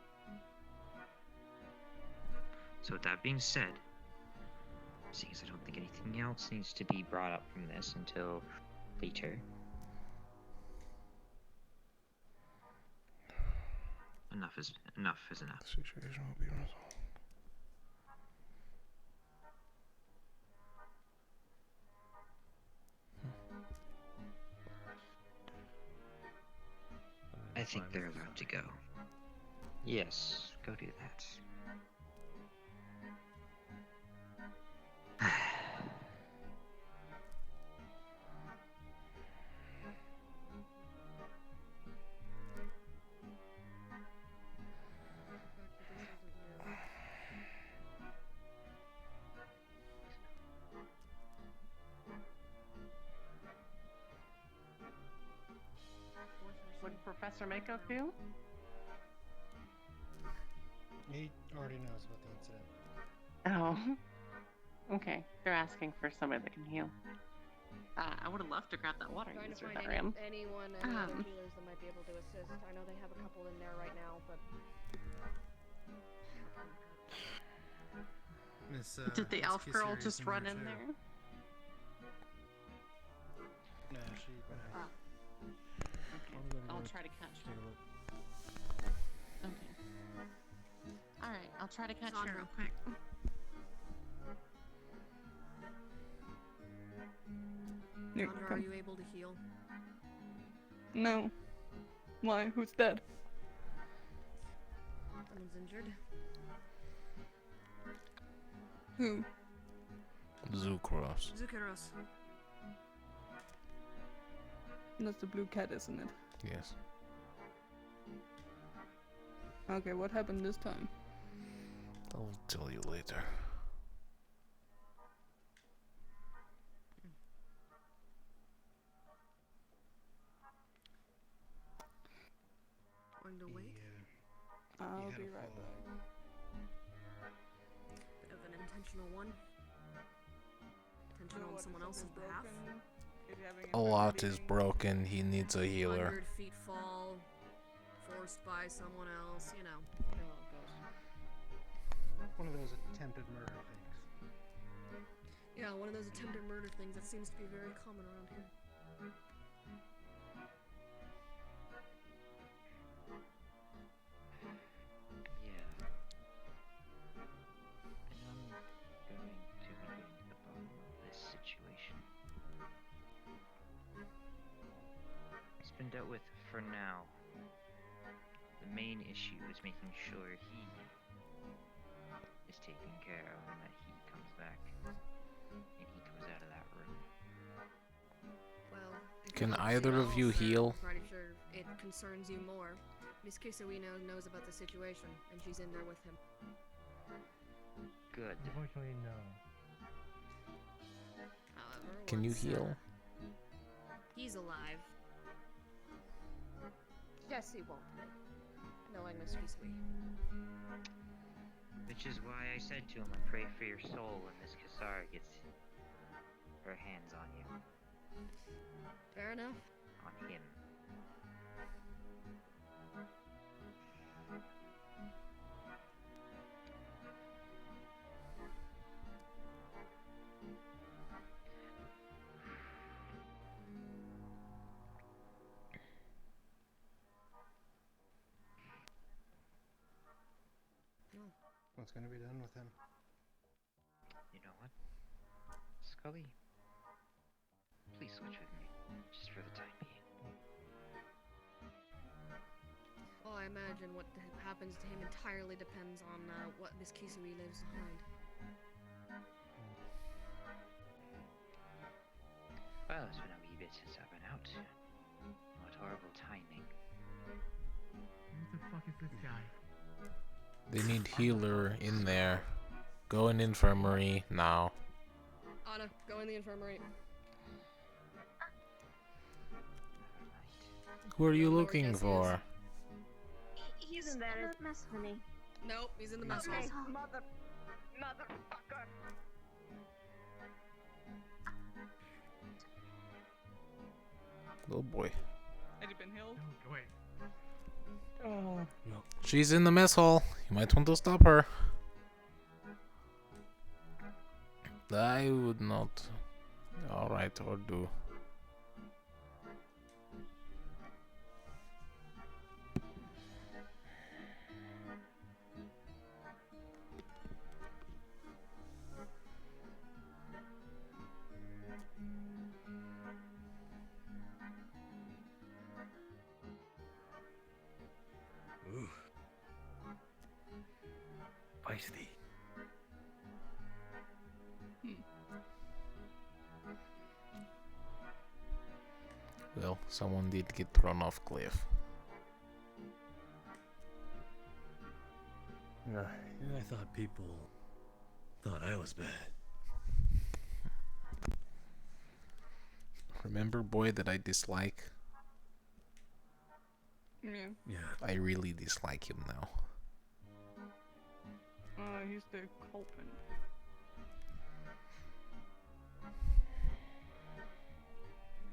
So with that being said, seeing as I don't think anything else needs to be brought up from this until later, enough is enough. The situation will be resolved. I think they're allowed to go. Yes, go do that. What did Professor Mako do? He already knows about the incident. Oh. Okay. They're asking for somebody that can heal. I would have loved to grab that water Trying to user find that I am. anyone, any other healers that might be able to assist. I know they have a couple in there right now, but Did the Miss elf girl Kisser just is run there, in too. there? No, she went out. Okay. I'll try to catch her. Okay. Alright, I'll try to catch her real quick. Sandra, are you able to heal? No. Why? Who's dead? Someone's injured. Zucros. Zuccheiros. That's the blue cat, isn't it? Yes. Okay, what happened this time? I'll tell you later. Going to wait? I'll be right back. Bit of an intentional one. Intentional on someone else's behalf. A lot is broken. He needs a healer. 100 feet fall, forced by someone else, you know how it goes. One of those attempted murder things. Yeah, one of those attempted murder things that seems to be very common around here. Yeah. And I'm going to be getting to the bottom of this situation. It's been dealt with for now. The main issue is making sure he is taken care of and that he comes back and he goes out of that room. Well, if Can you're either of you else, heal? I'm pretty sure it concerns you more. Miss Kisawino knows about the situation, and she's in there with him. Good. Unfortunately, no. However, Can you once, heal? He's alive. Yes, he won't be. Knowing Miss Kisui. Which is why I said to him, I pray for your soul when Miss Kasara gets her hands on you. Fair enough. On him. What's going to be done with him? You know what? Scully, please switch with me, just for the time being. Well, I imagine what happens to him entirely depends on what Miss Kisui leaves behind. Well, it's been a wee bit since I've been out. What horrible timing. Who the fuck is this guy? They need healer in there. Go in infirmary now. Anna, go in the infirmary. Who are you looking for? He's in there. Mess with me. Nope, he's in the mess hall. Motherfucker. Oh boy. Had he been healed? Oh, wait. Oh. No. She's in the mess hall. You might want to stop her. I would not. Alright, or do. Ooh. Feisty. Well, someone did get thrown off cliff. I thought people thought I was bad. Remember boy that I dislike? Yeah. I really dislike him now. He's the culprit.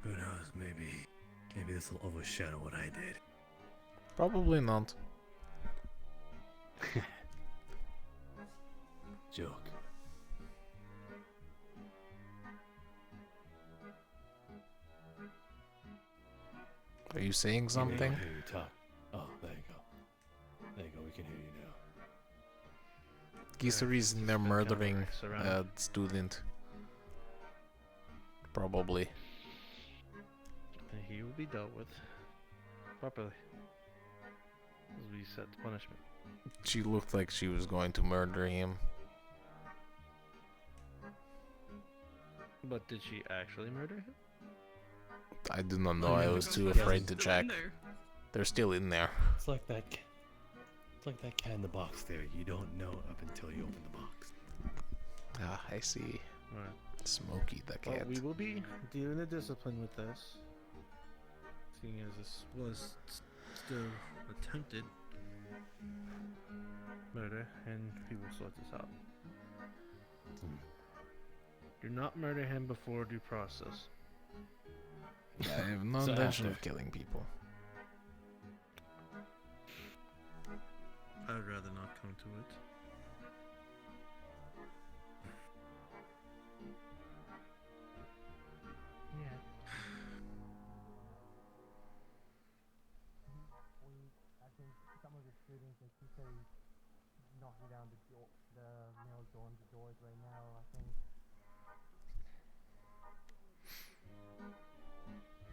Who knows, maybe this will overshadow what I did. Probably not. Joke. Are you saying something? I can hear you talk. Oh, there you go. There you go, we can hear you now. Gisari's in there murdering a student. Probably. He will be dealt with properly. As we set the punishment. She looked like she was going to murder him. But did she actually murder him? I do not know. I was too afraid to check. They're still in there. It's like that. It's like that cat in the box there. You don't know up until you open the box. Ah, I see. Right. Smokey the Well, cat. we will be dealing the discipline with this, seeing as this was still attempted murder, and we will sort this out. Do not murder him before due process. Yeah, I have no So intention of after. killing people. I would rather not come to it. Yeah. I think some of the students, like you say, knocking down the male dorm doors right now. I think.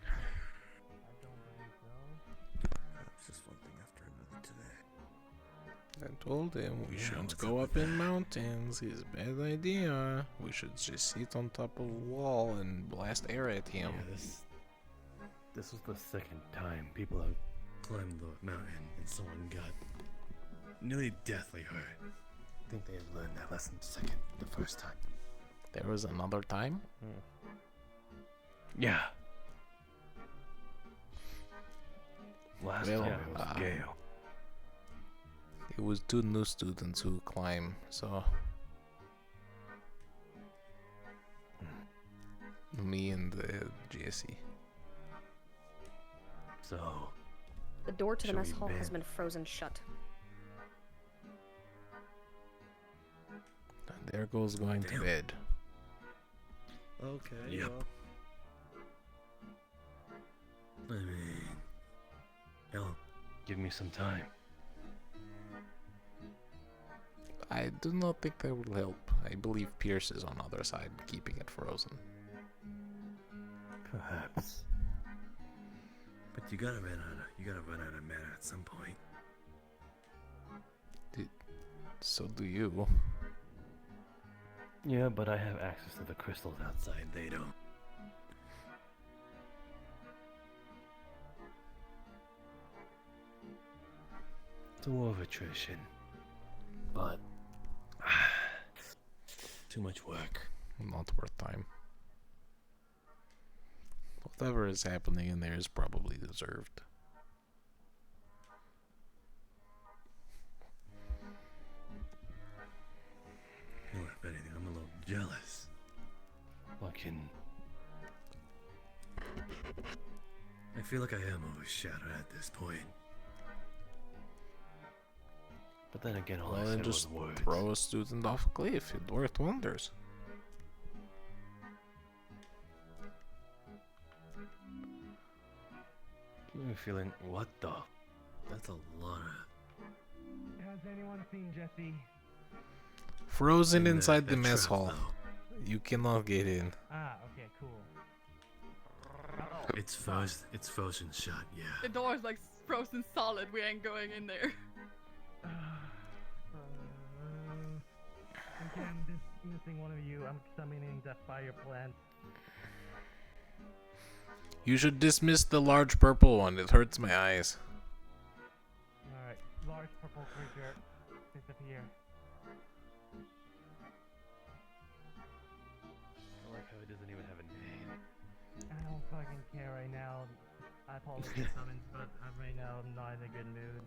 I don't believe so. It's just one thing after another today. I told him we Yeah, shouldn't what's go up up in mountains. It's a bad idea. We should just sit on top of a wall and blast air at him. Yeah, this was the second time people have climbed the mountain and someone got nearly deathly hurt. I think they have learned that lesson the first time. There was another time? Yeah. Last Well, time it was Gale. It was two new students who climb, so me and Jesse. So The door to the Shall mess we hall has ban- been frozen shut. And there goes going to bed. Okay. Yep. Well, I mean, hell, give me some time. I do not think that will help. I believe Pierce is on the other side, keeping it frozen. Perhaps. But you gotta run out of mana at some point. So do you. Yeah, but I have access to the crystals outside. They don't. It's a war of attrition. But too much work. Not worth time. Whatever is happening in there is probably deserved. You know, if anything, I'm a little jealous. Fucking. I feel like I am overshadowed at this point. But then again, all I Well, said then just was words. throw a student off a cliff. It worked wonders. I'm feeling, what the? That's a lot of. Has anyone seen Jesse? Frozen In inside the that mess trap, hall. You cannot get in. Ah, okay, cool. It's frozen shut, yeah. The door is like frozen solid. We ain't going in there. Again, dismissing one of you. I'm summoning the fire plant. You should dismiss the large purple one. It hurts my eyes. Alright, large purple creature, disappear. I like how it doesn't even have a name. I don't fucking care right now. I apologize, summons, but right now I'm not in a good mood.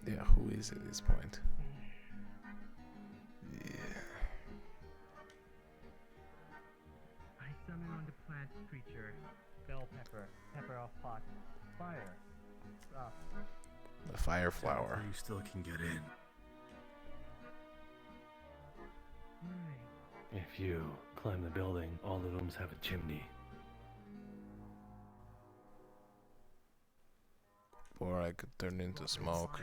Yeah, who is at this point? Yeah. I summon on the plant creature, bell pepper, pepper of pot, fire. The fire flower. You still can get in. If you climb the building, all the rooms have a chimney. Or I could turn into smoke.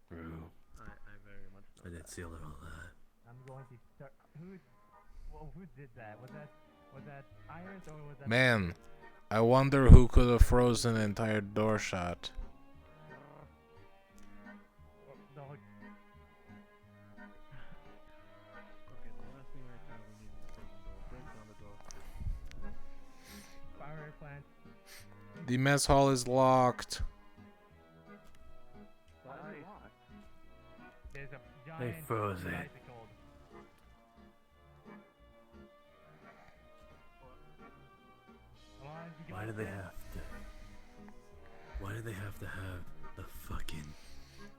True. I very much I did see a little of that. I'm going to start. Who did that? Was that Iris or was that? Man, I wonder who could have frozen an entire door shut. Dog. okay, the last thing right now we need is a frozen door. Break down the door. The mess hall is locked. There's a They giant froze it. bicycle. Come on, you can Why do open they it. have to? Why do they have to have the fucking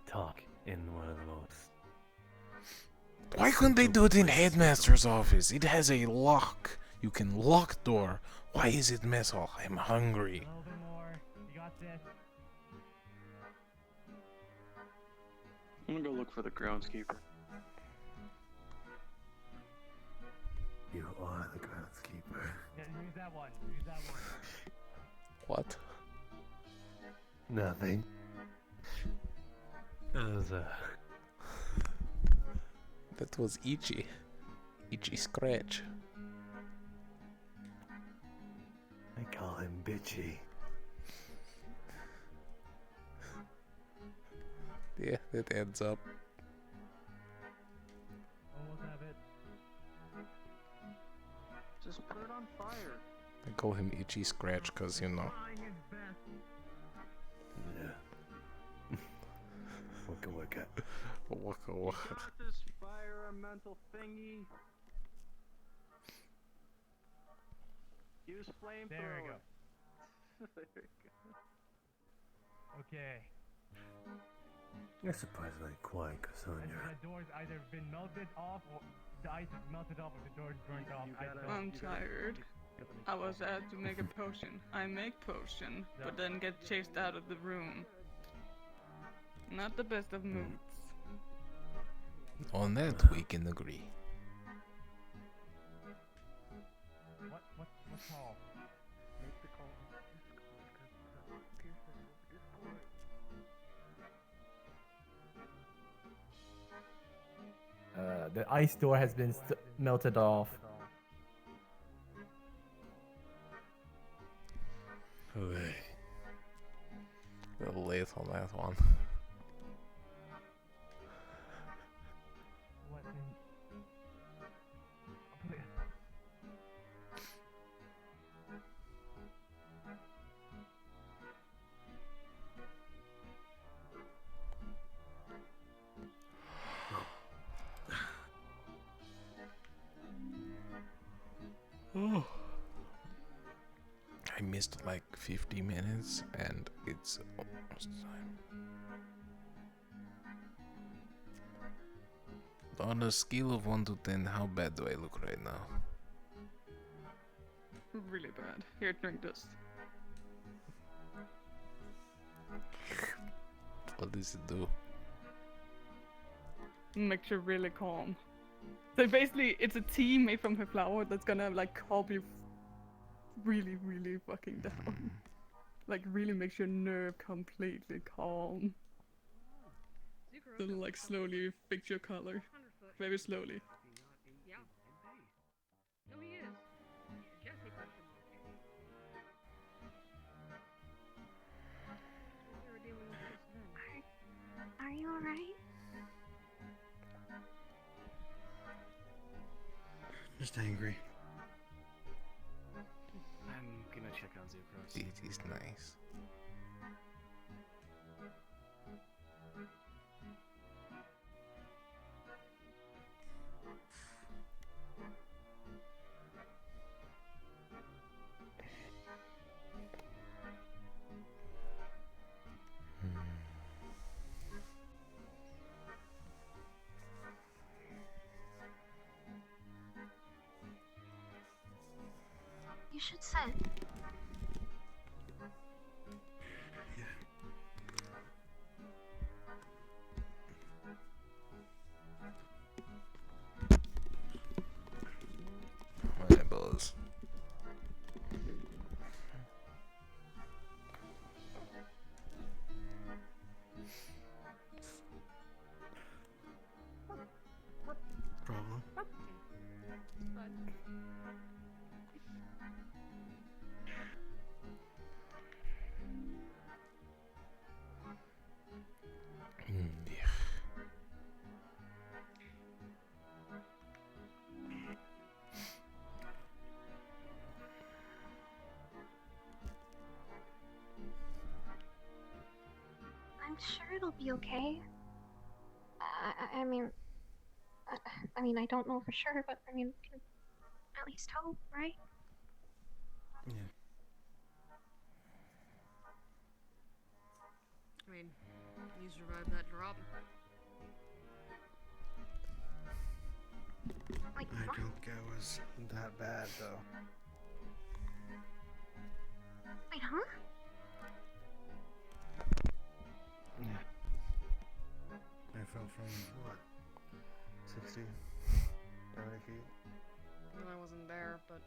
talk in one of the most? Why couldn't they do it in headmaster's office? It has a lock. You can lock door. Why is it mess hall? I'm hungry. A little bit more. You got this. I'm gonna go look for the groundskeeper. You are the groundskeeper. Yeah, use that one. Use that one. What? Nothing. That was Ichi. Ichi Scratch. I call him bitchy. Yeah, that adds up. Almost have it. Just put it on fire. I call him Itchy Scratch because, you know. Yeah. Waka waka. Waka waka. Got this environmental thingy. Use flamethrower. There we go. There we go. Okay. You're surprisingly quiet, Cassandra. The door's either been melted off or the ice is melted off or the door's burnt off. I'm tired. I was asked to make a potion. I make potion, but then get chased out of the room. Not the best of moods. On that, we can agree. What's call? Make the call. The ice door has been melted off. Hooray. A little late on that one. What in... Oh. I missed like 50 minutes and it's almost time. On a scale of 1 to 10, how bad do I look right now? Really bad. Here, drink this. What does it do? Makes you really calm. So basically, it's a tea made from her flower that's gonna like calm you really, really fucking down. Like really makes your nerve completely calm. It'll like slowly fix your color. Very slowly. Yeah. No, he is. Jesse pushed him. We were dealing with this then. Are you alright? Just angry. I'm gonna check on Zucros. It is nice. You should sit. My balls. Problem? I'm sure it'll be okay. I mean, I don't know for sure, but I mean, we can at least hope, right? Yeah. I mean, you survived that drop. Like, I don't think I was that bad, though. Wait, huh? Yeah. I fell from, what, 60? 70 feet? Well, I wasn't there, but...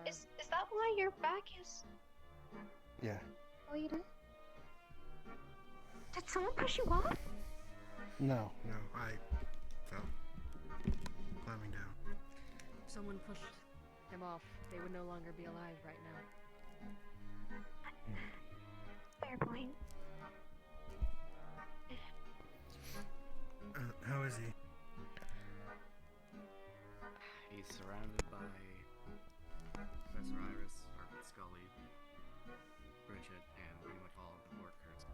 Is that why your back is Yeah. bleeding? Did someone push you off? No, I fell. Climbing down. If someone pushed him off, they would no longer be alive right now. Fair point. How is he? He's surrounded by Professor Iris, Arthur Scully, Bridget, and pretty much all of the workers.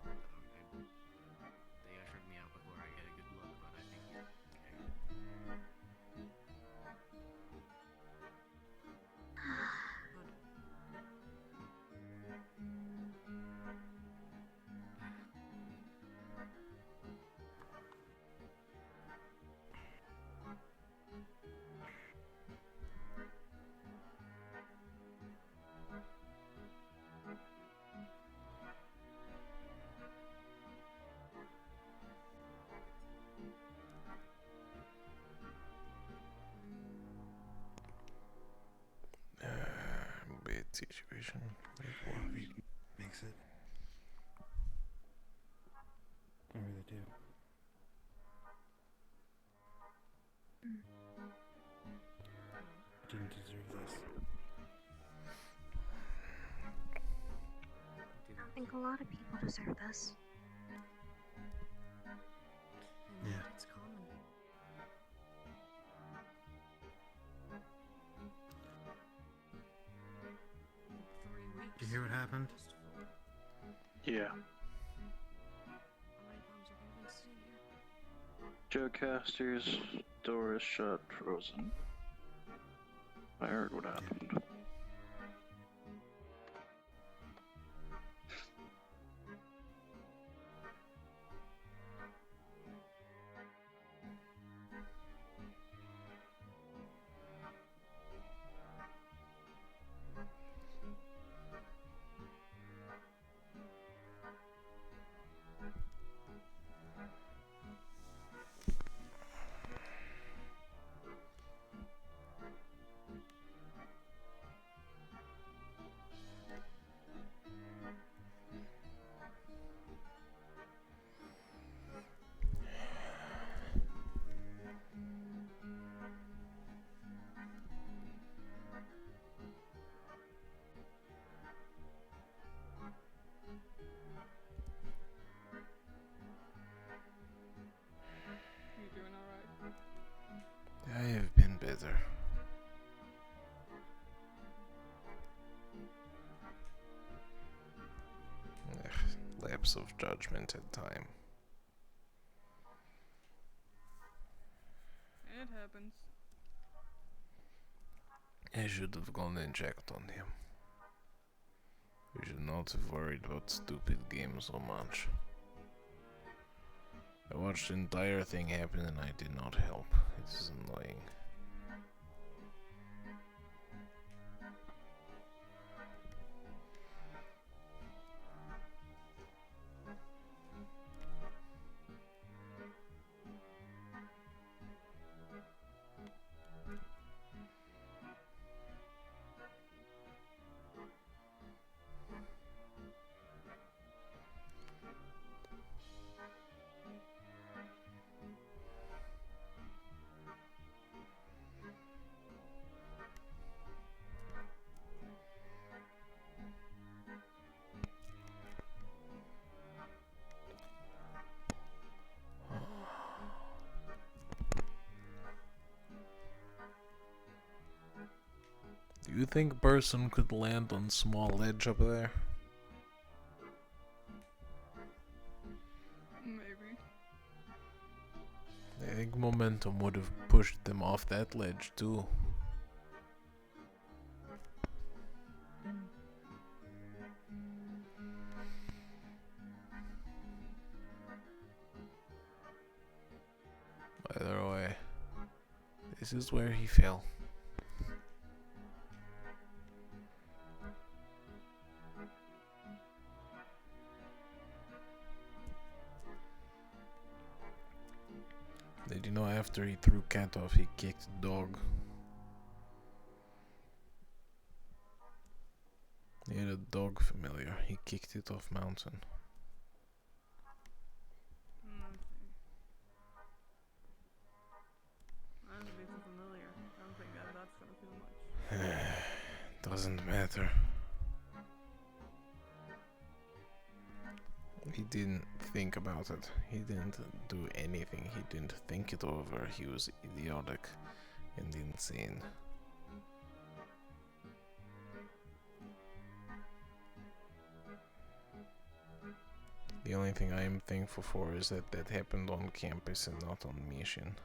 They ushered me out before I get a good look, but I think he's okay. Bad situation. He makes it. I really do. I didn't deserve this. I don't think a lot of people deserve this. Yeah. It's common. Did you hear what happened? Yeah. Joe Caster's door is shut, frozen. I heard what happened. You doing alright? I have been better. Lapse of judgment at time. It happens. I should have gone and checked on him. We should not have worried about stupid games so much. I watched the entire thing happen and I did not help. It is annoying. Do you think Burson could land on small ledge up there? momentum would have pushed them off that ledge too. By the way, this is where he fell. Did you know after he threw Cat off, he kicked the dog? He had a dog familiar. He kicked it off mountain. That's a bit familiar. I don't think that's gonna feel much. Doesn't matter. He didn't think about it. He didn't do anything. He didn't think it over. He was idiotic and insane. The only thing I am thankful for is that that happened on campus and not on mission.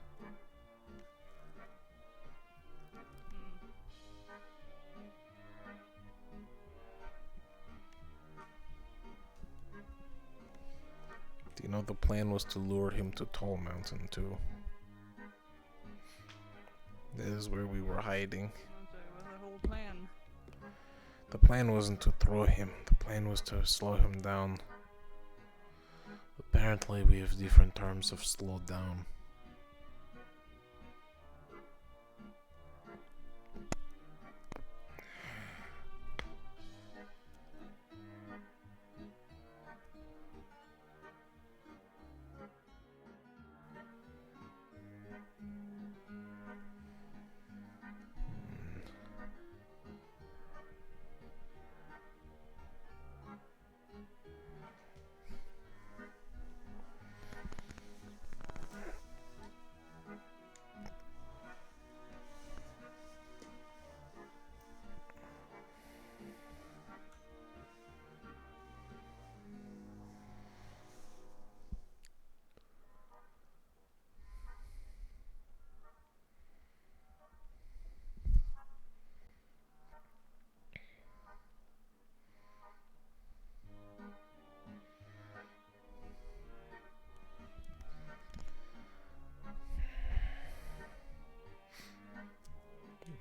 Do you know the plan was to lure him to Tall Mountain too? That is where we were hiding. So it was a whole plan. The plan wasn't to throw him, the plan was to slow him down. Apparently we have different terms of slow down.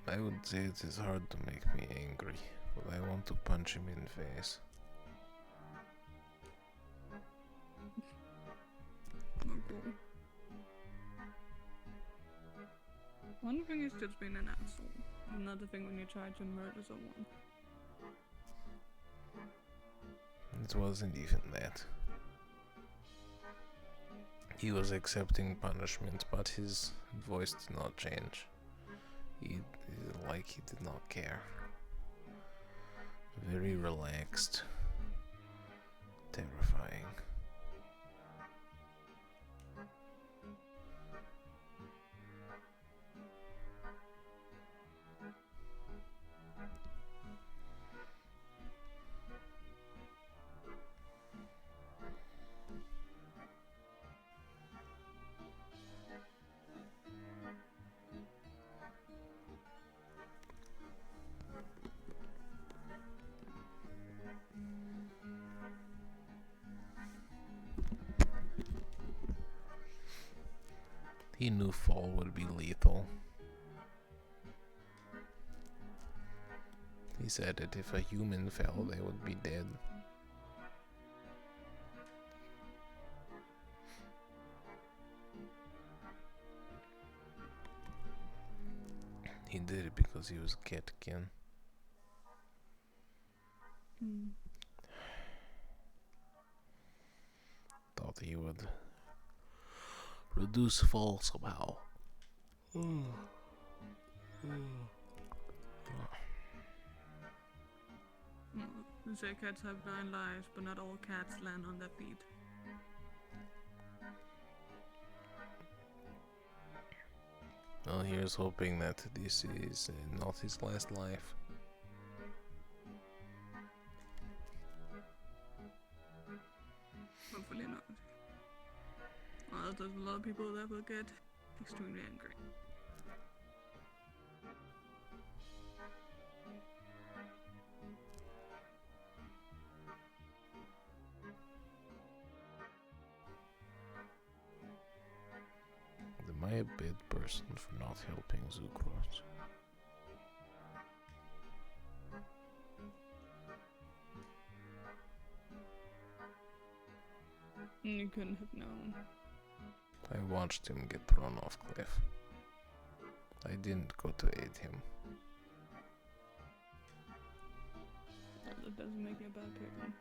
I would say it is hard to make me angry, but I want to punch him in the face. Okay. One thing is just being an asshole. Another thing when you try to murder someone. It wasn't even that. He was accepting punishment, but his voice did not change. He did not care. Very relaxed. Terrifying. He knew fall would be lethal. He said that if a human fell, they would be dead. He did it because he was Catkin. Thought he would reduce fall somehow. They say cats have 9 lives, but not all cats land on their feet. Well, here's hoping that this is not his last life. Hopefully not. Well, there's a lot of people that will get extremely angry. Am I a bad person for not helping Zucross? You couldn't have known. I watched him get thrown off cliff. I didn't go to aid him. That doesn't make me a bad person.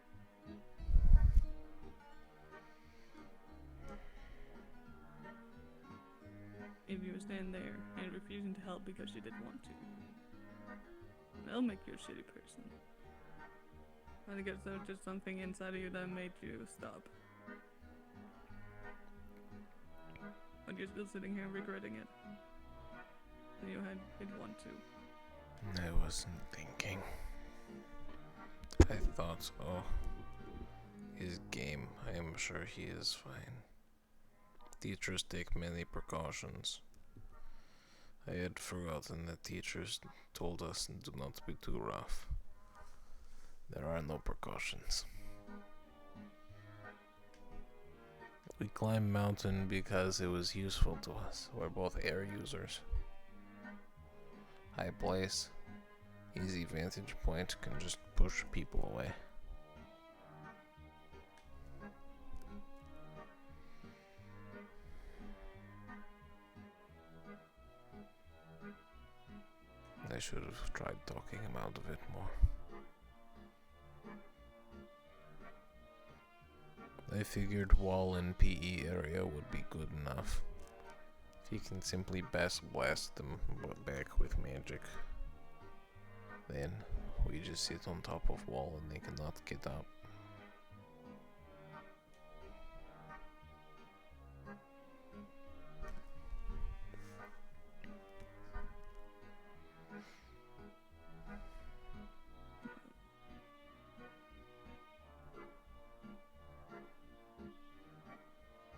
If you were standing there and refusing to help because you didn't want to, that'll make you a shitty person. I guess there was just something inside of you that made you stop. But you're still sitting here regretting it. So you didn't want to. I wasn't thinking. I thought so. His game, I am sure he is fine. Teachers take many precautions. I had forgotten that teachers told us do not be too rough. There are no precautions. We climbed mountain because it was useful to us. We're both air users. High place, easy vantage point, can just push people away. I should have tried talking him out of it more. I figured wall and PE area would be good enough. If he can simply blast them back with magic, then we just sit on top of wall and they cannot get up.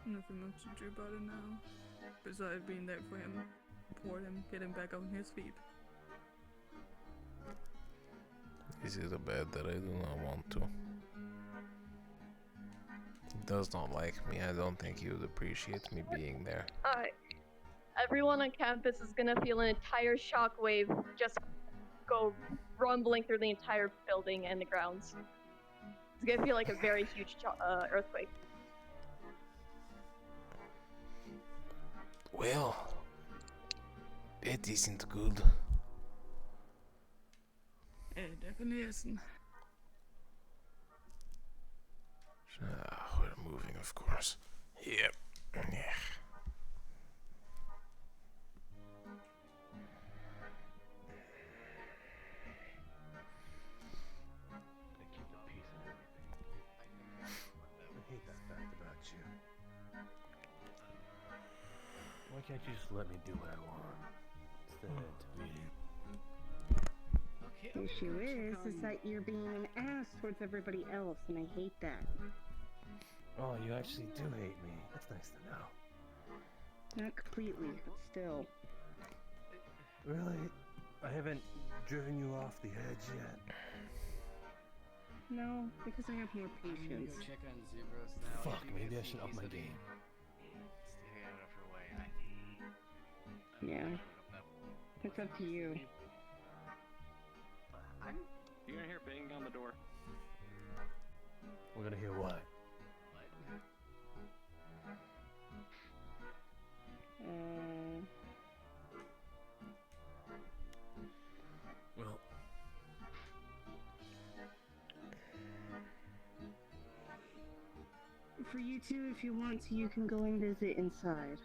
Nothing much to do about it now, besides being there for him, support him, get him back on his feet. Is it a bad that I do not want to? He does not like me. I don't think he would appreciate me being there. Alright. Everyone on campus is gonna feel an entire shockwave just go rumbling through the entire building and the grounds. It's gonna feel like a very huge earthquake. Well, it isn't good. It definitely isn't. We're moving, of course. Yep. Yeah. I hate that fact about you. Why can't you just let me do what I want instead of intervening? The issue is that you're being an ass towards everybody else, and I hate that. Oh, you actually do hate me. That's nice to know. Not completely, but still. Really? I haven't driven you off the edge yet. No, because I have more I'm gonna patience. go check on Zebros now. Fuck, maybe I should up my game. Stay out of her way. Yeah. It's up to you. You're gonna hear banging on the door. We're gonna hear what? Well, For you two, if you want to, you can go and visit inside.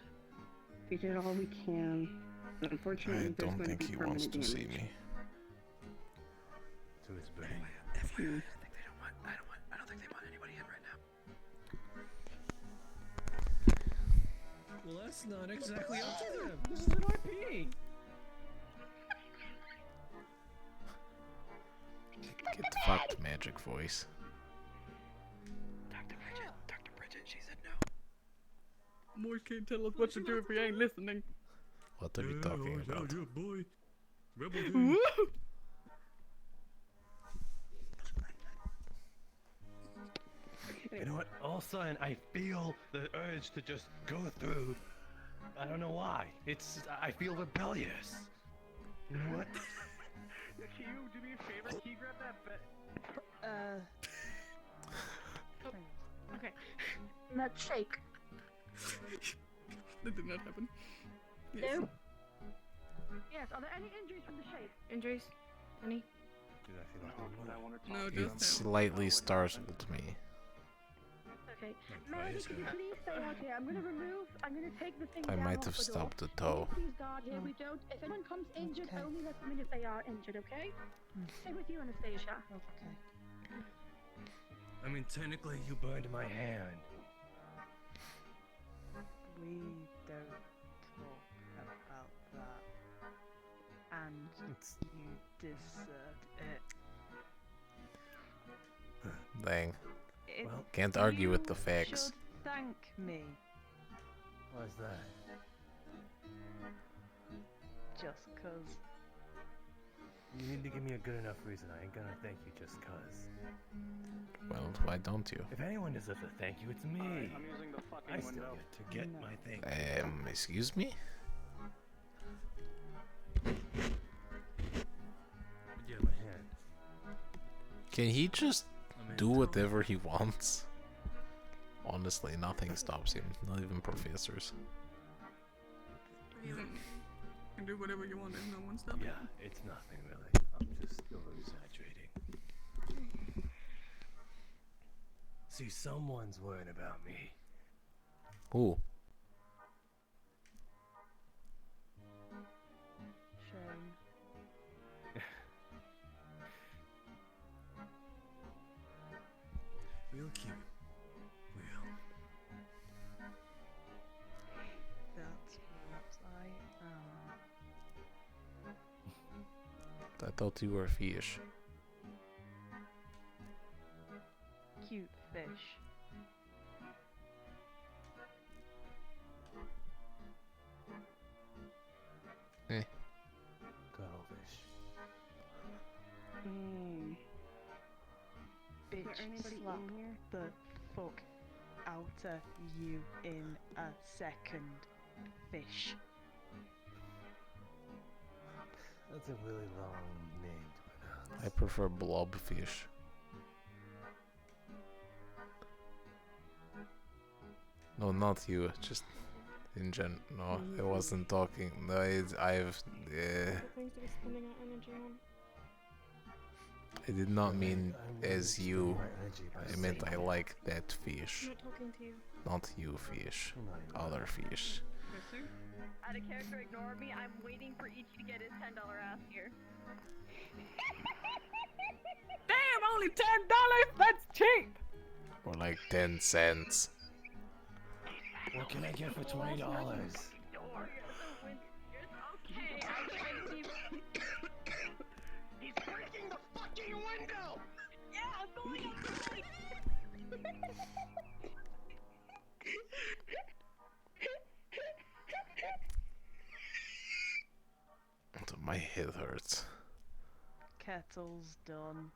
We did all we can. But unfortunately, I there's don't going think to be he wants permanent to damage. see me. To his brain. Hmm. I don't think they want anybody in right now. Well, that's not exactly up to them. This is an RP. Get fucked, magic voice. Dr. Bridget, she said no. Boy can't tell us what to do if we ain't listening. What are you talking about? boy. Rebel Woo! You know what? All of a sudden, I feel the urge to just go through. I don't know why. I feel rebellious. You know what? Can you do me a favor? Can you grab that Okay. Let's shake. That did not happen. No? Yes, are there any injuries from the shake? Injuries? Any? No, It just him. slightly startled me. Okay. Melody, can you please stay out here? I'm gonna take the thing I down might off have the door. stopped the toe. Please guard here. We don't. If anyone comes injured, only let them in if they are injured, okay? Stay with you, Anastasia. Okay. I mean, technically, you burned my hand. We don't talk about that. And you deserved it. Dang. Well, Can't argue with the you facts. should thank me. Why's that? Just 'cause. You need to give me a good enough reason. I ain't gonna thank you just 'cause. Well, why don't you? If anyone deserves a thank you, it's me. I'm using the fucking I still window. get to get my thank you. Excuse me? Yeah, my hand. Can he just do whatever he wants? Honestly, nothing stops him. Not even professors. You can do whatever you want. There's no one stopping. Yeah, it's nothing really. I'm just over-exaggerating. See, someone's worried about me. Who? Shame. Real cute. Real. That's what I am. I thought you were a fish. Cute fish. Eh. Cuttlefish. Mmm. Bitch, there anybody slap in here? the fuck out of you in a second, fish. That's a really long name to pronounce. I prefer blobfish. No, not you. Just in gen. No, I wasn't talking. No, I've. Things to be spending our energy on. I did not mean as you. I meant I like that fish. I'm not talking to you. Not you fish. Other fish. Out of character, ignore me. I'm waiting for Ichi to get his $10 ass here. Damn, only $10? That's cheap! Or like 10 cents. What can I get for $20? Okay, I can see. He's breaking the fucking window! Yeah, I'm going up. My head hurts. Kettle's done.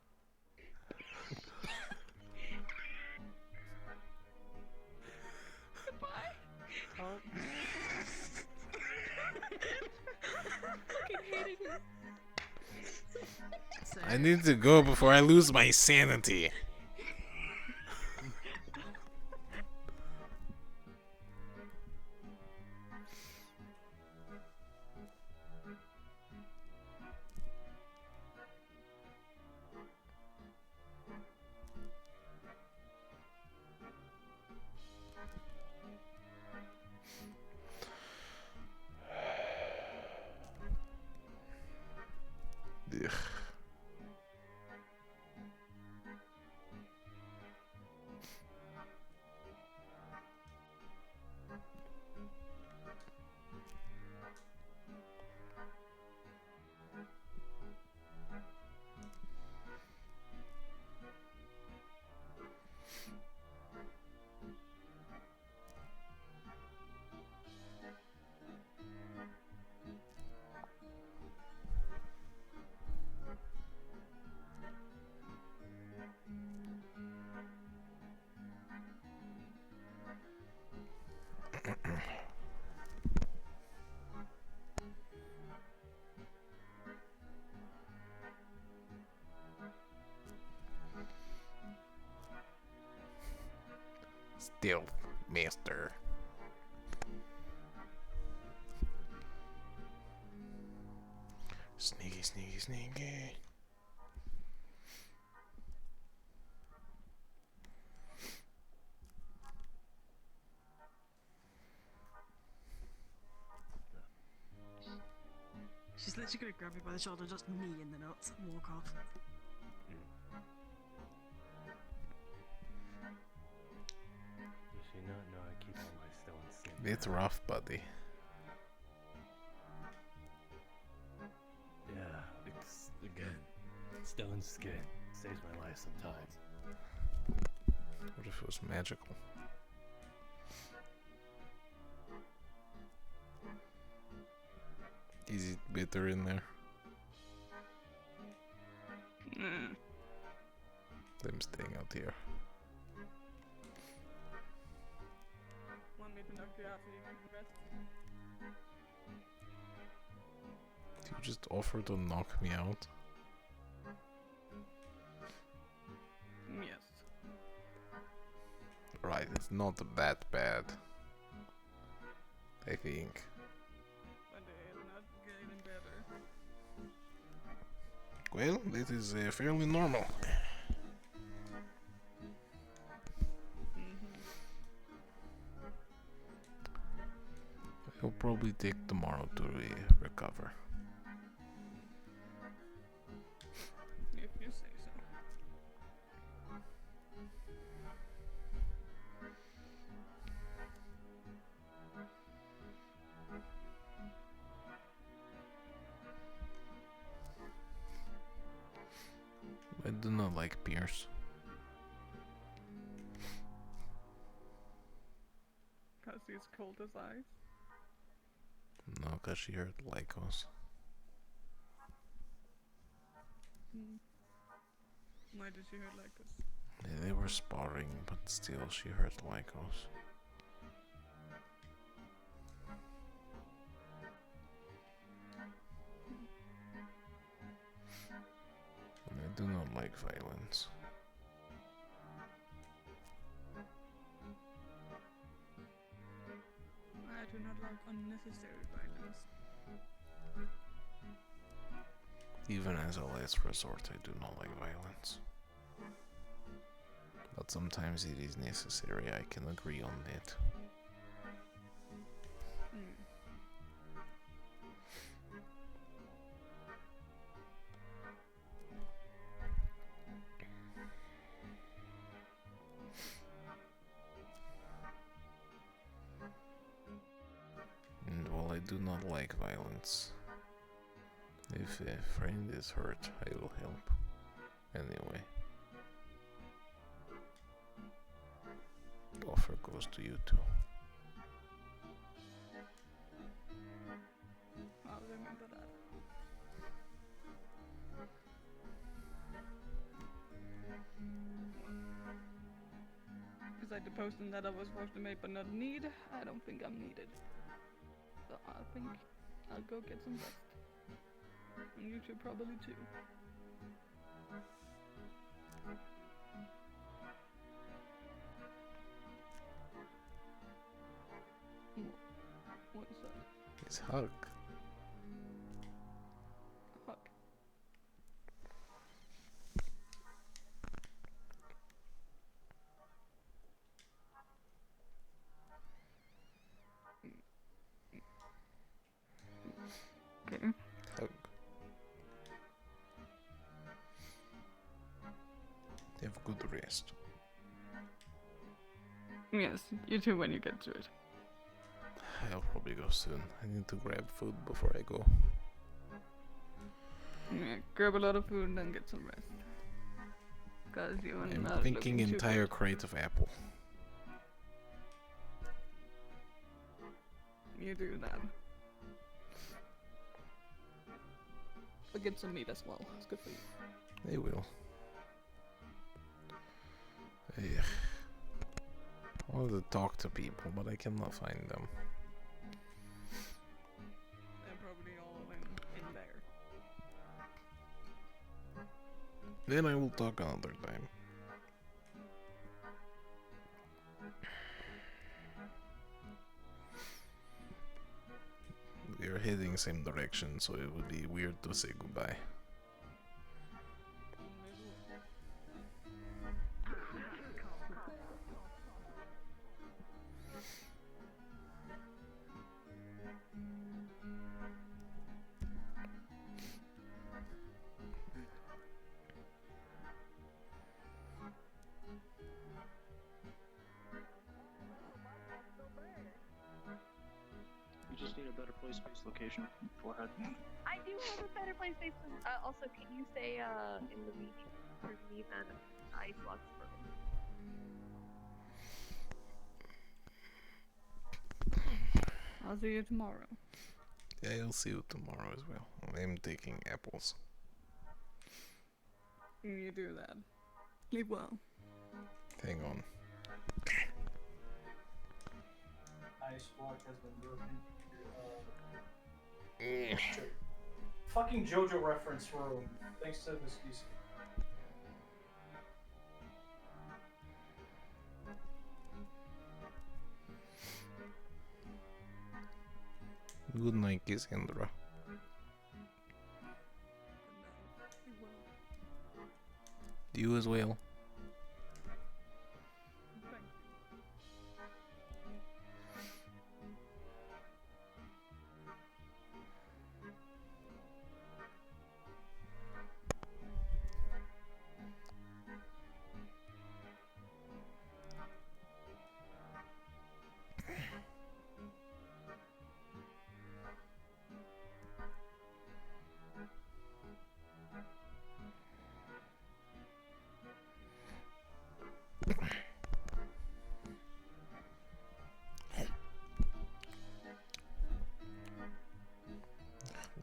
Oh. I need to go before I lose my sanity. Ugh. Stealth, master. Sneaky, sneaky, sneaky. She's literally gonna grab me by the shoulder, just knee in the nuts, and walk off. Does she not know I keep all my stone skin? It's rough, buddy. Yeah, it's again. Stone skin saves my life sometimes. What if it was magical? Is it bitter in there? I'm staying out here. Want me to knock you out so you can rest? Did you just offer to knock me out? Yes. Right, it's not that bad. I think. But it's not getting better. Well, this is fairly normal. It'll probably take tomorrow to recover. If you say so. I do not like Pierce. Cause he's cold as ice. No, cause she hurt Lycos. Why did she hurt like this? Yeah, they were sparring, but still she hurt Lycos. And I do not like violence. I do not like unnecessary violence. Even as a last resort, I do not like violence. But sometimes it is necessary, I can agree on that. And while I do not like violence, if a friend is hurt, I will help. Anyway. The offer goes to you too. I'll remember that. Besides the posting that I was supposed to make but not need, I don't think I'm needed. So I think I'll go get some rest. And you should probably too. What's that? It's hug. Hug. Okay. Hug. Have good rest. Yes, you too when you get to it. I'll probably go soon. I need to grab food before I go. Yeah, grab a lot of food and then get some rest. Cause you're I'm not thinking looking too entire good. crate of apple. You do that. But get some meat as well. It's good for you. They will. Yeah. I want to talk to people, but I cannot find them. They're probably all in there. Then I will talk another time. going same direction, so it would be weird to say goodbye. You just need a better play space location. Forehead. I do have a better place. Also, can you say in the meeting for me that I lost for I'll see you tomorrow. Yeah, I'll see you tomorrow as well. I'm taking apples. You do that. Sleep well. Hang on. Ice block has been broken. Fucking JoJo reference room. Thanks to Miss DC. Good night, Cassandra. You as well.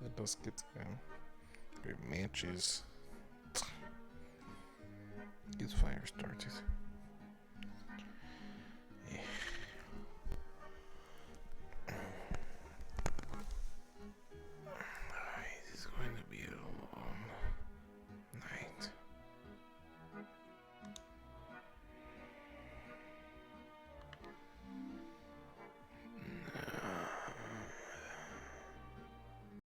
Let us get great matches. Get fire started.